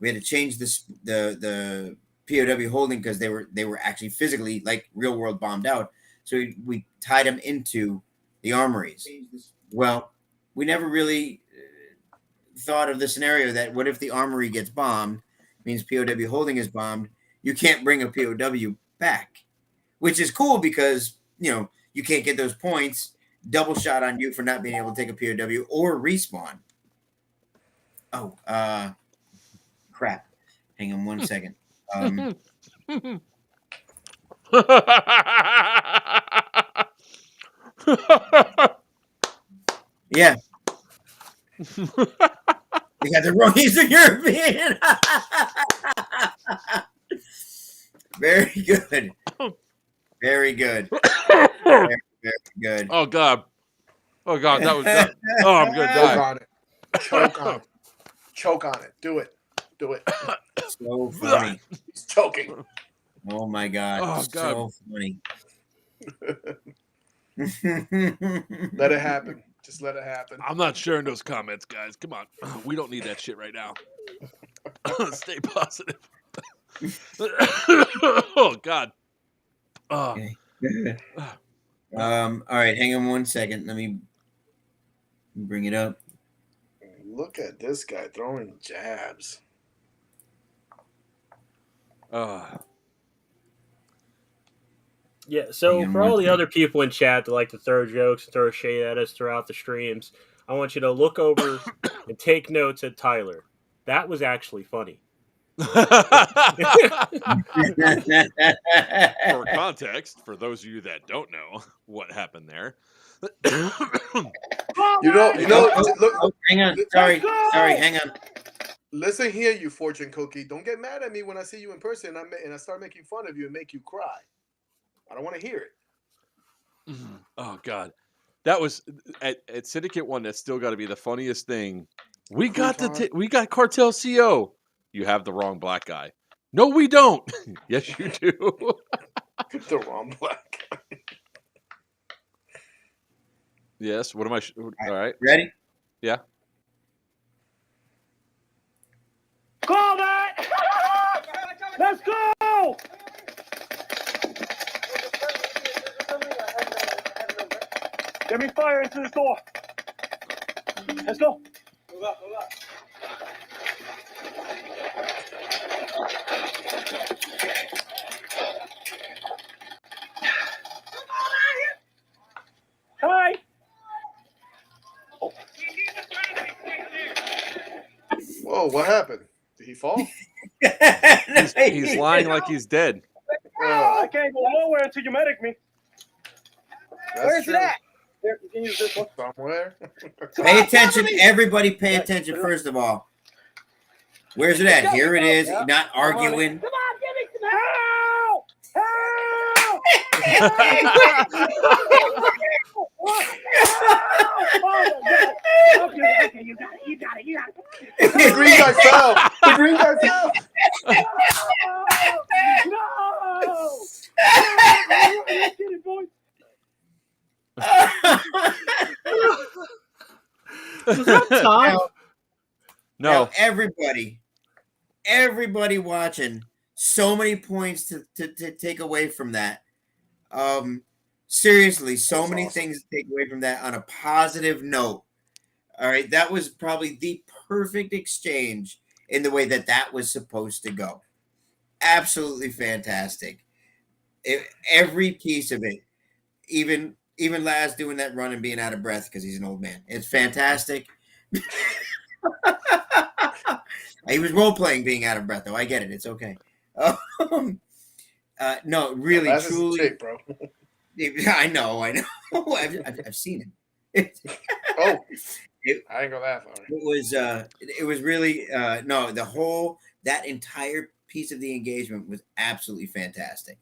the POW holding because they were actually physically like real world bombed out. So we tied them into the armories. Well, we never really thought of the scenario that what if the armory gets bombed, means POW holding is bombed, you can't bring a POW back, which is cool because, you know, you can't get those points, double shot on you for not being able to take a POW or respawn. Oh, crap. Hang on one second. Yeah. You got the wrong Eastern European. Very good. Very good. Very, very good. Oh God. Oh God, that was that. Oh, I'm gonna Choke die. on it. Choke on it. Choke on it. Do it. Do it. So funny. He's choking. Oh my God. Oh, God. So funny. Let it happen. Just let it happen. I'm not sharing those comments, guys. Come on. We don't need that shit right now. Stay positive. Oh God. Okay. All right, hang on one second. Let me bring it up. Look at this guy throwing jabs. Yeah, so for all the other people in chat that like to throw jokes and throw shade at us throughout the streams, I want you to look over and take notes at Tyler. That was actually funny. For context, for those of you that don't know what happened there. You know, look, hang on. Sorry, hang on. Listen here, you fortune cookie. Don't get mad at me when I see you in person and I start making fun of you and make you cry. I don't want to hear it. Oh God, that was at Syndicate 1. That's still got to be the funniest thing. We got we got Cartel CO. You have the wrong black guy. No, we don't. Yes, you do. The wrong black guy. Yes. What am I? All right. Ready? Yeah. Call that! Let's go! Get me fire into the door. Let's go. Move up, move up. Hi. Oh. Whoa, what happened? Did he fall? He's lying like he's dead. I can't go nowhere until you medic me. Where's true. that? There, you can use this one. Somewhere. Pay attention, everybody. Pay attention first of all. Where's it at? Here it is. You're not arguing. Come on, give me some help! Help! Okay, you got it. The green guy fell. The green guy fell. Now, everybody watching, so many points to take away from that. Seriously, so many things to take away from that on a positive note. All right, that was probably the perfect exchange in the way that was supposed to go. Absolutely fantastic. Every piece of it, even Laz doing that run and being out of breath because he's an old man. It's fantastic. He was role playing being out of breath, though. I get it. It's okay. No, really, truly, shape, bro. I know. I've seen it. Oh, I ain't go that far. It was really no. That entire piece of the engagement was absolutely fantastic.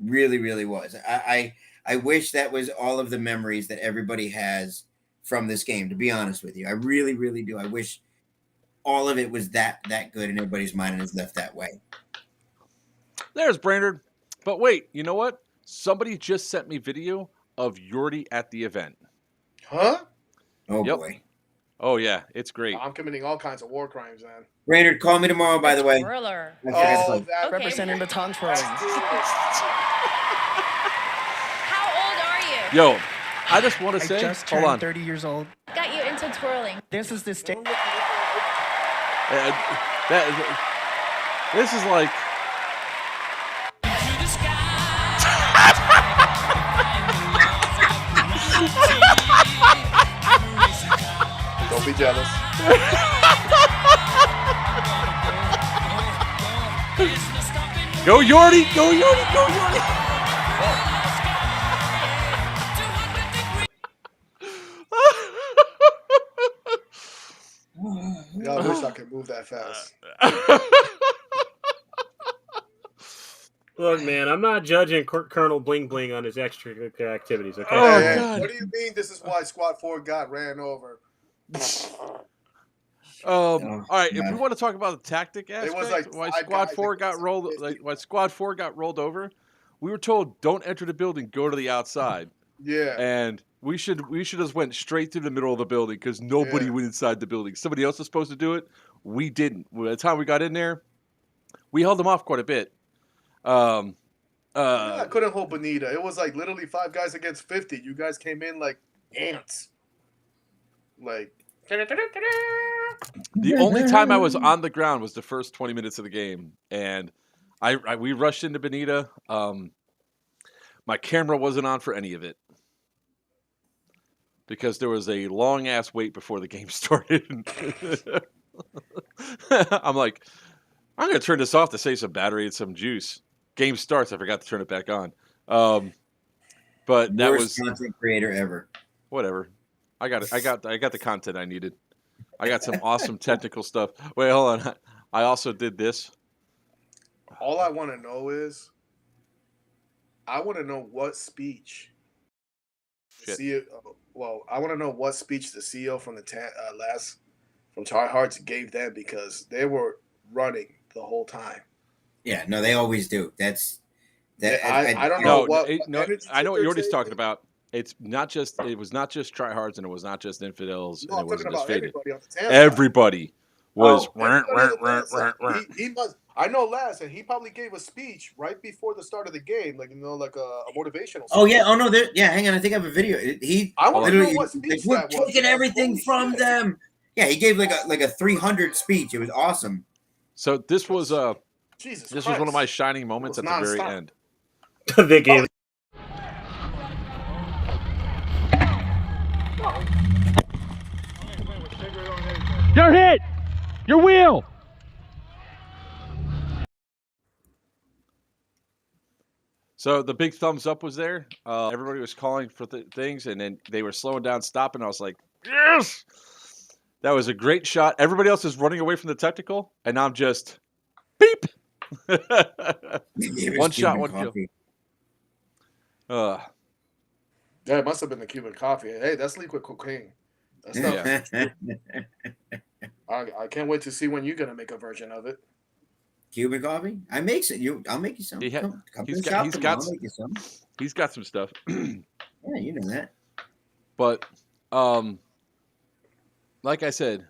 Really, really was. I wish that was all of the memories that everybody has from this game, to be honest with you. I really, really do. I wish all of it was that good in everybody's mind and is left that way. There's Brainerd. But wait, you know what? Somebody just sent me video of Yordi at the event. Huh? Oh, Yep. boy. Oh, yeah. It's great. I'm committing all kinds of war crimes, man. Brainerd, call me tomorrow, by the way. Twirler. Oh, that Okay. Representing baton twirling. How old are you? Yo, I just want to I say, just hold turned on. 30 years old. Got you into twirling. This is the state. This is like. Don't be jealous. Go Yordi! Go Yordi! Go Yordi! Yeah, I wish I could move that fast. Look, man, I'm not judging Colonel Bling Bling on his extracurricular activities, okay? Oh, Hey, God. what do you mean this is why Squad 4 got ran over? All right, if we want to talk about the tactic It aspect, was like why five Squad guys 4 got against rolled, 50. like why Squad 4 got rolled over, we were told don't enter the building, go to the outside, Yeah. and we should have went straight through the middle of the building because nobody Yeah. went inside the building. Somebody else was supposed to do it. We didn't. By the time we got in there, we held them off quite a bit. I couldn't hold Bonita. It was like literally 5 guys against 50. You guys came in like ants. Like. The only time I was on the ground was the first 20 minutes of the game, and we rushed into Bonita. My camera wasn't on for any of it because there was a long ass wait before the game started. I'm like, I'm gonna turn this off to save some battery and some juice. Game starts. I forgot to turn it back on. But that Worst was content creator ever. whatever. I got it. I got the content I needed. I got some awesome technical stuff. Wait, hold on. I also did this. All I want to know is, I want to know what speech. Shit. I want to know what speech the CEO from the from Tryhards gave them because they were running the whole time. Yeah, no, they always do. That's that. I don't know what energy I know what they're Yordi's taking. talking about. It was not just tryhards and it was not just infidels No, and I'm it talking wasn't just about faded. everybody on the TAM side. Everybody was. He must. I know Laz, and he probably gave a speech right before the start of the game, like like a motivational. Oh speech. yeah. Oh no. Yeah. Hang on. I think I have a video. I want to know literally what speech we're that was. taking everything Holy from shit. them. Yeah, he gave like a 300 speech. It was awesome. So this was Jesus this Christ. was one of my shining moments It at was the very nonstop. end. They gave You're hit! Your wheel! So the big thumbs up was there. Everybody was calling for things, and then they were slowing down, stopping. I was like, yes! That was a great shot. Everybody else is running away from the technical, and I'm just beep. One shot, one kill. Yeah, it must have been the Cuban coffee. Hey, that's liquid cocaine. That's stuff. I can't wait to see when you're gonna make a version of it. Cuban coffee? I make it. I'll make you some. He's I'll make you some. He's got some stuff. Yeah, you know that. But like I said,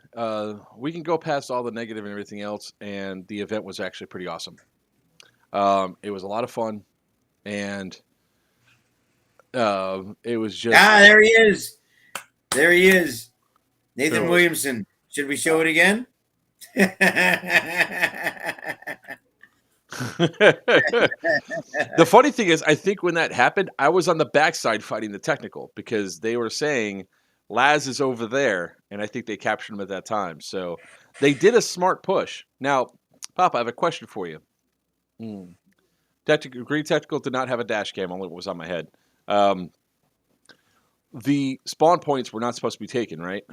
we can go past all the negative and everything else, and the event was actually pretty awesome. It was a lot of fun, and it was just there he is. There he is. Nathan Who? Williamson. Should we show it again? The funny thing is, I think when that happened, I was on the backside fighting the technical because they were saying Laz is over there, and I think they captured him at that time. So they did a smart push. Now, Papa, I have a question for you. Green Technical did not have a dash cam, only what was on my head. The spawn points were not supposed to be taken, right?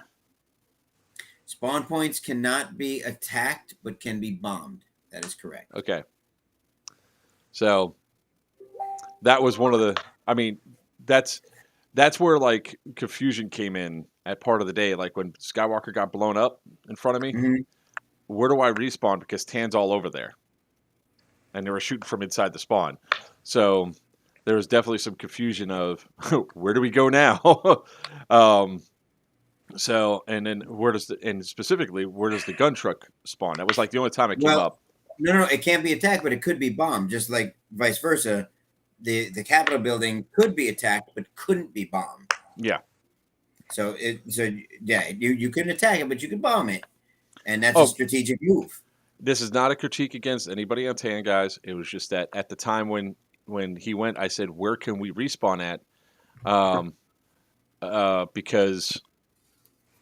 Spawn points cannot be attacked, but can be bombed. That is correct. Okay. So that was one of the. I mean, that's where like confusion came in at part of the day. Like when Skywalker got blown up in front of me, Mhm. where do I respawn? Because Tan's all over there, and they were shooting from inside the spawn. So there was definitely some confusion of where do we go now? So and then specifically where does the gun truck spawn? That was like the only time it came Well, up. no, it can't be attacked, but it could be bombed, just like vice versa. The Capitol building could be attacked, but couldn't be bombed. Yeah. So you couldn't attack it, but you could bomb it, and that's a strategic move. This is not a critique against anybody on Tan, guys. It was just that at the time when he went, I said, "Where can we respawn at?" Because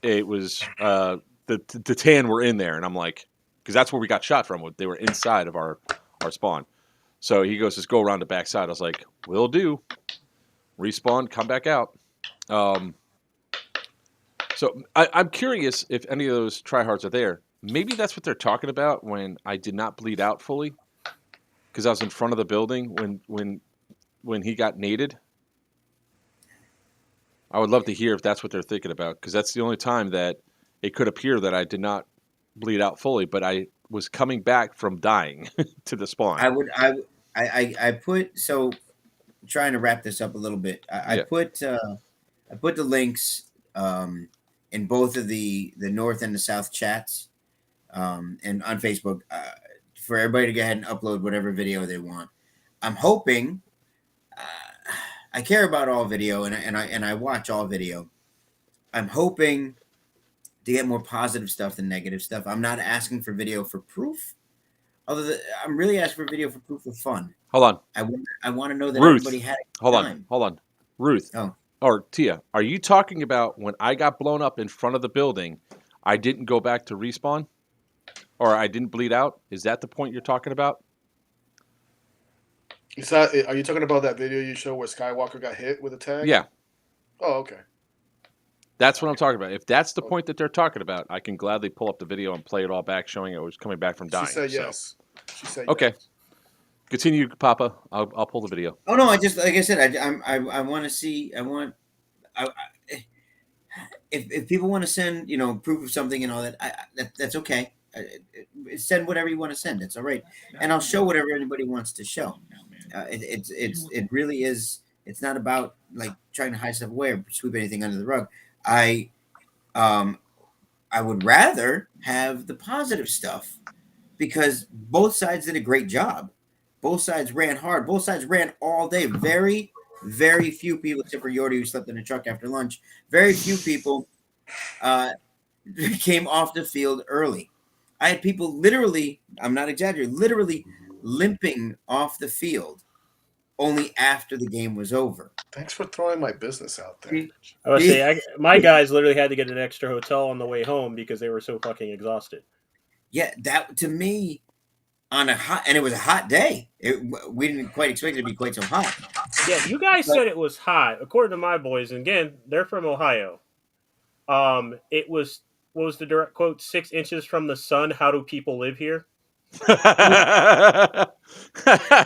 it was the Tan were in there, and I'm like, because that's where we got shot from. They were inside of our spawn. So he goes, "Just go around the backside." I was like, "Will do." Respawn, come back out. So I'm curious if any of those tryhards are there. Maybe that's what they're talking about when I did not bleed out fully, because I was in front of the building when he got naded. I would love to hear if that's what they're thinking about, because that's the only time that it could appear that I did not bleed out fully, but I was coming back from dying to the spawn. I put, so trying to wrap this up a little bit. I put the links in both of the North and the South chats, and on Facebook, for everybody to go ahead and upload whatever video they want. I'm hoping. I care about all video, and I watch all video. I'm hoping to get more positive stuff than negative stuff. I'm not asking for video for proof. I'm really asking for video for proof of fun. Hold on. I want to know that Ruth, everybody had a hold time. on. Ruth. Oh. Or Tia, are you talking about when I got blown up in front of the building, I didn't go back to respawn? Or I didn't bleed out? Is that the point you're talking about? Are you talking about that video you showed where Skywalker got hit with a tag? Yeah. Oh, okay. That's what I'm talking about. If that's the point that they're talking about, I can gladly pull up the video and play it all back, showing it was coming back from dying. She said yes. She said okay. Yes. Continue, Papa. I'll pull the video. Oh no! I just, like I said, I want to see. If people want to send, proof of something and all that, that's okay. Send whatever you want to send. It's all right, and I'll show whatever anybody wants to show. It really is. It's not about like trying to hide stuff away or sweep anything under the rug. I would rather have the positive stuff, because both sides did a great job. Both sides ran hard. Both sides ran all day. Very, very few people, except for Yordi, who slept in the truck after lunch, very few people came off the field early. I had people literally, I'm not exaggerating, literally limping off the field only after the game was over. Thanks for throwing my business out there. I would say my guys literally had to get an extra hotel on the way home because they were so fucking exhausted. Yeah, that to me, and it was a hot day. We didn't quite expect it to be quite so hot. Yeah, you guys said it was hot. According to my boys, and again, they're from Ohio. It was, what was the direct quote? 6 inches from the sun. How do people live here? It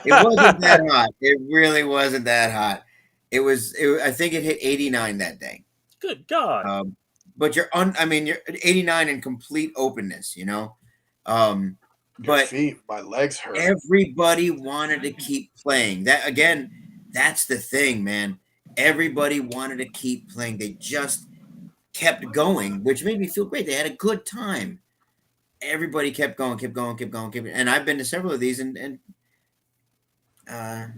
wasn't that hot. It really wasn't that hot. I think it hit 89 that day. Good God. But you're 89 in complete openness, but my legs hurt. Everybody wanted to keep playing. That's the thing, man. Everybody wanted to keep playing. They just kept going, which made me feel great. They had a good time. Everybody kept going. And I've been to several of these, and I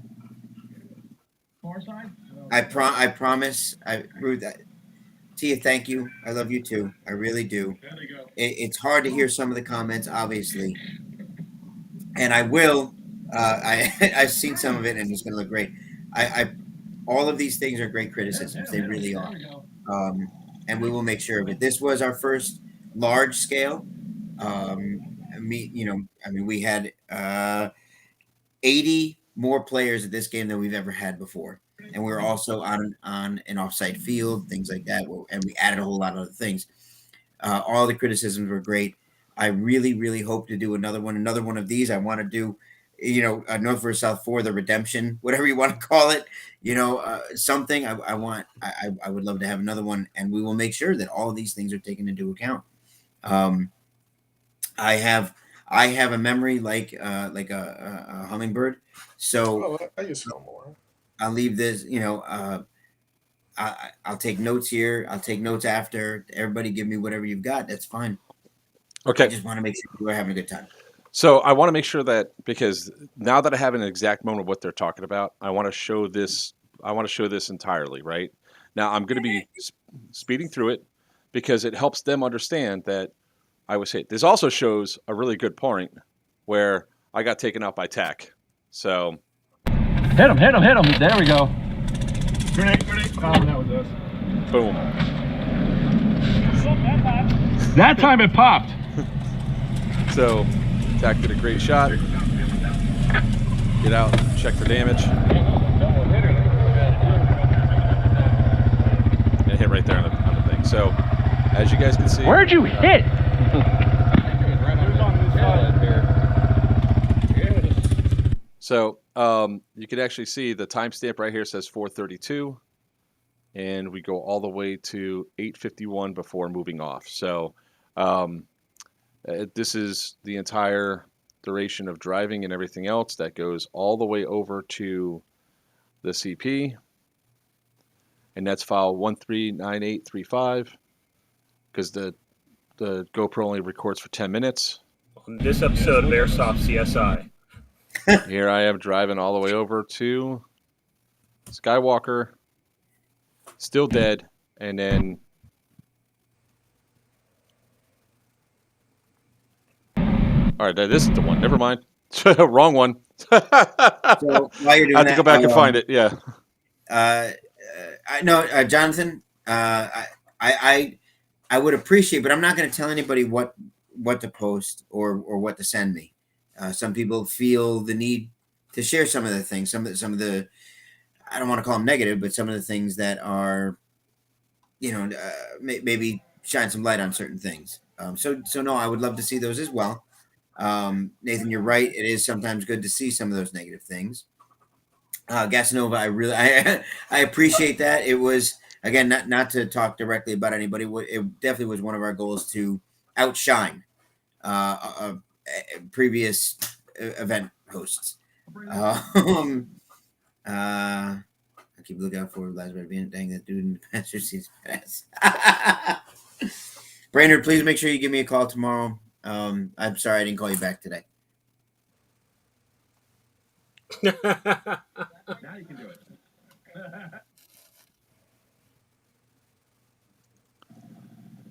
promise, Ruth, Tia, thank you. I love you too. I really do. It's hard to hear some of the comments, obviously, and I will. I've seen some of it, and it's going to look great. All of these things are great criticisms. They really are, and we will make sure of it. This was our first large scale. We had 80 more players at this game than we've ever had before. And we were also on an offsite field, things like that. And we added a whole lot of other things. All the criticisms were great. I really, really hope to do another one of these. I want to do, North vs South 4, the redemption, whatever you want to call it, something. I would love to have another one, and we will make sure that all of these things are taken into account. I have a memory like a hummingbird, so I use no more. I'll leave this. I'll take notes here. I'll take notes after. Everybody, give me whatever you've got. That's fine. Okay. I just want to make sure we're having a good time. So I want to make sure that, because now that I have an exact moment of what they're talking about, I want to show this. I want to show this entirely, right? Now I'm going to be speeding through it because it helps them understand that I was hit. This also shows a really good point where I got taken out by TAC. So Hit him. There we go. Grenade. Oh, that was us. boom. That time it popped. So TAC did a great shot. Get out, check for damage. And hit right there on the thing. So as you guys can see, Where'd you hit? So you can actually see the timestamp right here says 4:32, and we go all the way to 8:51 before moving off. So this is the entire duration of driving and everything else that goes all the way over to the CP, and that's file 139835 because the GoPro only records for 10 minutes. On this episode of Airsoft CSI. Here I am driving all the way over to Skywalker, still dead, and then all right, this is the one. Never mind, wrong one. So while you're doing I have to go back and find it. Yeah. Jonathan, I would appreciate, but I'm not going to tell anybody what to post or what to send me. Some people feel the need to share some of the things, some of the, I don't want to call them negative, but some of the things that are, maybe shine some light on certain things. So no, I would love to see those as well. Nathan, you're right. It is sometimes good to see some of those negative things. Gasanova, I appreciate that. It was, again, not to talk directly about anybody. It definitely was one of our goals to outshine previous event hosts. I keep looking out for Lazarus being dang that dude in the passenger seat's pass. Brainerd, please make sure you give me a call tomorrow. I'm sorry I didn't call you back today. Now you can do it.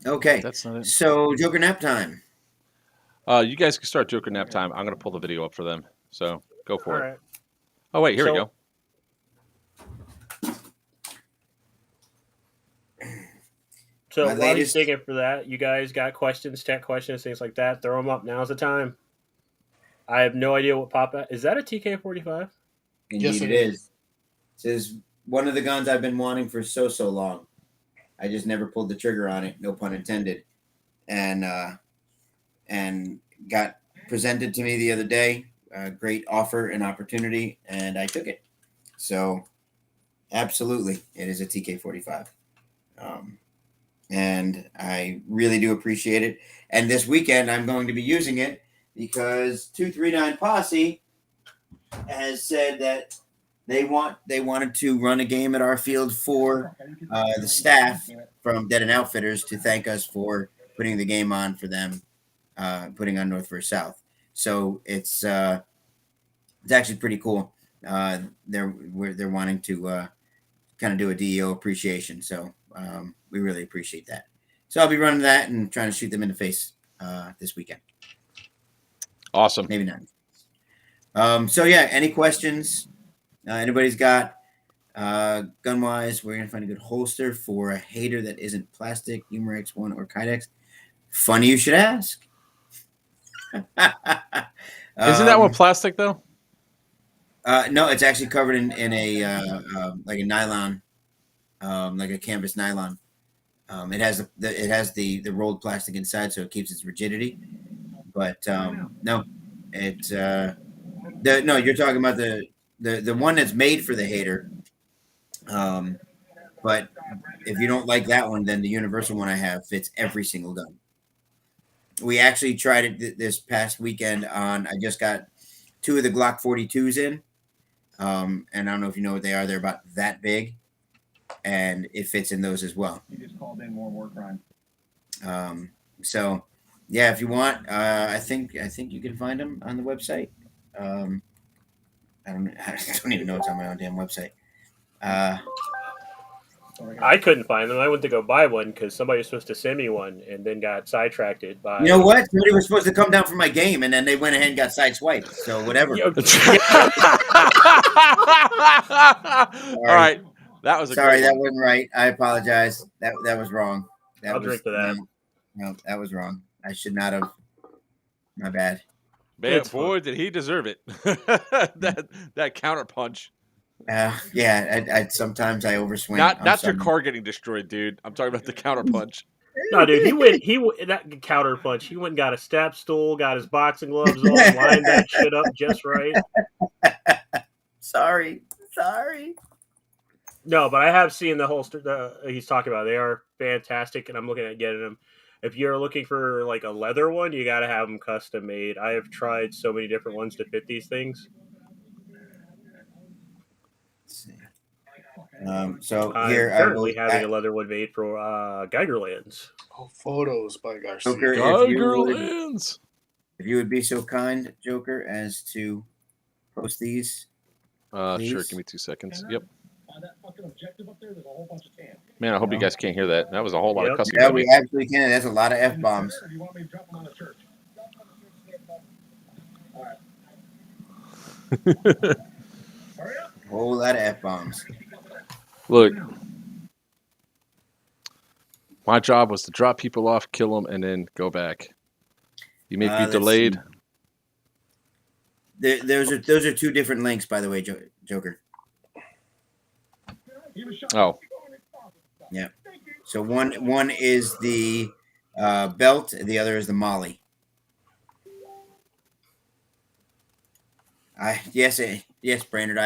Okay. That's not it. So Joker nap time. You guys can start Joker nap time. I'm going to pull the video up for them. So go for it. Right. Oh, wait, here we go. So My while latest- he's digging for that, you guys got questions, tech questions, things like that, throw them up. Now's the time. I have no idea what pop-out. Is that a TK-45? Indeed, Yes, it it is. This is one of the guns I've been wanting for so long. I just never pulled the trigger on it, no pun intended. And got presented to me the other day. A great offer and opportunity, and I took it. So, absolutely, it is a TK-45. And I really do appreciate it. And this weekend, I'm going to be using it because 239 Posse has said that they wanted to run a game at our field for the staff from Dead and Outfitters to thank us for putting the game on for them, putting on North vs South. So it's actually pretty cool. They're wanting to kind of do a DEO appreciation. So we really appreciate that. So I'll be running that and trying to shoot them in the face this weekend. Awesome. Maybe not. So yeah, any questions anybody's got gun wise? We're gonna find a good holster for a hater that isn't plastic, Humor X1 or Kydex. Funny you should ask. Isn't that one plastic though? No, it's actually covered in a like a nylon, like a canvas nylon. It has the rolled plastic inside, so it keeps its rigidity. But no, it's no. You're talking about the one that's made for the hater. But if you don't like that one, then the universal one I have fits every single gun. We actually tried it this past weekend on. I just got 2 of the Glock 42s in, and I don't know if you know what they are. They're about that big, and it fits in those as well. You just called in more war crime. So yeah, if you want, I think you can find them on the website. I don't even know it's on my own damn website. I couldn't find them. I went to go buy one because somebody was supposed to send me one, and then got sidetracked by. You know what? Somebody was supposed to come down for my game, and then they went ahead and got sideswiped. So whatever. All right, that was sorry. That wasn't right. I apologize. That was wrong. I'll drink to that. No, that was wrong. I should not have. My bad. Man, boy, did he deserve it. that counter punch. Yeah, I sometimes I overswing. Not your car getting destroyed, dude. I'm talking about the counter punch. No, dude, that counter punch. He went and got a step stool, got his boxing gloves on, lined that shit up just right. Sorry. No, but I have seen the holster he's talking about. They are fantastic, and I'm looking at getting them. If you're looking for like a leather one, you got to have them custom made. I have tried so many different ones to fit these things. So I'm here currently having a leather one made for Geigerlands. Oh, photos by Garcia. Joker, Geigerlands. If you would be so kind, Joker, as to post these. Sure. Give me 2 seconds. Yep. Man, I hope you guys can't hear that. That was a whole lot of cussing. Yeah, we absolutely can. That's a lot of F-bombs. Whole lot of F-bombs. Look, my job was to drop people off, kill them, and then go back. You may be delayed. Those are 2 different links, by the way, Joker. Oh. Yeah. So one is the belt, and the other is the molly. Yes, Brandon.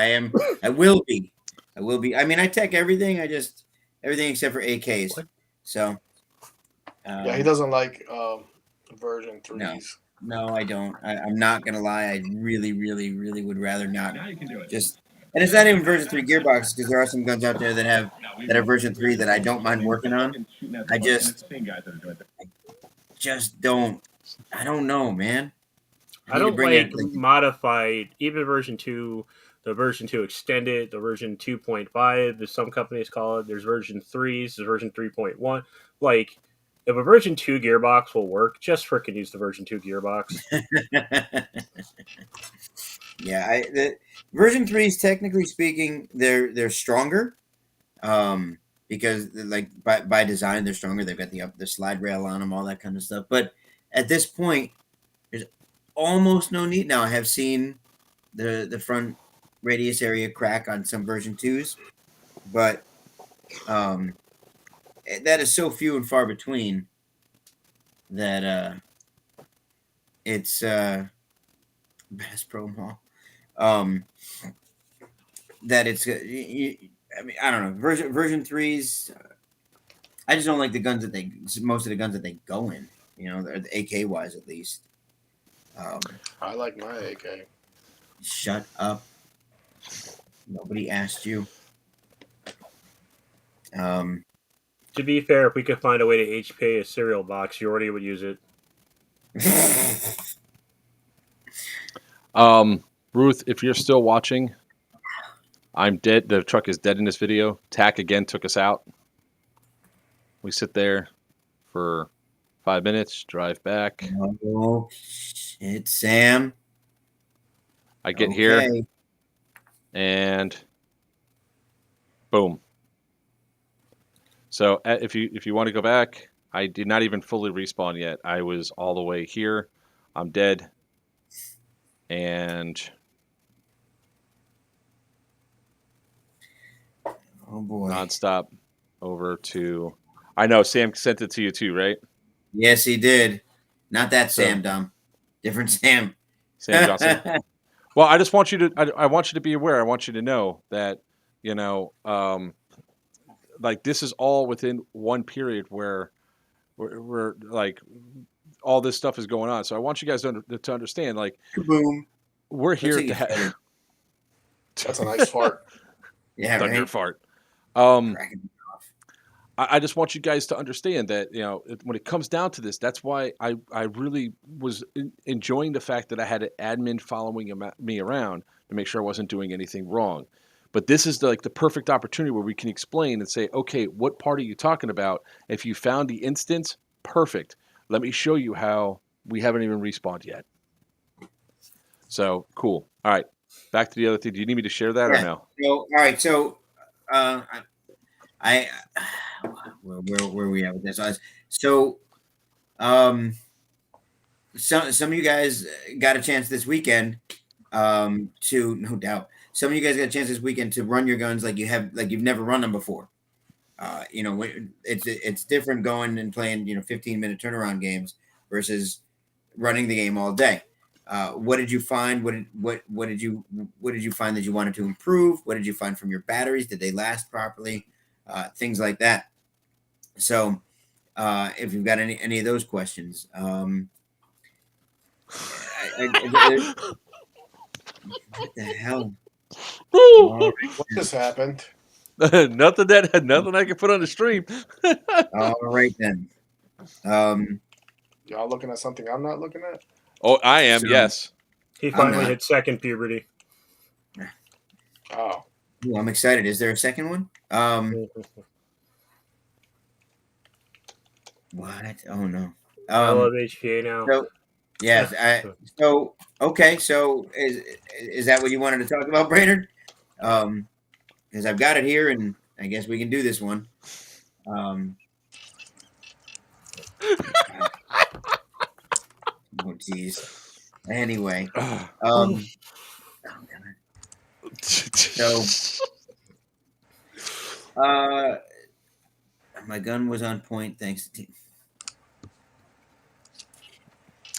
I will be. I mean, I tech everything. Everything except for AKs. So. Yeah, he doesn't like version 3s. No, I don't. I'm not gonna lie. I really, really, really would rather not. And it's not even version 3 gearbox, because there are some guns out there that are version 3 that I don't mind working on. I just don't. I don't know, man. I don't like modified, even version 2, the version 2 extended, the version 2.5, as some companies call it. There's version 3s, there's version 3.1. Like, if a version 2 gearbox will work, just freaking use the version 2 gearbox. Yeah, the version 3s, technically speaking, they're stronger, because like by design they're stronger. They've got the slide rail on them, all that kind of stuff. But at this point, there's almost no need. Now I have seen the front radius area crack on some version 2s, but that is so few and far between that it's Bass Pro Mall. That it's I mean, I don't know, version 3s. I just don't like the guns that most of the guns that they go in, you know, the AK wise at least. I like my AK. Shut up. Nobody asked you. To be fair, if we could find a way to HP a cereal box, you already would use it. Ruth, if you're still watching, I'm dead. The truck is dead in this video. TAC again took us out. We sit there for 5 minutes, drive back. Oh, shit, Sam. I get here, and boom. So if you want to go back, I did not even fully respawn yet. I was all the way here. I'm dead. And oh boy, nonstop over to. I know Sam sent it to you too, right? Yes, he did. Not that Sam, dumb. Different Sam. Sam Johnson. Well, I just want you to. I want you to be aware. I want you to know that like this is all within one period where we're like all this stuff is going on. So I want you guys to understand. Like, Kaboom. we're here to have. That's a nice fart. Yeah, Thunder right? fart. Cracking me off. I just want you guys to understand that when it comes down to this, that's why I really was enjoying the fact that I had an admin following me around to make sure I wasn't doing anything wrong. But this is the perfect opportunity where we can explain and say, okay, what part are you talking about? If you found the instance, perfect. Let me show you how we haven't even respawned yet. So cool. All right, back to the other thing. Do you need me to share that or no? So, all right. So, where are we at with this? So, some of you guys got a chance this weekend to, no doubt, some of you guys got a chance this weekend to run your guns like you've never run them before. It's different going and playing 15-minute turnaround games versus running the game all day. What did you find? What did you find that you wanted to improve? What did you find from your batteries? Did they last properly? Things like that. So, if you've got any of those questions, what the hell? What just happened? nothing I can put on the stream. All right then. Y'all looking at something I'm not looking at? Oh, I am. Yes. He finally hit second puberty. Oh. Ooh, I'm excited. Is there a second one? What? Oh no. I love HPA now. So, yes. Okay. So is that what you wanted to talk about, Brainerd? Because I've got it here, and I guess we can do this one. Oh geez. Anyway. So my gun was on point thanks to team.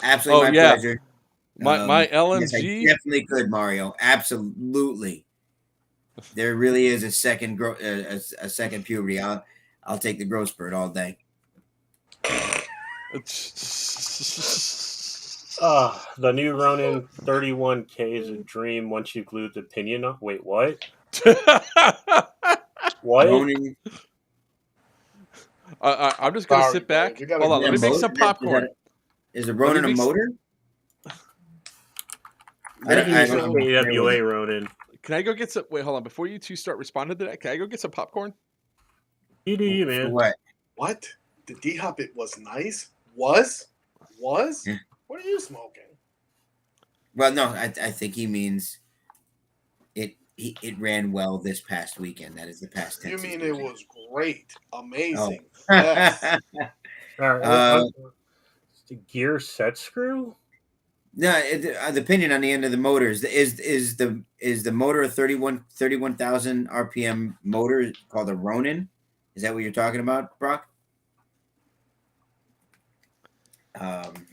Absolutely, my pleasure. My LMG. Yes, I definitely could, Mario. Absolutely. There really is a second a second puberty. I'll take the growth spurt all day. The new Ronin 31K is a dream once you glued the pinion on. Wait, what? What? Ronin. I'm just gonna sit back. Hold on, let me make some popcorn. Is the Ronin a motor? I think he's an AWA Ronin. Can I go get some? Wait, hold on. Before you two start responding to that, can I go get some popcorn? You do, man. What? The D-Hop, it was nice? Was? Yeah. What are you smoking? Well, no, I think he means it ran well this past weekend. That is the past tense. You mean it was great, amazing? Oh. Yes. The gear set screw? No, the pinion on the end of the motor is the motor a 31,000 RPM motor called a Ronin? Is that what you're talking about, Brock?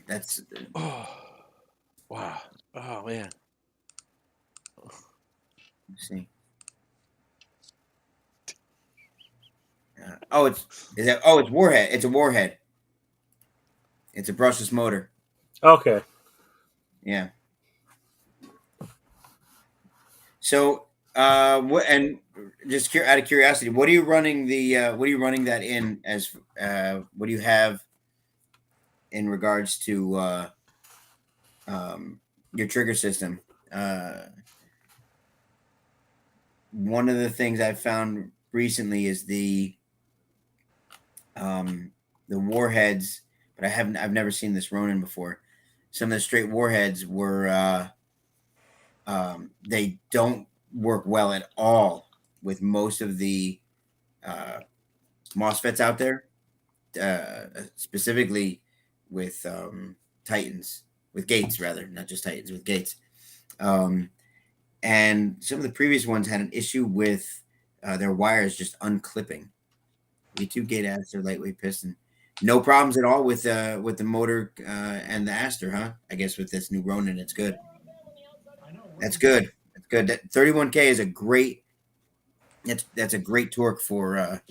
That's wow. Oh man. Let's see. It's Warhead. It's a Warhead. It's a brushless motor. Okay. Yeah. So, what? And just out of curiosity, what are you running that in as? What do you have in regards to your trigger system? One of the things I've found recently is the warheads, but I've never seen this Ronin before. Some of the straight warheads were they don't work well at all with most of the MOSFETs out there, specifically with Titans, with Gates rather, not just Titans, with Gates. And some of the previous ones had an issue with their wires just unclipping. E2 gate adds their lightweight piston. No problems at all with the motor and the Aster, huh? I guess with this new Ronin, it's good. That's good. That's good. That 31K is a great. That's a great torque for a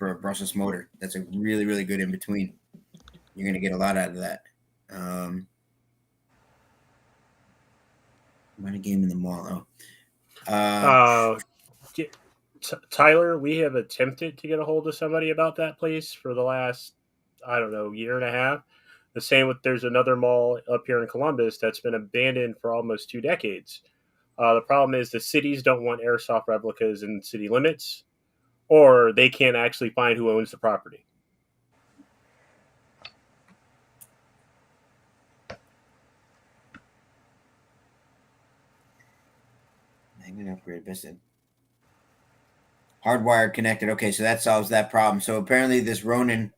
brushless motor. That's a really, really good in between. You're gonna get a lot out of that. Run a game in the mall. Tyler, we have attempted to get a hold of somebody about that place for the last, I don't know, year and a half. The same with there's another mall up here in Columbus that's been abandoned for almost 2 decades. The problem is the cities don't want airsoft replicas in city limits, or they can't actually find who owns the property. I'm gonna upgrade this. Hardwired connected. Okay, so that solves that problem. So apparently this Ronin,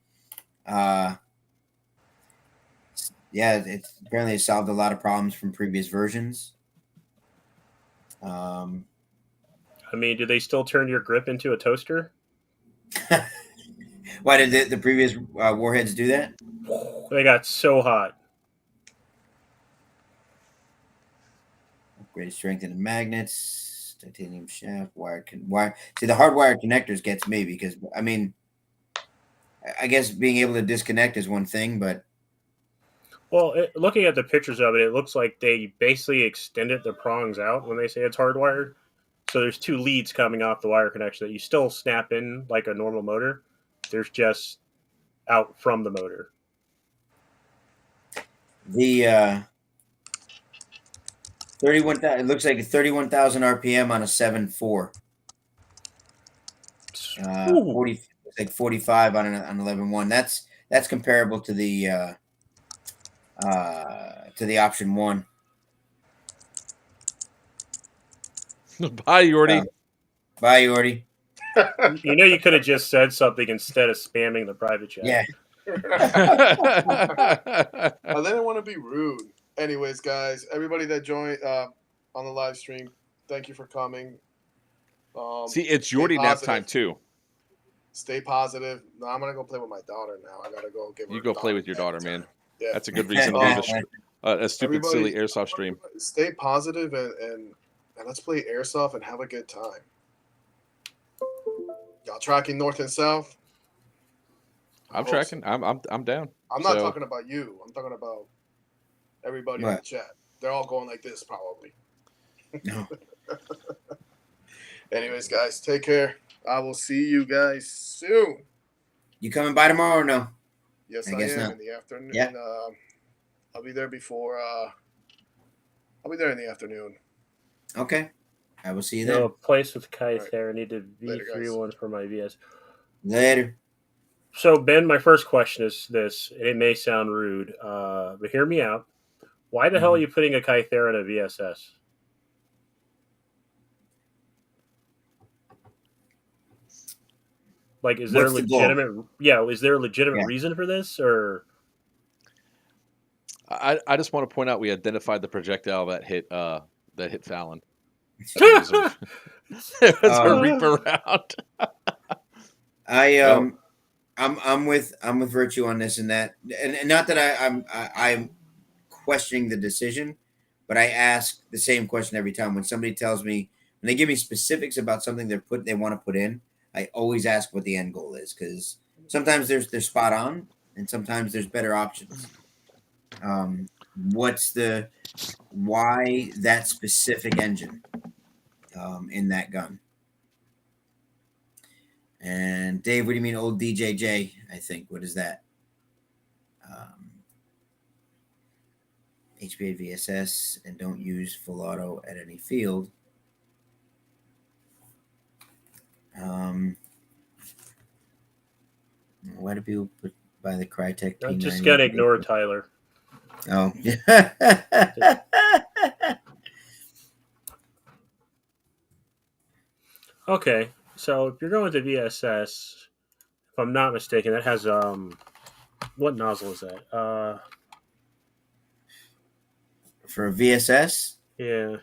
it's apparently solved a lot of problems from previous versions. I mean, do they still turn your grip into a toaster? Why did the previous warheads do that? They got so hot. Upgraded strength in the magnets, titanium shaft, wire. See, the hardwired connectors gets me because I mean, I guess being able to disconnect is one thing, but well, looking at the pictures of it, it looks like they basically extended the prongs out when they say it's hardwired. So there's 2 leads coming off the wire connection that you still snap in like a normal motor. There's just out from the motor. The 31,000. It looks like a 31,000 RPM on a 7.4. 40, like 45 on an 11.1. That's comparable to the option 1. Bye, Yordi. Bye, Yordi. You know, you could have just said something instead of spamming the private chat. Yeah. I didn't want to be rude. Anyways, guys, everybody that joined on the live stream, thank you for coming. See, it's Yordi nap time too. Stay positive. No, I'm gonna go play with my daughter now. I gotta go give her. You go play with your daughter, man. Yeah. That's a good reason to leave a stupid, silly airsoft stream. Stay positive and let's play airsoft and have a good time. Y'all tracking north and south? I'm tracking. I'm down. I'm not talking about you. I'm talking about everybody in the chat. They're all going like this, probably. No. Anyways, guys, take care. I will see you guys soon. You coming by tomorrow or no? Yes, I am in the afternoon. Yeah. I'll be there before. I'll be there in the afternoon. Okay. I will see you then. No, place with Kai there. I need to V31 for my VS. Later. So, Ben, my first question is this, and it may sound rude, but hear me out. Why the hell are you putting a Kythera in a VSS? Like, is there a legitimate? Is there a legitimate reason for this, or? I just want to point out we identified the projectile that hit Fallon. It was a Reaper round. I'm with Virchew on this and that, and not that I'm questioning the decision, but I ask the same question every time when somebody tells me, when they give me specifics about something they want to put in. I always ask what the end goal is, because sometimes they're spot on, and sometimes there's better options. Why that specific engine in that gun? And Dave, what do you mean old DJJ? I think, what is that? HPA VSS, and don't use full auto at any field. Why do people buy the Crytek? I'm just gonna ignore Tyler. Oh. Okay, so if you're going to VSS, if I'm not mistaken, that has what nozzle is that? For a VSS? Yeah.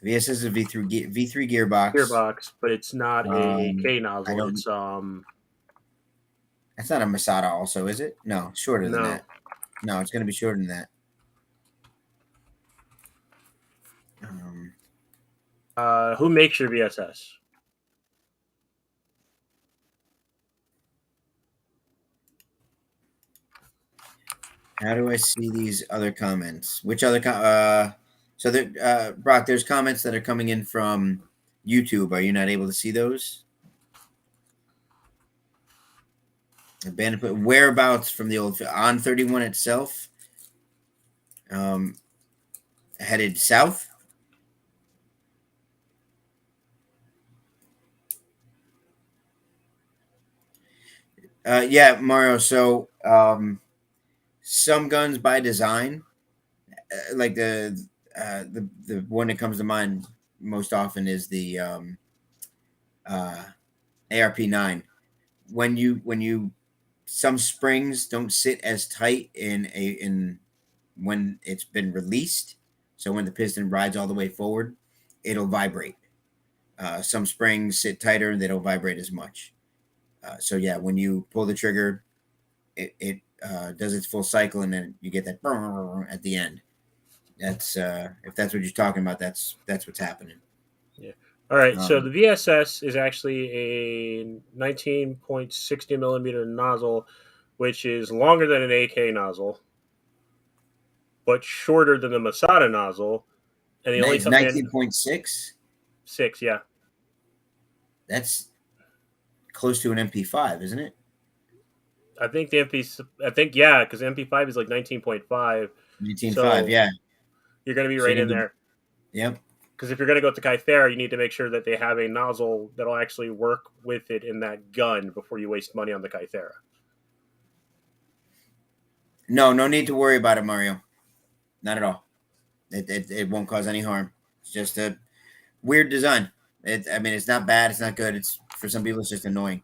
VSS is a V3 gearbox. Gearbox, but it's not a K nozzle. It's That's not a Masada also, is it? No, shorter than No. that. No, it's going to be shorter than that. Who makes your VSS? How do I see these other comments? Which other so there, Brock, there's comments that are coming in from YouTube. Are you not able to see those? Abandoned whereabouts from the old on 31 itself. Headed south. Yeah, Mario. So some guns by design, like the one that comes to mind most often is the ARP9. When you some springs don't sit as tight in when it's been released, so when the piston rides all the way forward, it'll vibrate. Some springs sit tighter and they don't vibrate as much. So yeah, when you pull the trigger, it does its full cycle, and then you get that at the end. That's if that's what you're talking about, that's what's happening. Yeah. All right. So the VSS is actually a 19.60 millimeter nozzle, which is longer than an AK nozzle, but shorter than the Masada nozzle. And the only 19.6. 6, yeah. That's close to an MP5, isn't it? I think the yeah, because MP5 is like 19.5. 19.5, so yeah. You're going to be right in there. Yep. Because if you're going to go to Kythera, you need to make sure that they have a nozzle that'll actually work with it in that gun before you waste money on the Kythera. No need to worry about it, Mario. Not at all. It won't cause any harm. It's just a weird design. I mean, it's not bad. It's not good. It's for some people, it's just annoying.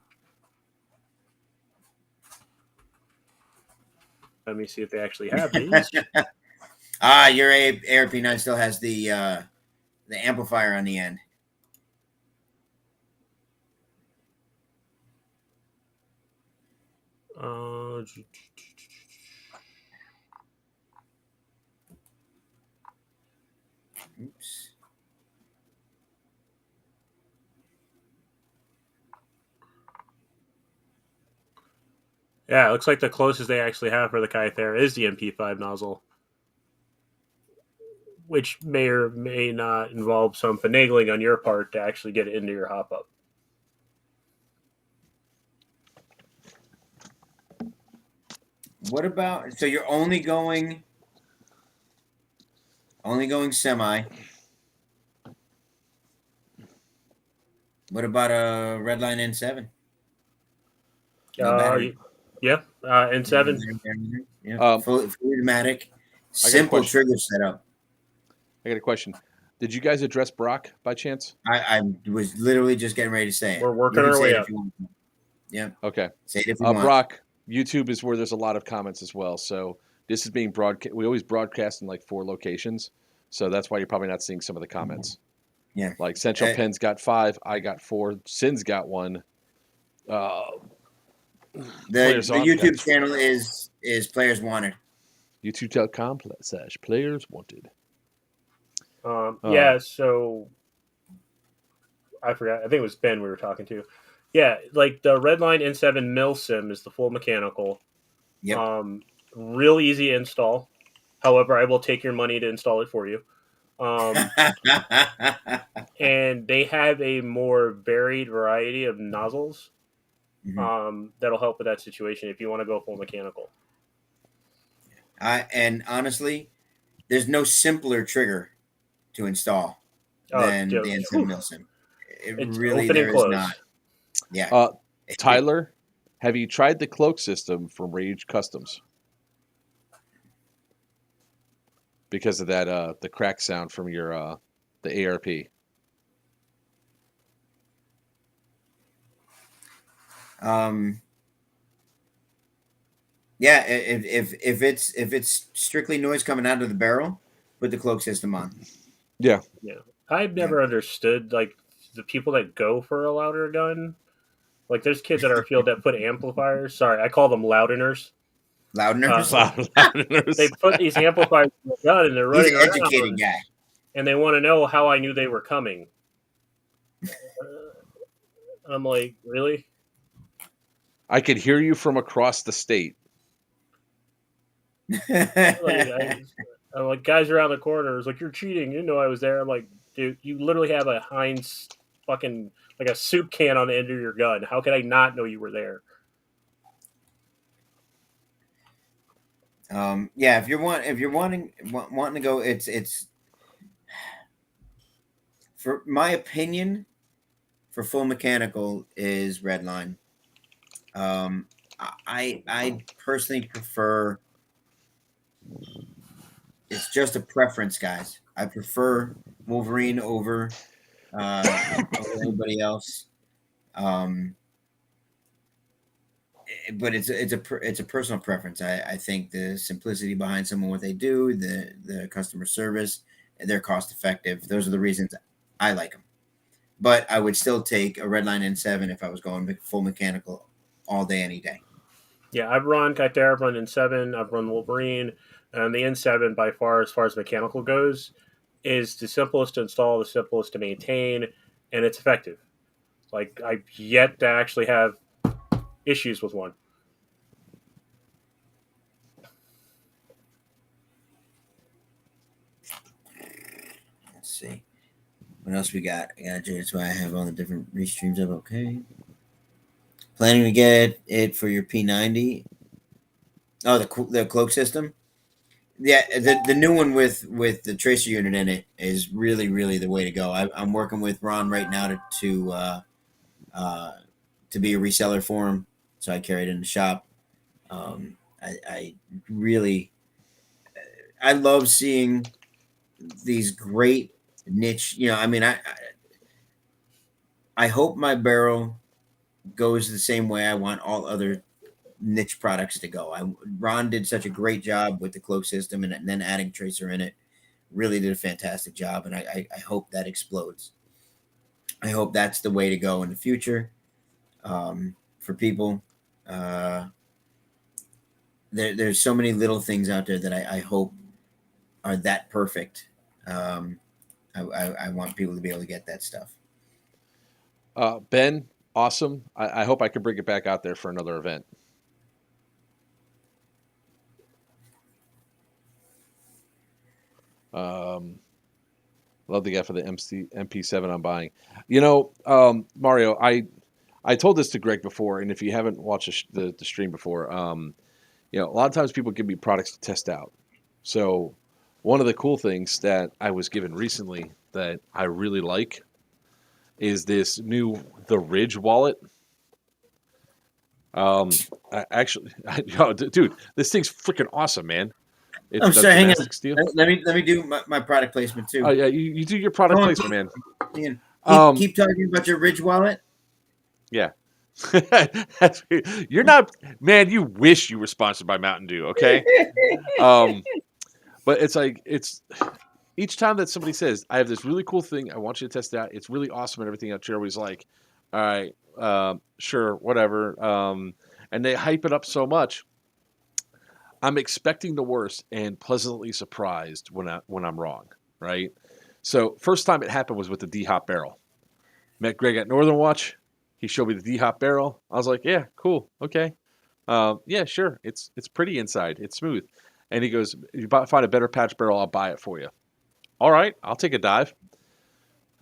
Let me see if they actually have these. Your ARP9 still has the amplifier on the end. Oops. Yeah, it looks like the closest they actually have for the Kythera is the MP5 nozzle, which may or may not involve some finagling on your part to actually get it into your hop-up. What about, so you're only going semi. What about a Redline N7? Yeah, N7. Yeah, fully pneumatic, simple trigger setup. I got a question. Did you guys address Brock by chance? I was literally just getting ready to say it. We're working our way up. Yeah. Okay. Say it if you want. Brock, YouTube is where there's a lot of comments as well. So this is being broadcast. We always broadcast in like 4 locations. So that's why you're probably not seeing some of the comments. Yeah. Like Central Penn's got 5. I got 4. Sin's got 1. The YouTube channel is Players Wanted. YouTube.com/Players Wanted. Yeah, so I forgot. I think it was Ben we were talking to. Yeah, like the Redline N7 Milsim is the full mechanical. Yep. Real easy install. However, I will take your money to install it for you. And they have a more varied variety of nozzles. That'll help with that situation if you want to go full mechanical. And honestly, there's no simpler trigger to install than the N7 Milsim. It's really there is not. Yeah. Tyler, have you tried the cloak system from Rage Customs? Because of that, the crack sound from your the ARP. Yeah, if it's strictly noise coming out of the barrel, put the cloak system on. Yeah. I've never understood like the people that go for a louder gun. Like there's kids at our field that put amplifiers. Sorry, I call them loudiners. Loudness. They put these amplifiers in the gun and they're He's running an educated around, guy. and they want to know how I knew they were coming. I'm like, really? I could hear you from across the state. I'm like, guys around the corner. It's like, you're cheating. You know I was there. I'm like, dude, you literally have a Heinz fucking, like a soup can on the end of your gun. How could I not know you were there? Yeah, if you're wanting to go, it's for my opinion, for full mechanical is Redline. I personally prefer. It's just a preference, guys. I prefer Wolverine over anybody else. But it's a personal preference. I think the simplicity behind some of what they do, the customer service, they're cost effective. Those are the reasons I like them. But I would still take a Redline N7 if I was going full mechanical all day, any day. Yeah, I've run Kythera, I've run N7, I've run Wolverine, and the N7 by far, as far as mechanical goes, is the simplest to install, the simplest to maintain, and it's effective. Like, I've yet to actually have issues with one. Let's see. What else we got? That's why I have all the different restreams up. Okay. Planning to get it for your P90. Oh, the cloak system. Yeah, the new one with the tracer unit in it is really, really the way to go. I'm working with Ron right now to be a reseller for him, so I carry it in the shop. I really love seeing these great niche. You know, I mean, I hope my barrel goes the same way I want all other niche products to go. Ron did such a great job with the cloak system and then adding tracer in it. Really did a fantastic job, and I hope that explodes. I hope that's the way to go in the future for people. There's so many little things out there that I hope are that perfect. I want people to be able to get that stuff. Ben, awesome. I hope I can bring it back out there for another event. Love the guy for the MP7 I'm buying. You know, Mario, I told this to Greg before, and if you haven't watched the stream before, you know, a lot of times people give me products to test out. So one of the cool things that I was given recently that I really like is this the Ridge wallet. Dude, this thing's freaking awesome, man. I'm sorry, hang on. Let me do my product placement too. Oh yeah, you do your product placement, man. Keep talking about your Ridge wallet. Yeah. You're not, man, you wish you were sponsored by Mountain Dew, okay? But it's like, each time that somebody says, I have this really cool thing, I want you to test it out, it's really awesome and everything else, you're always like, all right, sure, whatever. And they hype it up so much. I'm expecting the worst and pleasantly surprised when I'm wrong, right? So first time it happened was with the D-Hop barrel. Met Greg at Northern Watch. He showed me the D-Hop barrel. I was like, yeah, cool, okay. Yeah, sure, it's pretty inside. It's smooth. And he goes, you find a better patch barrel, I'll buy it for you. All right, I'll take a dive.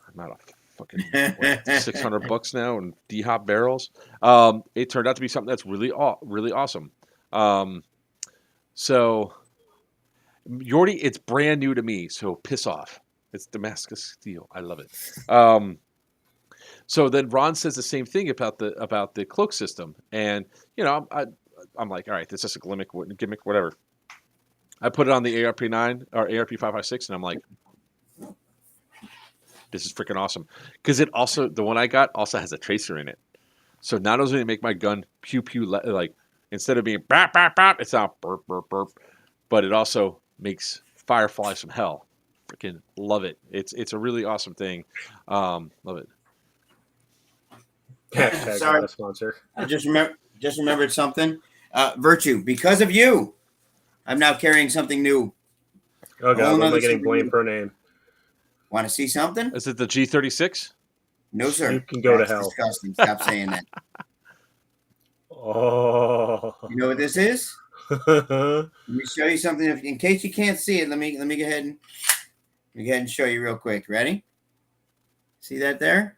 I'm out of fucking $600 now in D-Hop barrels. It turned out to be something that's really awesome. So, Yordi, it's brand new to me, so piss off. It's Damascus steel. I love it. So then Ron says the same thing about the cloak system, and you know I'm like, all right, this is a gimmick, whatever. I put it on the ARP9 or ARP556, and I'm like, this is freaking awesome because it also, the one I got also has a tracer in it, so not only does it make my gun pew pew, like instead of being bap bap bap, it's not burp burp burp, but it also makes fireflies from hell. Freaking love it. It's a really awesome thing. Love it. Hashtag Sorry. not a sponsor. I just remembered something. Virchew, because of you, I'm now carrying something new. Oh, A whole God. What am nother I getting something blamed new. for a name? Want to see something? Is it the G36? No, sir. You can go to That's hell. disgusting. Stop saying that. Oh. You know what this is? Let me show you something. In case you can't see it, let me go ahead and show you real quick. Ready? See that there?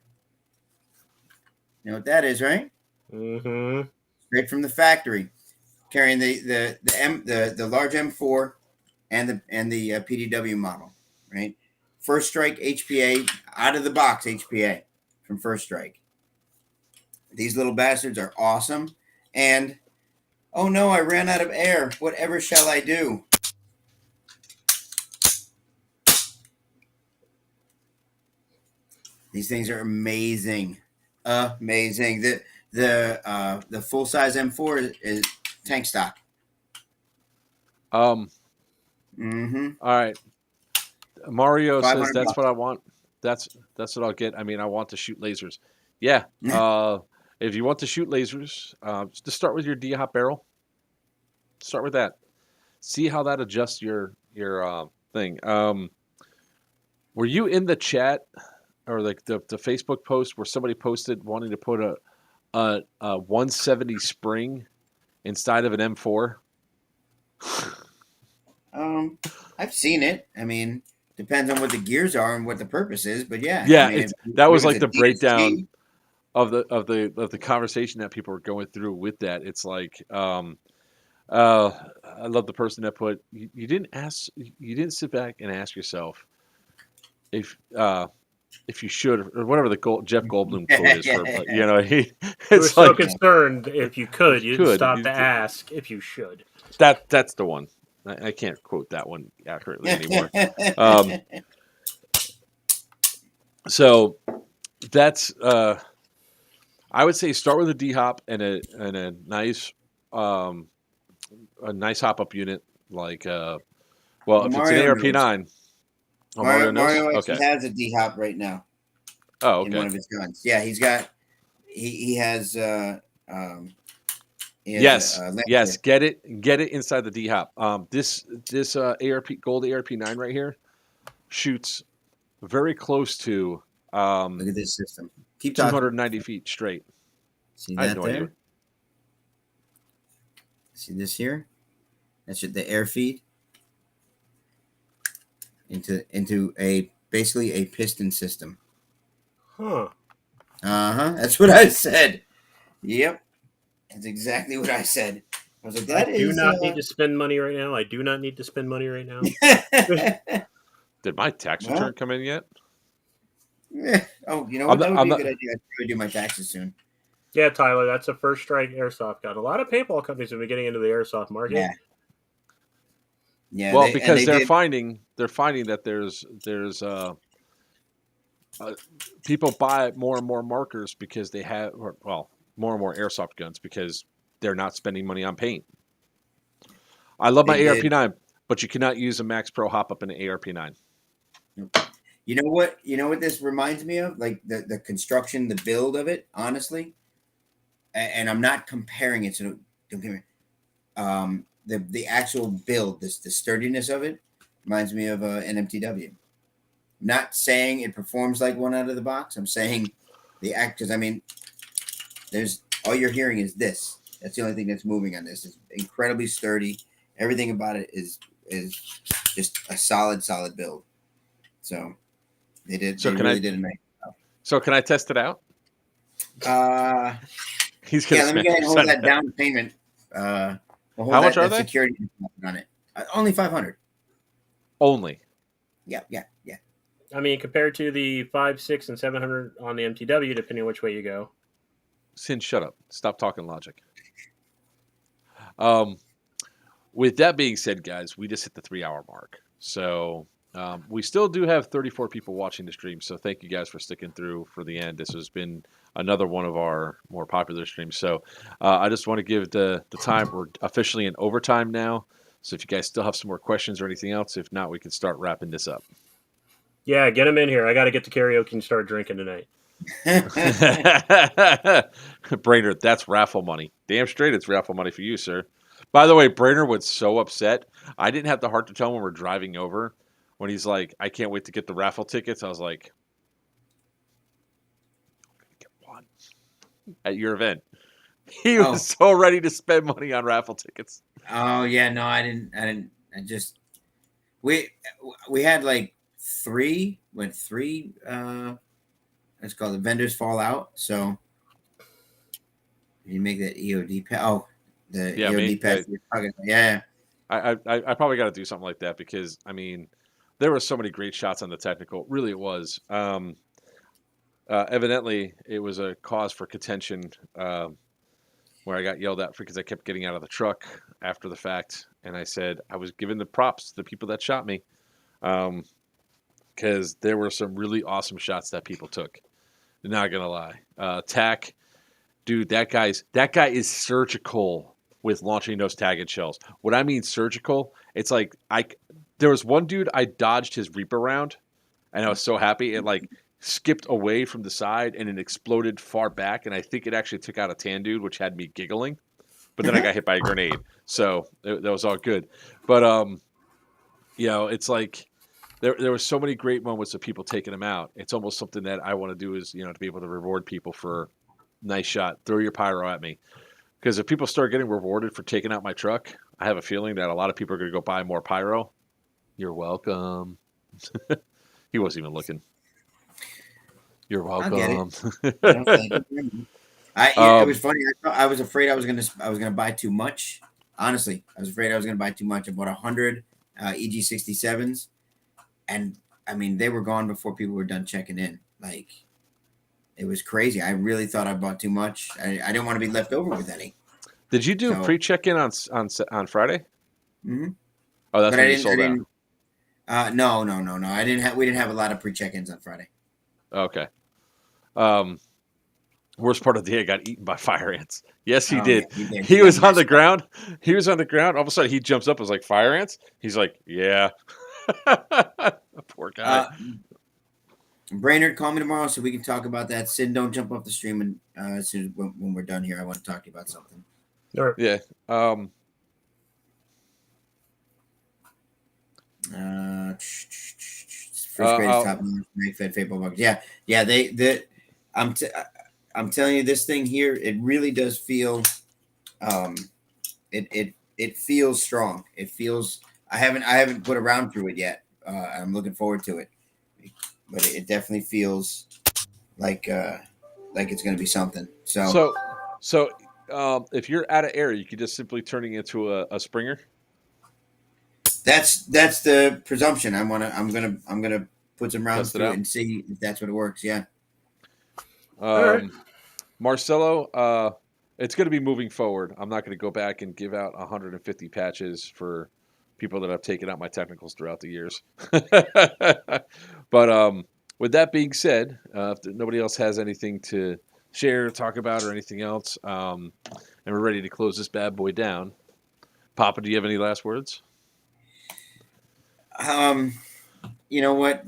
You know what that is, right? Mm-hmm. Straight from the factory, carrying the large M4 and the PDW model, right? First Strike HPA, out of the box HPA from First Strike. These little bastards are awesome. And oh no, I ran out of air. Whatever shall I do? These things are amazing. Amazing. The full size M4 is tank stock. Mm-hmm. All right. Mario says that's $500. what I want. That's what I'll get. I mean, I want to shoot lasers. Yeah. If you want to shoot lasers, just start with your D-hop barrel. Start with that. See how that adjusts your thing. Were you in the chat or like the Facebook post where somebody posted wanting to put a 170 spring inside of an M4? I've seen it. I mean, depends on what the gears are and what the purpose is, but yeah. Yeah, I mean, that was like a the DSG, breakdown of the conversation that people were going through with that. It's like, I love the person that put you didn't sit back and ask yourself if you should or whatever the Jeff Goldblum quote is for You were it's so like, concerned if you could, you didn't could. stop to ask if you should. That's the one. I can't quote that one accurately anymore. So that's I would say start with a D-hop and a nice hop up unit like if it's an ARP9. Mario actually okay. has a D-hop right now. Oh, okay. In one of his guns. Yeah, he has yes, get it inside the D-hop. This ARP gold ARP9 right here shoots very close to look at this system. Keep 290 feet straight. See that there? See this here? That's the air feed into basically a piston system. Huh. That's what I said. Yep. That's exactly what I said. I was like, I do not need to spend money right now. I do not need to spend money right now. Did my tax return come in yet? Oh, you know what? That would be a good idea. I'd probably do my taxes soon. Yeah, Tyler, that's a First Strike airsoft gun. A lot of paintball companies have been getting into the airsoft market. Yeah. Well, because they're finding that there's people buy more and more markers because they have more and more airsoft guns because they're not spending money on paint. I love my ARP9, but you cannot use a Max Pro hop up in an ARP9. You know what? You know what this reminds me of? Like the construction, the build of it, honestly. And I'm not comparing it, so don't get me. The actual build, the sturdiness of it, reminds me of an MTW. Not saying it performs like one out of the box. I'm saying because I mean, there's all you're hearing is this. That's the only thing that's moving on this. It's incredibly sturdy. Everything about it is just a solid build. So they did. So they really did a nice job. So can I test it out? He's gonna let me go ahead and hold that down payment. How much are they? Security on it. Only $500. Only. Yeah. I mean, compared to the 500, 600, and 700 on the MTW, depending on which way you go. Sin, shut up. Stop talking logic. With that being said, guys, we just hit the 3-hour mark. So we still do have 34 people watching the stream. So thank you guys for sticking through for the end. This has been another one of our more popular streams. So I just want to give the time. We're officially in overtime now. So if you guys still have some more questions or anything else, if not, we can start wrapping this up. Yeah, get them in here. I got to get to karaoke and start drinking tonight. Brainerd, that's raffle money. Damn straight, it's raffle money for you, sir. By the way, Brainerd was so upset. I didn't have the heart to tell him when we're driving over. When he's like, I can't wait to get the raffle tickets. I was like, get one at your event. He was so ready to spend money on raffle tickets. Oh yeah, no, I didn't. I just we had like three. Let's call the vendors fall out. So you make that EOD pass. Oh, the EOD pass. Yeah. I probably got to do something like that because I mean, there were so many great shots on the technical. Really, it was. Evidently, it was a cause for contention. Where I got yelled at because I kept getting out of the truck after the fact. And I said I was giving the props to the people that shot me. Because there were some really awesome shots that people took. Not going to lie. Tack, dude, that guy is surgical with launching those tagged shells. What I mean surgical, it's like there was one dude, I dodged his Reaper round. And I was so happy. It like skipped away from the side and it exploded far back, and I think it actually took out a tan dude, which had me giggling. But then I got hit by a grenade, so that was all good. But it's like there were so many great moments of people taking them out. It's almost something that I want to do is to be able to reward people for nice shot, throw your pyro at me, because if people start getting rewarded for taking out my truck, I have a feeling that a lot of people are going to go buy more pyro. You're welcome. He wasn't even looking. You're welcome. It was funny. I was afraid I was gonna buy too much. Honestly, I was afraid I was gonna buy too much. I bought 100 EG67s, and I mean they were gone before people were done checking in. Like it was crazy. I really thought I bought too much. I didn't want to be left over with any. Did you do pre-check-in on Friday? Mm-hmm. Oh, that's when you sold out. No. I didn't have. We didn't have a lot of pre-check-ins on Friday. Okay. Worst part of the day, I got eaten by fire ants. Yes, he did. Yeah, he was on the ground. He was on the ground. All of a sudden, he jumps up. Was like, fire ants? He's like, yeah. Poor guy. Brainerd, call me tomorrow so we can talk about that. Sid, don't jump off the stream. And as soon as when we're done here, I want to talk to you about something. Sure. Yeah. First grade top fed football bugs. Yeah. I'm telling you, this thing here, it really does feel, it feels strong. It feels. I haven't put a round through it yet. I'm looking forward to it, but it definitely feels like it's going to be something. So if you're out of air, you could just simply turning into a Springer. That's the presumption. I'm gonna put some rounds through it and see if that's what it works. Yeah. Right. Marcelo, it's going to be moving forward. I'm not going to go back and give out 150 patches for people that have taken out my technicals throughout the years. But with that being said, if nobody else has anything to share, talk about, or anything else, and we're ready to close this bad boy down. Papa, do you have any last words? You know what?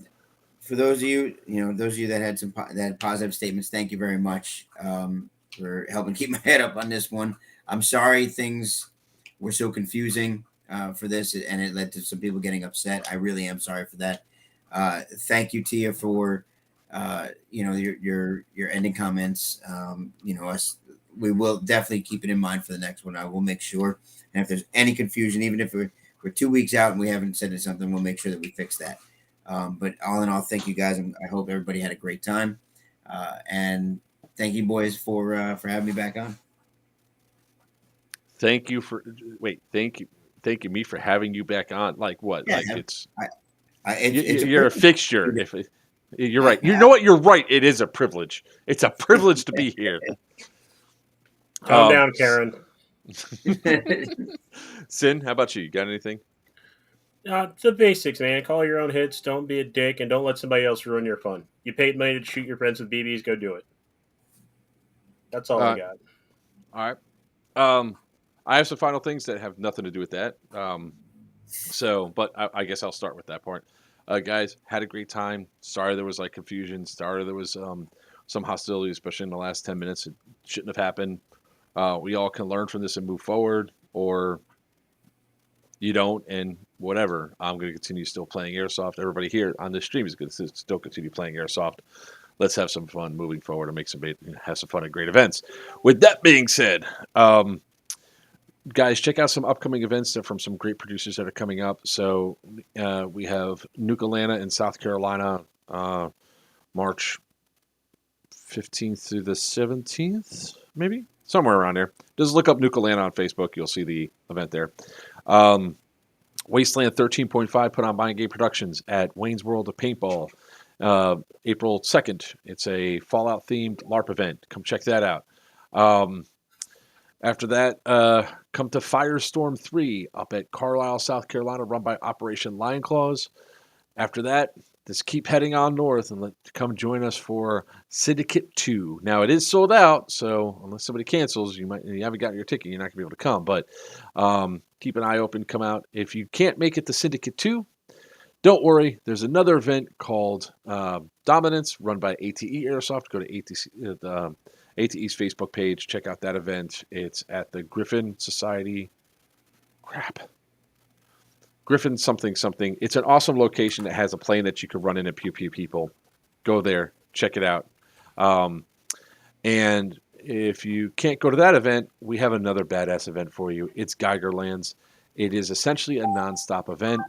For those of you, that had positive statements, thank you very much for helping keep my head up on this one. I'm sorry things were so confusing for this, and it led to some people getting upset. I really am sorry for that. Thank you, Tia, for your ending comments. We will definitely keep it in mind for the next one. I will make sure. And if there's any confusion, even if we're 2 weeks out and we haven't said something, we'll make sure that we fix that. But all in all, thank you guys, and I hope everybody had a great time. And thank you, boys, for having me back on. Thank you me for having you back on. Like what? Yeah, like you're a fixture. You're right. You know what? You're right. It is a privilege. It's a privilege to be here. Calm down, Karen. Sin, how about you? You got anything? The basics, man. Call your own hits. Don't be a dick, and don't let somebody else ruin your fun. You paid money to shoot your friends with BBs. Go do it. That's all I got. All right. I have some final things that have nothing to do with that. But I guess I'll start with that part. Guys, had a great time. Sorry there was confusion. Sorry there was some hostility, especially in the last 10 minutes. It shouldn't have happened. We all can learn from this and move forward, or you don't, and whatever. I'm going to continue still playing airsoft. Everybody here on this stream is going to still continue playing airsoft. Let's have some fun moving forward and have some fun at great events. With that being said, guys, check out some upcoming events from some great producers that are coming up. So we have Immokalee in South Carolina, March 15th through the 17th, maybe somewhere around there. Just look up Immokalee on Facebook. You'll see the event there. Wasteland 13.5 put on Mind Game Productions at Wayne's World of Paintball, April 2nd. It's a Fallout themed LARP event. Come check that out. After that, come to Firestorm 3 up at Carlisle, South Carolina, run by Operation Lion Claws. After that, just keep heading on north and come join us for Syndicate 2. Now, it is sold out, so unless somebody cancels, you haven't gotten your ticket, you're not going to be able to come. But keep an eye open, come out. If you can't make it to Syndicate 2, don't worry. There's another event called Dominance, run by ATE Airsoft. Go to ATE's Facebook page. Check out that event. It's at the Griffin Society. Griffin something. It's an awesome location that has a plane that you can run in and pew people. Go there. Check it out. And if you can't go to that event, we have another badass event for you. It's Geigerlands. It is essentially a nonstop event.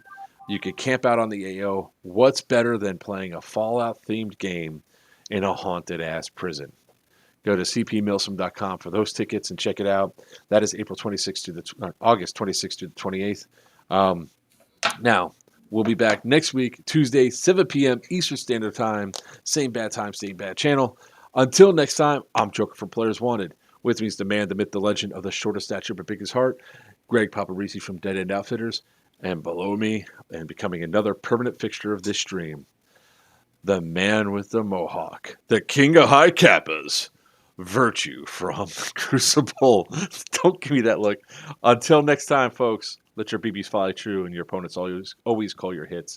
You could camp out on the AO. What's better than playing a Fallout-themed game in a haunted-ass prison? Go to cpmilsom.com for those tickets and check it out. That is August 26th to the 28th. Now, we'll be back next week, Tuesday, 7 p.m. Eastern Standard Time. Same bad time, same bad channel. Until next time, I'm Joker from Players Wanted. With me is the man, the myth, the legend of the shortest stature but biggest heart, Greg Paparisi from Dead End Outfitters. And below me, and becoming another permanent fixture of this stream, the man with the mohawk, the king of high kappas, Virchew from Crucible. Don't give me that look. Until next time, folks, let your BBs fly true and your opponents always call your hits.